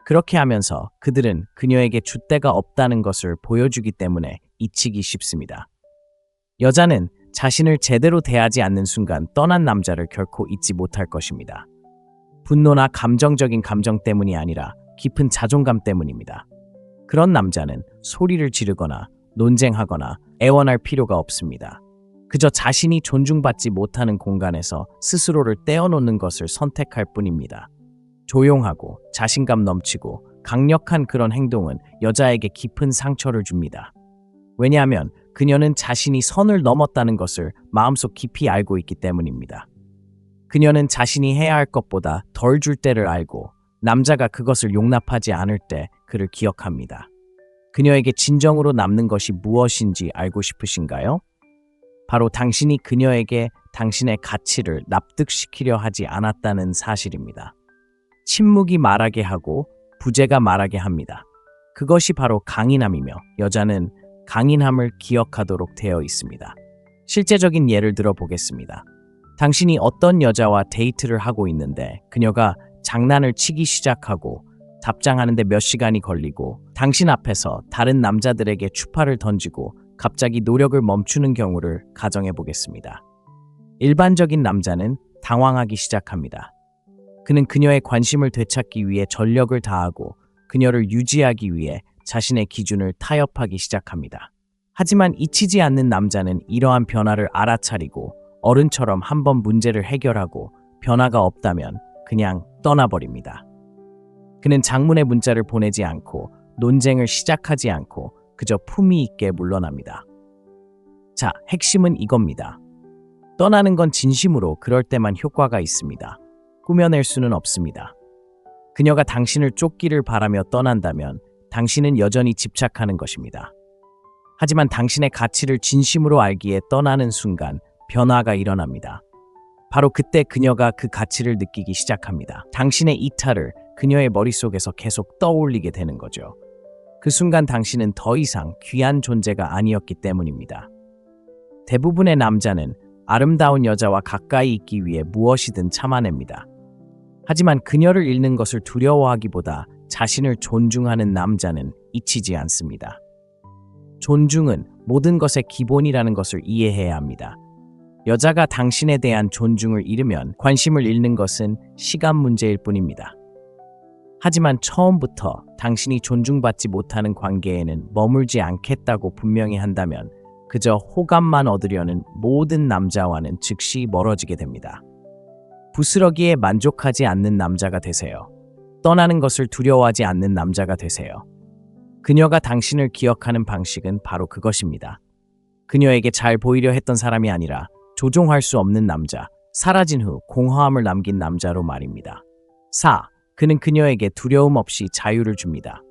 그렇게 하면서 그들은 그녀에게 줏대가 없다는 것을 보여주기 때문에 잊히기 쉽습니다. 여자는 자신을 제대로 대하지 않는 순간 떠난 남자를 결코 잊지 못할 것입니다. 분노나 감정적인 감정 때문이 아니라 깊은 자존감 때문입니다. 그런 남자는 소리를 지르거나 논쟁하거나 애원할 필요가 없습니다. 그저 자신이 존중받지 못하는 공간에서 스스로를 떼어놓는 것을 선택할 뿐입니다. 조용하고 자신감 넘치고 강력한 그런 행동은 여자에게 깊은 상처를 줍니다. 왜냐하면 그녀는 자신이 선을 넘었다는 것을 마음속 깊이 알고 있기 때문입니다. 그녀는 자신이 해야 할 것보다 덜 줄 때를 알고 남자가 그것을 용납하지 않을 때 그를 기억합니다. 그녀에게 진정으로 남는 것이 무엇인지 알고 싶으신가요? 바로 당신이 그녀에게 당신의 가치를 납득시키려 하지 않았다는 사실입니다. 침묵이 말하게 하고 부재가 말하게 합니다. 그것이 바로 강인함이며 여자는 강인함을 기억하도록 되어 있습니다. 실제적인 예를 들어보겠습니다. 당신이 어떤 여자와 데이트를 하고 있는데 그녀가 장난을 치기 시작하고 답장하는데 몇 시간이 걸리고 당신 앞에서 다른 남자들에게 추파를 던지고 갑자기 노력을 멈추는 경우를 가정해 보겠습니다. 일반적인 남자는 당황하기 시작합니다. 그는 그녀의 관심을 되찾기 위해 전력을 다하고 그녀를 유지하기 위해 자신의 기준을 타협하기 시작합니다. 하지만 잊히지 않는 남자는 이러한 변화를 알아차리고 어른처럼 한번 문제를 해결하고 변화가 없다면 그냥 떠나버립니다. 그는 장문의 문자를 보내지 않고 논쟁을 시작하지 않고 그저 품위 있게 물러납니다. 자, 핵심은 이겁니다. 떠나는 건 진심으로 그럴 때만 효과가 있습니다. 꾸며낼 수는 없습니다. 그녀가 당신을 쫓기를 바라며 떠난다면 당신은 여전히 집착하는 것입니다. 하지만 당신의 가치를 진심으로 알기에 떠나는 순간 변화가 일어납니다. 바로 그때 그녀가 그 가치를 느끼기 시작합니다. 당신의 이탈을 그녀의 머릿속에서 계속 떠올리게 되는 거죠. 그 순간 당신은 더 이상 귀한 존재가 아니었기 때문입니다. 대부분의 남자는 아름다운 여자와 가까이 있기 위해 무엇이든 참아냅니다. 하지만 그녀를 잃는 것을 두려워하기보다 자신을 존중하는 남자는 잊히지 않습니다. 존중은 모든 것의 기본이라는 것을 이해해야 합니다. 여자가 당신에 대한 존중을 잃으면 관심을 잃는 것은 시간 문제일 뿐입니다. 하지만 처음부터 당신이 존중받지 못하는 관계에는 머물지 않겠다고 분명히 한다면 그저 호감만 얻으려는 모든 남자와는 즉시 멀어지게 됩니다. 부스러기에 만족하지 않는 남자가 되세요. 떠나는 것을 두려워하지 않는 남자가 되세요. 그녀가 당신을 기억하는 방식은 바로 그것입니다. 그녀에게 잘 보이려 했던 사람이 아니라 조종할 수 없는 남자, 사라진 후 공허함을 남긴 남자로 말입니다. 4. 그는 그녀에게 두려움 없이 자유를 줍니다.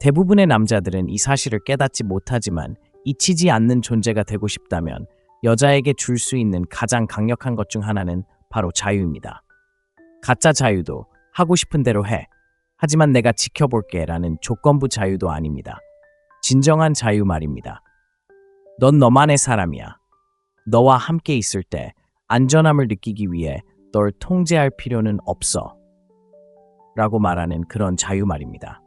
대부분의 남자들은 이 사실을 깨닫지 못하지만 잊히지 않는 존재가 되고 싶다면 여자에게 줄 수 있는 가장 강력한 것 중 하나는 바로 자유입니다. 가짜 자유도 하고 싶은 대로 해. 하지만 내가 지켜볼게 라는 조건부 자유도 아닙니다. 진정한 자유 말입니다. 넌 너만의 사람이야. 너와 함께 있을 때 안전함을 느끼기 위해 널 통제할 필요는 없어. 라고 말하는 그런 자유 말입니다.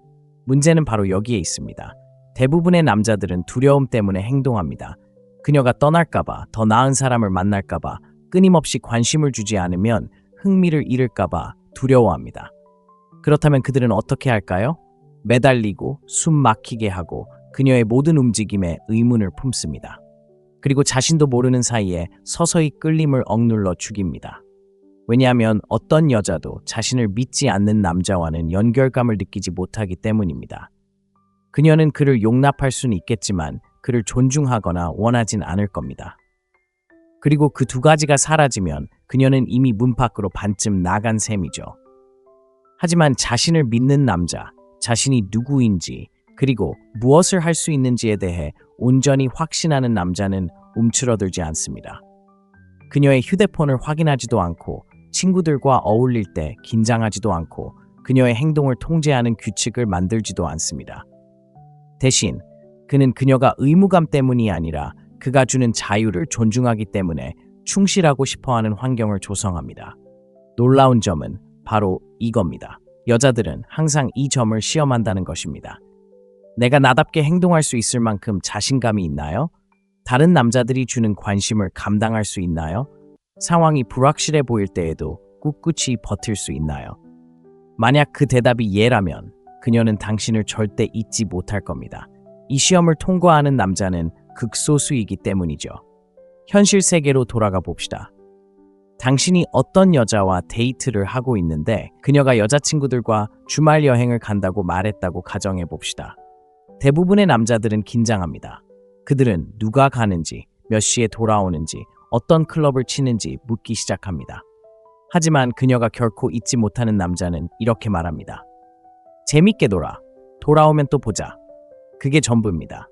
문제는 바로 여기에 있습니다. 대부분의 남자들은 두려움 때문에 행동합니다. 그녀가 떠날까봐, 더 나은 사람을 만날까봐, 끊임없이 관심을 주지 않으면 흥미를 잃을까봐 두려워합니다. 그렇다면 그들은 어떻게 할까요? 매달리고 숨 막히게 하고 그녀의 모든 움직임에 의문을 품습니다. 그리고 자신도 모르는 사이에 서서히 끌림을 억눌러 죽입니다. 왜냐하면 어떤 여자도 자신을 믿지 않는 남자와는 연결감을 느끼지 못하기 때문입니다. 그녀는 그를 용납할 수는 있겠지만 그를 존중하거나 원하진 않을 겁니다. 그리고 그 두 가지가 사라지면 그녀는 이미 문 밖으로 반쯤 나간 셈이죠. 하지만 자신을 믿는 남자, 자신이 누구인지 그리고 무엇을 할 수 있는지에 대해 온전히 확신하는 남자는 움츠러들지 않습니다. 그녀의 휴대폰을 확인하지도 않고 친구들과 어울릴 때 긴장하지도 않고 그녀의 행동을 통제하는 규칙을 만들지도 않습니다. 대신 그는 그녀가 의무감 때문이 아니라 그가 주는 자유를 존중하기 때문에 충실하고 싶어하는 환경을 조성합니다. 놀라운 점은 바로 이겁니다. 여자들은 항상 이 점을 시험한다는 것입니다. 내가 나답게 행동할 수 있을 만큼 자신감이 있나요? 다른 남자들이 주는 관심을 감당할 수 있나요? 상황이 불확실해 보일 때에도 꿋꿋이 버틸 수 있나요? 만약 그 대답이 예라면 그녀는 당신을 절대 잊지 못할 겁니다. 이 시험을 통과하는 남자는 극소수이기 때문이죠. 현실 세계로 돌아가 봅시다. 당신이 어떤 여자와 데이트를 하고 있는데 그녀가 여자친구들과 주말 여행을 간다고 말했다고 가정해 봅시다. 대부분의 남자들은 긴장합니다. 그들은 누가 가는지, 몇 시에 돌아오는지, 어떤 클럽을 치는지 묻기 시작합니다. 하지만 그녀가 결코 잊지 못하는 남자는 이렇게 말합니다. 재밌게 놀아. 돌아오면 또 보자. 그게 전부입니다.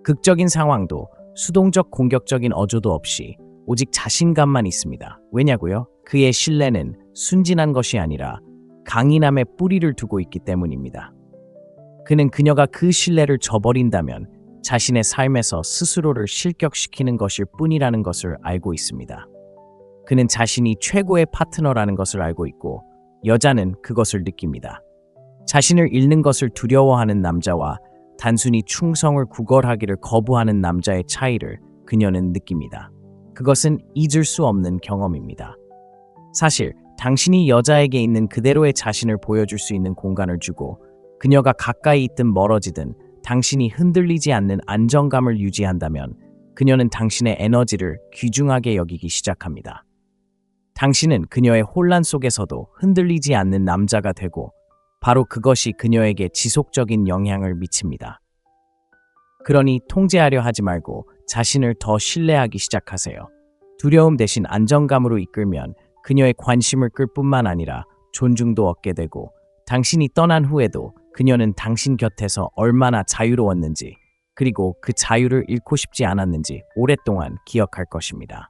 극적인 상황도 수동적 공격적인 어조도 없이 오직 자신감만 있습니다. 왜냐고요? 그의 신뢰는 순진한 것이 아니라 강인함에 뿌리를 두고 있기 때문입니다. 그는 그녀가 그 신뢰를 저버린다면 자신의 삶에서 스스로를 실격시키는 것일 뿐이라는 것을 알고 있습니다. 그는 자신이 최고의 파트너라는 것을 알고 있고 여자는 그것을 느낍니다. 자신을 잃는 것을 두려워하는 남자와 단순히 충성을 구걸하기를 거부하는 남자의 차이를 그녀는 느낍니다. 그것은 잊을 수 없는 경험입니다. 사실 당신이 여자에게 있는 그대로의 자신을 보여줄 수 있는 공간을 주고 그녀가 가까이 있든 멀어지든 당신이 흔들리지 않는 안정감을 유지한다면 그녀는 당신의 에너지를 귀중하게 여기기 시작합니다. 당신은 그녀의 혼란 속에서도 흔들리지 않는 남자가 되고 바로 그것이 그녀에게 지속적인 영향을 미칩니다. 그러니 통제하려 하지 말고 자신을 더 신뢰하기 시작하세요. 두려움 대신 안정감으로 이끌면 그녀의 관심을 끌 뿐만 아니라 존중도 얻게 되고 당신이 떠난 후에도 그녀는 당신 곁에서 얼마나 자유로웠는지 그리고 그 자유를 잃고 싶지 않았는지 오랫동안 기억할 것입니다.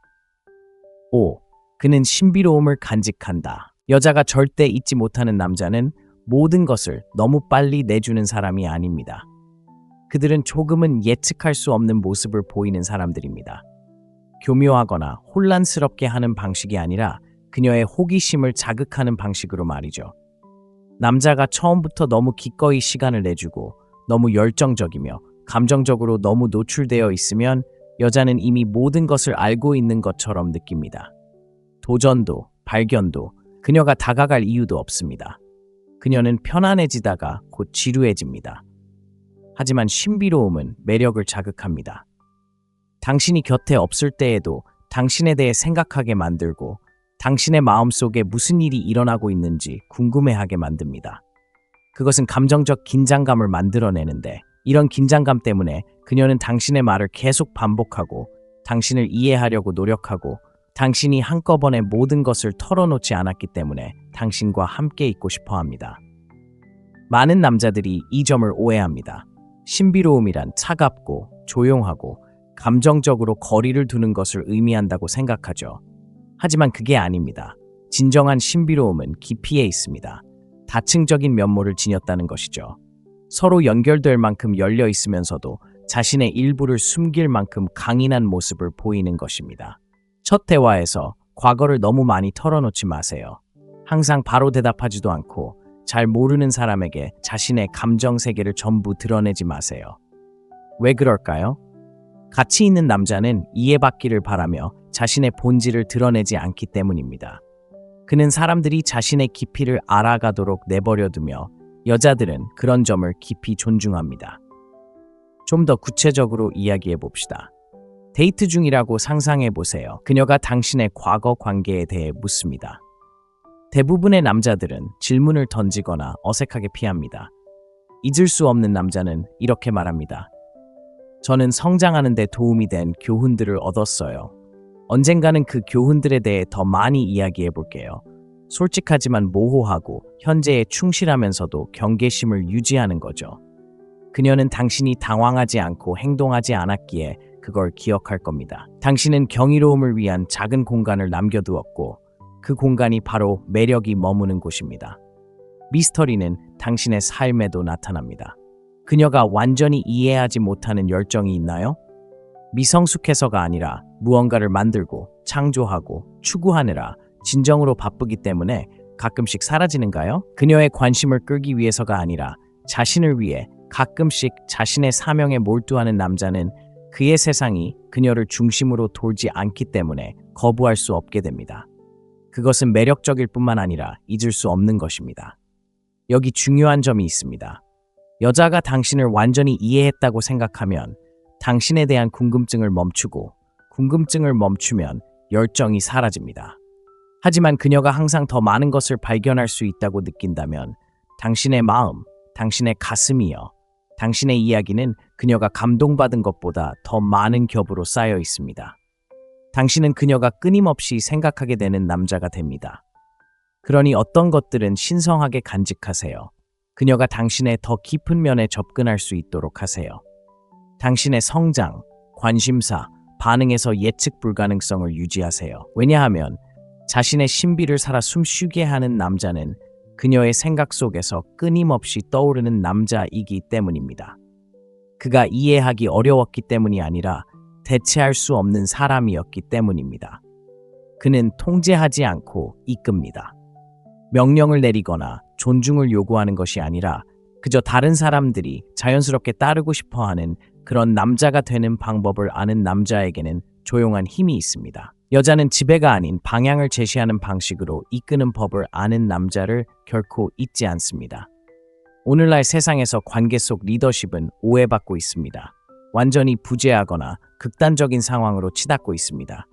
5. 그는 신비로움을 간직한다. 여자가 절대 잊지 못하는 남자는 모든 것을 너무 빨리 내주는 사람이 아닙니다. 그들은 조금은 예측할 수 없는 모습을 보이는 사람들입니다. 교묘하거나 혼란스럽게 하는 방식이 아니라 그녀의 호기심을 자극하는 방식으로 말이죠. 남자가 처음부터 너무 기꺼이 시간을 내주고 너무 열정적이며 감정적으로 너무 노출되어 있으면 여자는 이미 모든 것을 알고 있는 것처럼 느낍니다. 도전도, 발견도, 그녀가 다가갈 이유도 없습니다. 그녀는 편안해지다가 곧 지루해집니다. 하지만 신비로움은 매력을 자극합니다. 당신이 곁에 없을 때에도 당신에 대해 생각하게 만들고 당신의 마음속에 무슨 일이 일어나고 있는지 궁금해하게 만듭니다. 그것은 감정적 긴장감을 만들어내는데 이런 긴장감 때문에 그녀는 당신의 말을 계속 반복하고 당신을 이해하려고 노력하고 당신이 한꺼번에 모든 것을 털어놓지 않았기 때문에 당신과 함께 있고 싶어 합니다. 많은 남자들이 이 점을 오해합니다. 신비로움이란 차갑고 조용하고 감정적으로 거리를 두는 것을 의미한다고 생각하죠. 하지만 그게 아닙니다. 진정한 신비로움은 깊이에 있습니다. 다층적인 면모를 지녔다는 것이죠. 서로 연결될 만큼 열려 있으면서도 자신의 일부를 숨길 만큼 강인한 모습을 보이는 것입니다. 첫 대화에서 과거를 너무 많이 털어놓지 마세요. 항상 바로 대답하지도 않고 잘 모르는 사람에게 자신의 감정 세계를 전부 드러내지 마세요. 왜 그럴까요? 가치 있는 남자는 이해받기를 바라며 자신의 본질을 드러내지 않기 때문입니다. 그는 사람들이 자신의 깊이를 알아가도록 내버려두며 여자들은 그런 점을 깊이 존중합니다. 좀 더 구체적으로 이야기해 봅시다. 데이트 중이라고 상상해 보세요. 그녀가 당신의 과거 관계에 대해 묻습니다. 대부분의 남자들은 질문을 던지거나 어색하게 피합니다. 잊을 수 없는 남자는 이렇게 말합니다. 저는 성장하는 데 도움이 된 교훈들을 얻었어요. 언젠가는 그 교훈들에 대해 더 많이 이야기해 볼게요. 솔직하지만 모호하고 현재에 충실하면서도 경계심을 유지하는 거죠. 그녀는 당신이 당황하지 않고 행동하지 않았기에 그걸 기억할 겁니다. 당신은 경이로움을 위한 작은 공간을 남겨두었고 그 공간이 바로 매력이 머무는 곳입니다. 미스터리는 당신의 삶에도 나타납니다. 그녀가 완전히 이해하지 못하는 열정이 있나요? 미성숙해서가 아니라 무언가를 만들고 창조하고 추구하느라 진정으로 바쁘기 때문에 가끔씩 사라지는가요? 그녀의 관심을 끌기 위해서가 아니라 자신을 위해 가끔씩 자신의 사명에 몰두하는 남자는 그의 세상이 그녀를 중심으로 돌지 않기 때문에 거부할 수 없게 됩니다. 그것은 매력적일 뿐만 아니라 잊을 수 없는 것입니다. 여기 중요한 점이 있습니다. 여자가 당신을 완전히 이해했다고 생각하면 당신에 대한 궁금증을 멈추고 궁금증을 멈추면 열정이 사라집니다. 하지만 그녀가 항상 더 많은 것을 발견할 수 있다고 느낀다면 당신의 마음, 당신의 가슴이여, 당신의 이야기는 그녀가 감동받은 것보다 더 많은 겹으로 쌓여 있습니다. 당신은 그녀가 끊임없이 생각하게 되는 남자가 됩니다. 그러니 어떤 것들은 신성하게 간직하세요. 그녀가 당신의 더 깊은 면에 접근할 수 있도록 하세요. 당신의 성장, 관심사, 반응에서 예측 불가능성을 유지하세요. 왜냐하면 자신의 신비를 살아 숨쉬게 하는 남자는 그녀의 생각 속에서 끊임없이 떠오르는 남자이기 때문입니다. 그가 이해하기 어려웠기 때문이 아니라 대체할 수 없는 사람이었기 때문입니다. 그는 통제하지 않고 이끕니다. 명령을 내리거나 존중을 요구하는 것이 아니라 그저 다른 사람들이 자연스럽게 따르고 싶어하는 그런 남자가 되는 방법을 아는 남자에게는 조용한 힘이 있습니다. 여자는 지배가 아닌 방향을 제시하는 방식으로 이끄는 법을 아는 남자를 결코 잊지 않습니다. 오늘날 세상에서 관계 속 리더십은 오해받고 있습니다. 완전히 부재하거나 극단적인 상황으로 치닫고 있습니다.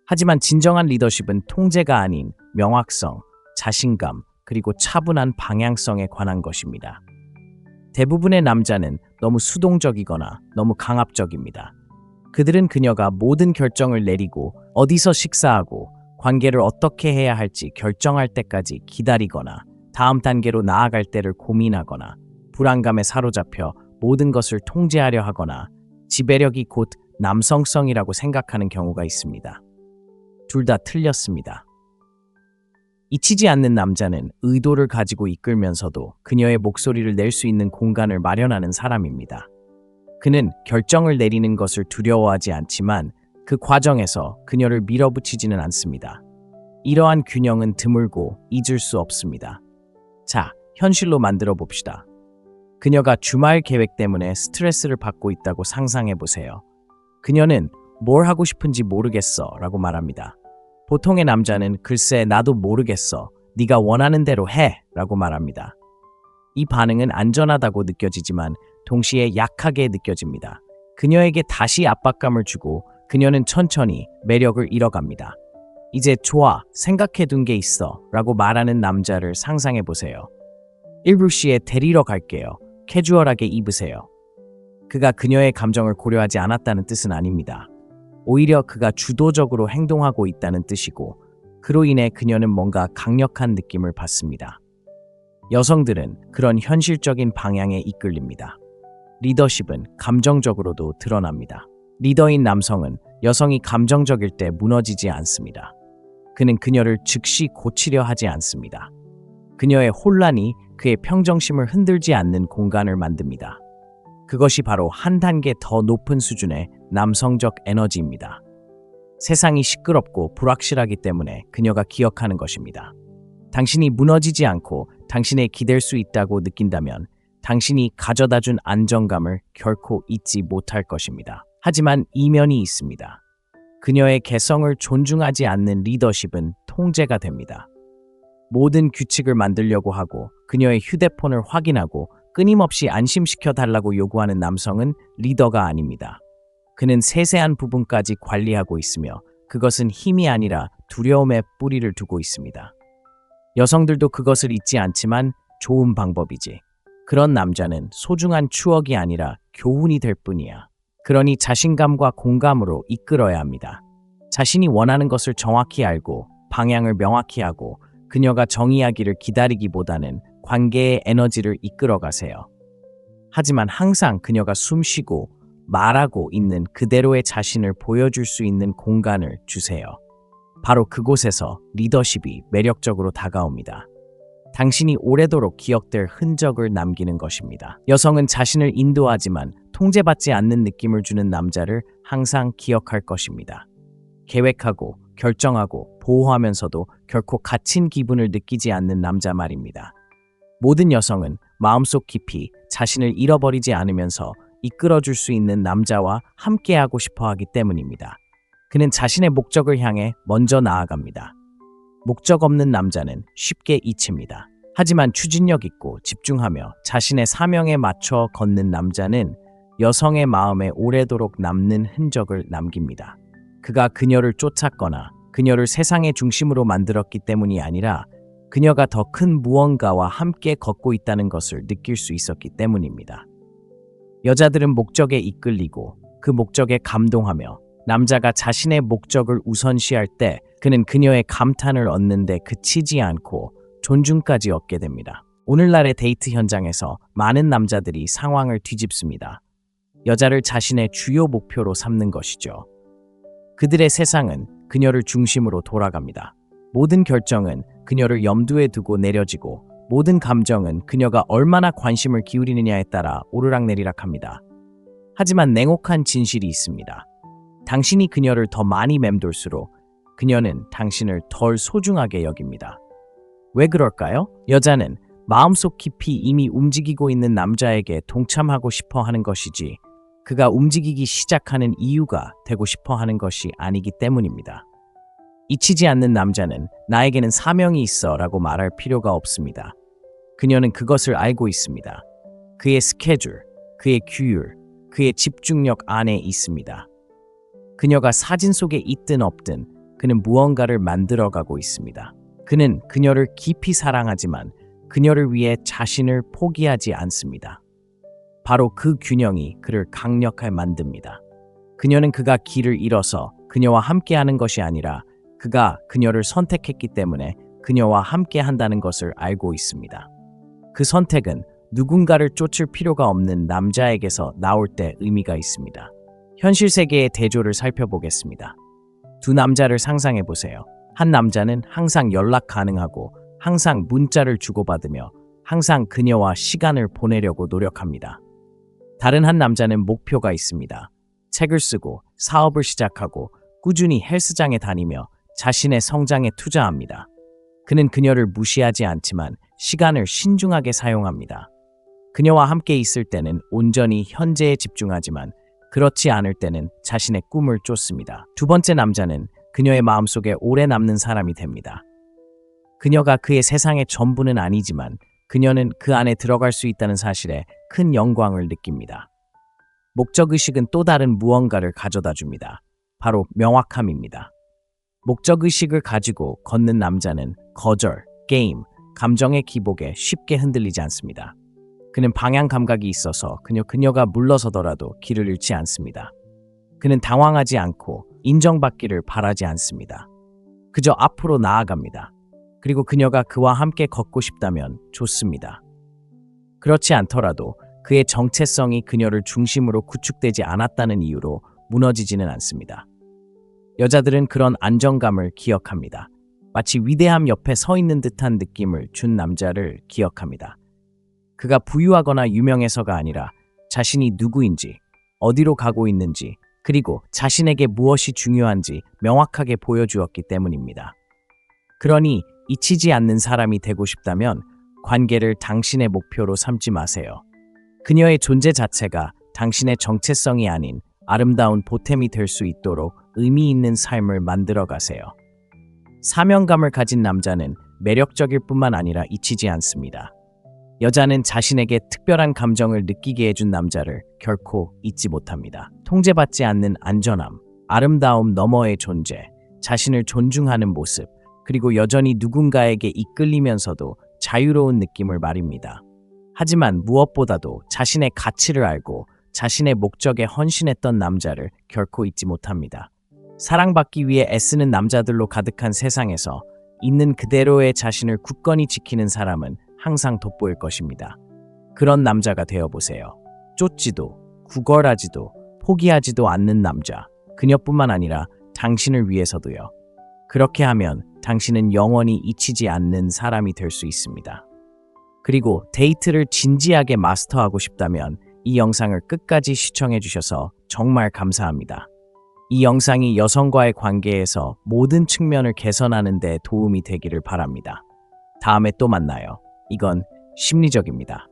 하지만 진정한 리더십은 통제가 아닌 명확성, 자신감, 그리고 차분한 방향성에 관한 것입니다. 대부분의 남자는 너무 수동적이거나 너무 강압적입니다. 그들은 그녀가 모든 결정을 내리고 어디서 식사하고 관계를 어떻게 해야 할지 결정할 때까지 기다리거나 다음 단계로 나아갈 때를 고민하거나 불안감에 사로잡혀 모든 것을 통제하려 하거나 지배력이 곧 남성성이라고 생각하는 경우가 있습니다. 둘 다 틀렸습니다. 잊히지 않는 남자는 의도를 가지고 이끌면서도 그녀의 목소리를 낼 수 있는 공간을 마련하는 사람입니다. 그는 결정을 내리는 것을 두려워하지 않지만 그 과정에서 그녀를 밀어붙이지는 않습니다. 이러한 균형은 드물고 잊을 수 없습니다. 자, 현실로 만들어 봅시다. 그녀가 주말 계획 때문에 스트레스를 받고 있다고 상상해 보세요. 그녀는 뭘 하고 싶은지 모르겠어 라고 말합니다. 보통의 남자는 글쎄 나도 모르겠어. 네가 원하는 대로 해 라고 말합니다. 이 반응은 안전하다고 느껴지지만 동시에 약하게 느껴집니다. 그녀에게 다시 압박감을 주고 그녀는 천천히 매력을 잃어갑니다. 이제 좋아, 생각해둔 게 있어 라고 말하는 남자를 상상해 보세요. 1불시에 데리러 갈게요. 캐주얼하게 입으세요. 그가 그녀의 감정을 고려하지 않았다는 뜻은 아닙니다. 오히려 그가 주도적으로 행동하고 있다는 뜻이고 그로 인해 그녀는 뭔가 강력한 느낌을 받습니다. 여성들은 그런 현실적인 방향에 이끌립니다. 리더십은 감정적으로도 드러납니다. 리더인 남성은 여성이 감정적일 때 무너지지 않습니다. 그는 그녀를 즉시 고치려 하지 않습니다. 그녀의 혼란이 그의 평정심을 흔들지 않는 공간을 만듭니다. 그것이 바로 한 단계 더 높은 수준의 남성적 에너지입니다. 세상이 시끄럽고 불확실하기 때문에 그녀가 기억하는 것입니다. 당신이 무너지지 않고 당신에 기댈 수 있다고 느낀다면 당신이 가져다준 안정감을 결코 잊지 못할 것입니다. 하지만 이면이 있습니다. 그녀의 개성을 존중하지 않는 리더십은 통제가 됩니다. 모든 규칙을 만들려고 하고 그녀의 휴대폰을 확인하고 끊임없이 안심시켜 달라고 요구하는 남성은 리더가 아닙니다. 그는 세세한 부분까지 관리하고 있으며 그것은 힘이 아니라 두려움에 뿌리를 두고 있습니다. 여성들도 그것을 잊지 않지만 좋은 방법이지. 그런 남자는 소중한 추억이 아니라 교훈이 될 뿐이야. 그러니 자신감과 공감으로 이끌어야 합니다. 자신이 원하는 것을 정확히 알고 방향을 명확히 하고 그녀가 정의하기를 기다리기보다는 관계의 에너지를 이끌어 가세요. 하지만 항상 그녀가 숨쉬고 말하고 있는 그대로의 자신을 보여줄 수 있는 공간을 주세요. 바로 그곳에서 리더십이 매력적으로 다가옵니다. 당신이 오래도록 기억될 흔적을 남기는 것입니다. 여성은 자신을 인도하지만 통제받지 않는 느낌을 주는 남자를 항상 기억할 것입니다. 계획하고 결정하고 보호하면서도 결코 갇힌 기분을 느끼지 않는 남자 말입니다. 모든 여성은 마음속 깊이 자신을 잃어버리지 않으면서 이끌어줄 수 있는 남자와 함께하고 싶어 하기 때문입니다. 그는 자신의 목적을 향해 먼저 나아갑니다. 목적 없는 남자는 쉽게 잊힙니다. 하지만 추진력 있고 집중하며 자신의 사명에 맞춰 걷는 남자는 여성의 마음에 오래도록 남는 흔적을 남깁니다. 그가 그녀를 쫓았거나 그녀를 세상의 중심으로 만들었기 때문이 아니라 그녀가 더 큰 무언가와 함께 걷고 있다는 것을 느낄 수 있었기 때문입니다. 여자들은 목적에 이끌리고 그 목적에 감동하며 남자가 자신의 목적을 우선시할 때 그는 그녀의 감탄을 얻는데 그치지 않고 존중까지 얻게 됩니다. 오늘날의 데이트 현장에서 많은 남자들이 상황을 뒤집습니다. 여자를 자신의 주요 목표로 삼는 것이죠. 그들의 세상은 그녀를 중심으로 돌아갑니다. 모든 결정은 그녀를 염두에 두고 내려지고 모든 감정은 그녀가 얼마나 관심을 기울이느냐에 따라 오르락내리락합니다. 하지만 냉혹한 진실이 있습니다. 당신이 그녀를 더 많이 맴돌수록 그녀는 당신을 덜 소중하게 여깁니다. 왜 그럴까요? 여자는 마음속 깊이 이미 움직이고 있는 남자에게 동참하고 싶어 하는 것이지 그가 움직이기 시작하는 이유가 되고 싶어 하는 것이 아니기 때문입니다. 잊히지 않는 남자는 나에게는 사명이 있어 라고 말할 필요가 없습니다. 그녀는 그것을 알고 있습니다. 그의 스케줄, 그의 규율, 그의 집중력 안에 있습니다. 그녀가 사진 속에 있든 없든 그는 무언가를 만들어가고 있습니다. 그는 그녀를 깊이 사랑하지만 그녀를 위해 자신을 포기하지 않습니다. 바로 그 균형이 그를 강력하게 만듭니다. 그녀는 그가 길을 잃어서 그녀와 함께하는 것이 아니라 그가 그녀를 선택했기 때문에 그녀와 함께한다는 것을 알고 있습니다. 그 선택은 누군가를 쫓을 필요가 없는 남자에게서 나올 때 의미가 있습니다. 현실 세계의 대조를 살펴보겠습니다. 두 남자를 상상해 보세요. 한 남자는 항상 연락 가능하고 항상 문자를 주고받으며 항상 그녀와 시간을 보내려고 노력합니다. 다른 한 남자는 목표가 있습니다. 책을 쓰고 사업을 시작하고 꾸준히 헬스장에 다니며 자신의 성장에 투자합니다. 그는 그녀를 무시하지 않지만 시간을 신중하게 사용합니다. 그녀와 함께 있을 때는 온전히 현재에 집중하지만 그렇지 않을 때는 자신의 꿈을 쫓습니다. 두 번째 남자는 그녀의 마음속에 오래 남는 사람이 됩니다. 그녀가 그의 세상의 전부는 아니지만 그녀는 그 안에 들어갈 수 있다는 사실에 큰 영광을 느낍니다. 목적의식은 또 다른 무언가를 가져다 줍니다. 바로 명확함입니다. 목적의식을 가지고 걷는 남자는 거절, 게임, 감정의 기복에 쉽게 흔들리지 않습니다. 그는 방향 감각이 있어서 그녀가 물러서더라도 길을 잃지 않습니다. 그는 당황하지 않고 인정받기를 바라지 않습니다. 그저 앞으로 나아갑니다. 그리고 그녀가 그와 함께 걷고 싶다면 좋습니다. 그렇지 않더라도 그의 정체성이 그녀를 중심으로 구축되지 않았다는 이유로 무너지지는 않습니다. 여자들은 그런 안정감을 기억합니다. 마치 위대함 옆에 서 있는 듯한 느낌을 준 남자를 기억합니다. 그가 부유하거나 유명해서가 아니라 자신이 누구인지, 어디로 가고 있는지, 그리고 자신에게 무엇이 중요한지 명확하게 보여주었기 때문입니다. 그러니 잊히지 않는 사람이 되고 싶다면 관계를 당신의 목표로 삼지 마세요. 그녀의 존재 자체가 당신의 정체성이 아닌 아름다운 보탬이 될 수 있도록 의미 있는 삶을 만들어 가세요. 사명감을 가진 남자는 매력적일 뿐만 아니라 잊히지 않습니다. 여자는 자신에게 특별한 감정을 느끼게 해준 남자를 결코 잊지 못합니다. 통제받지 않는 안전함, 아름다움 너머의 존재, 자신을 존중하는 모습, 그리고 여전히 누군가에게 이끌리면서도 자유로운 느낌을 말입니다. 하지만 무엇보다도 자신의 가치를 알고 자신의 목적에 헌신했던 남자를 결코 잊지 못합니다. 사랑받기 위해 애쓰는 남자들로 가득한 세상에서 있는 그대로의 자신을 굳건히 지키는 사람은 항상 돋보일 것입니다. 그런 남자가 되어보세요. 쫓지도, 구걸하지도, 포기하지도 않는 남자. 그녀뿐만 아니라 당신을 위해서도요. 그렇게 하면 당신은 영원히 잊히지 않는 사람이 될 수 있습니다. 그리고 데이트를 진지하게 마스터하고 싶다면 이 영상을 끝까지 시청해 주셔서 정말 감사합니다. 이 영상이 여성과의 관계에서 모든 측면을 개선하는 데 도움이 되기를 바랍니다. 다음에 또 만나요. 이건 심리적입니다.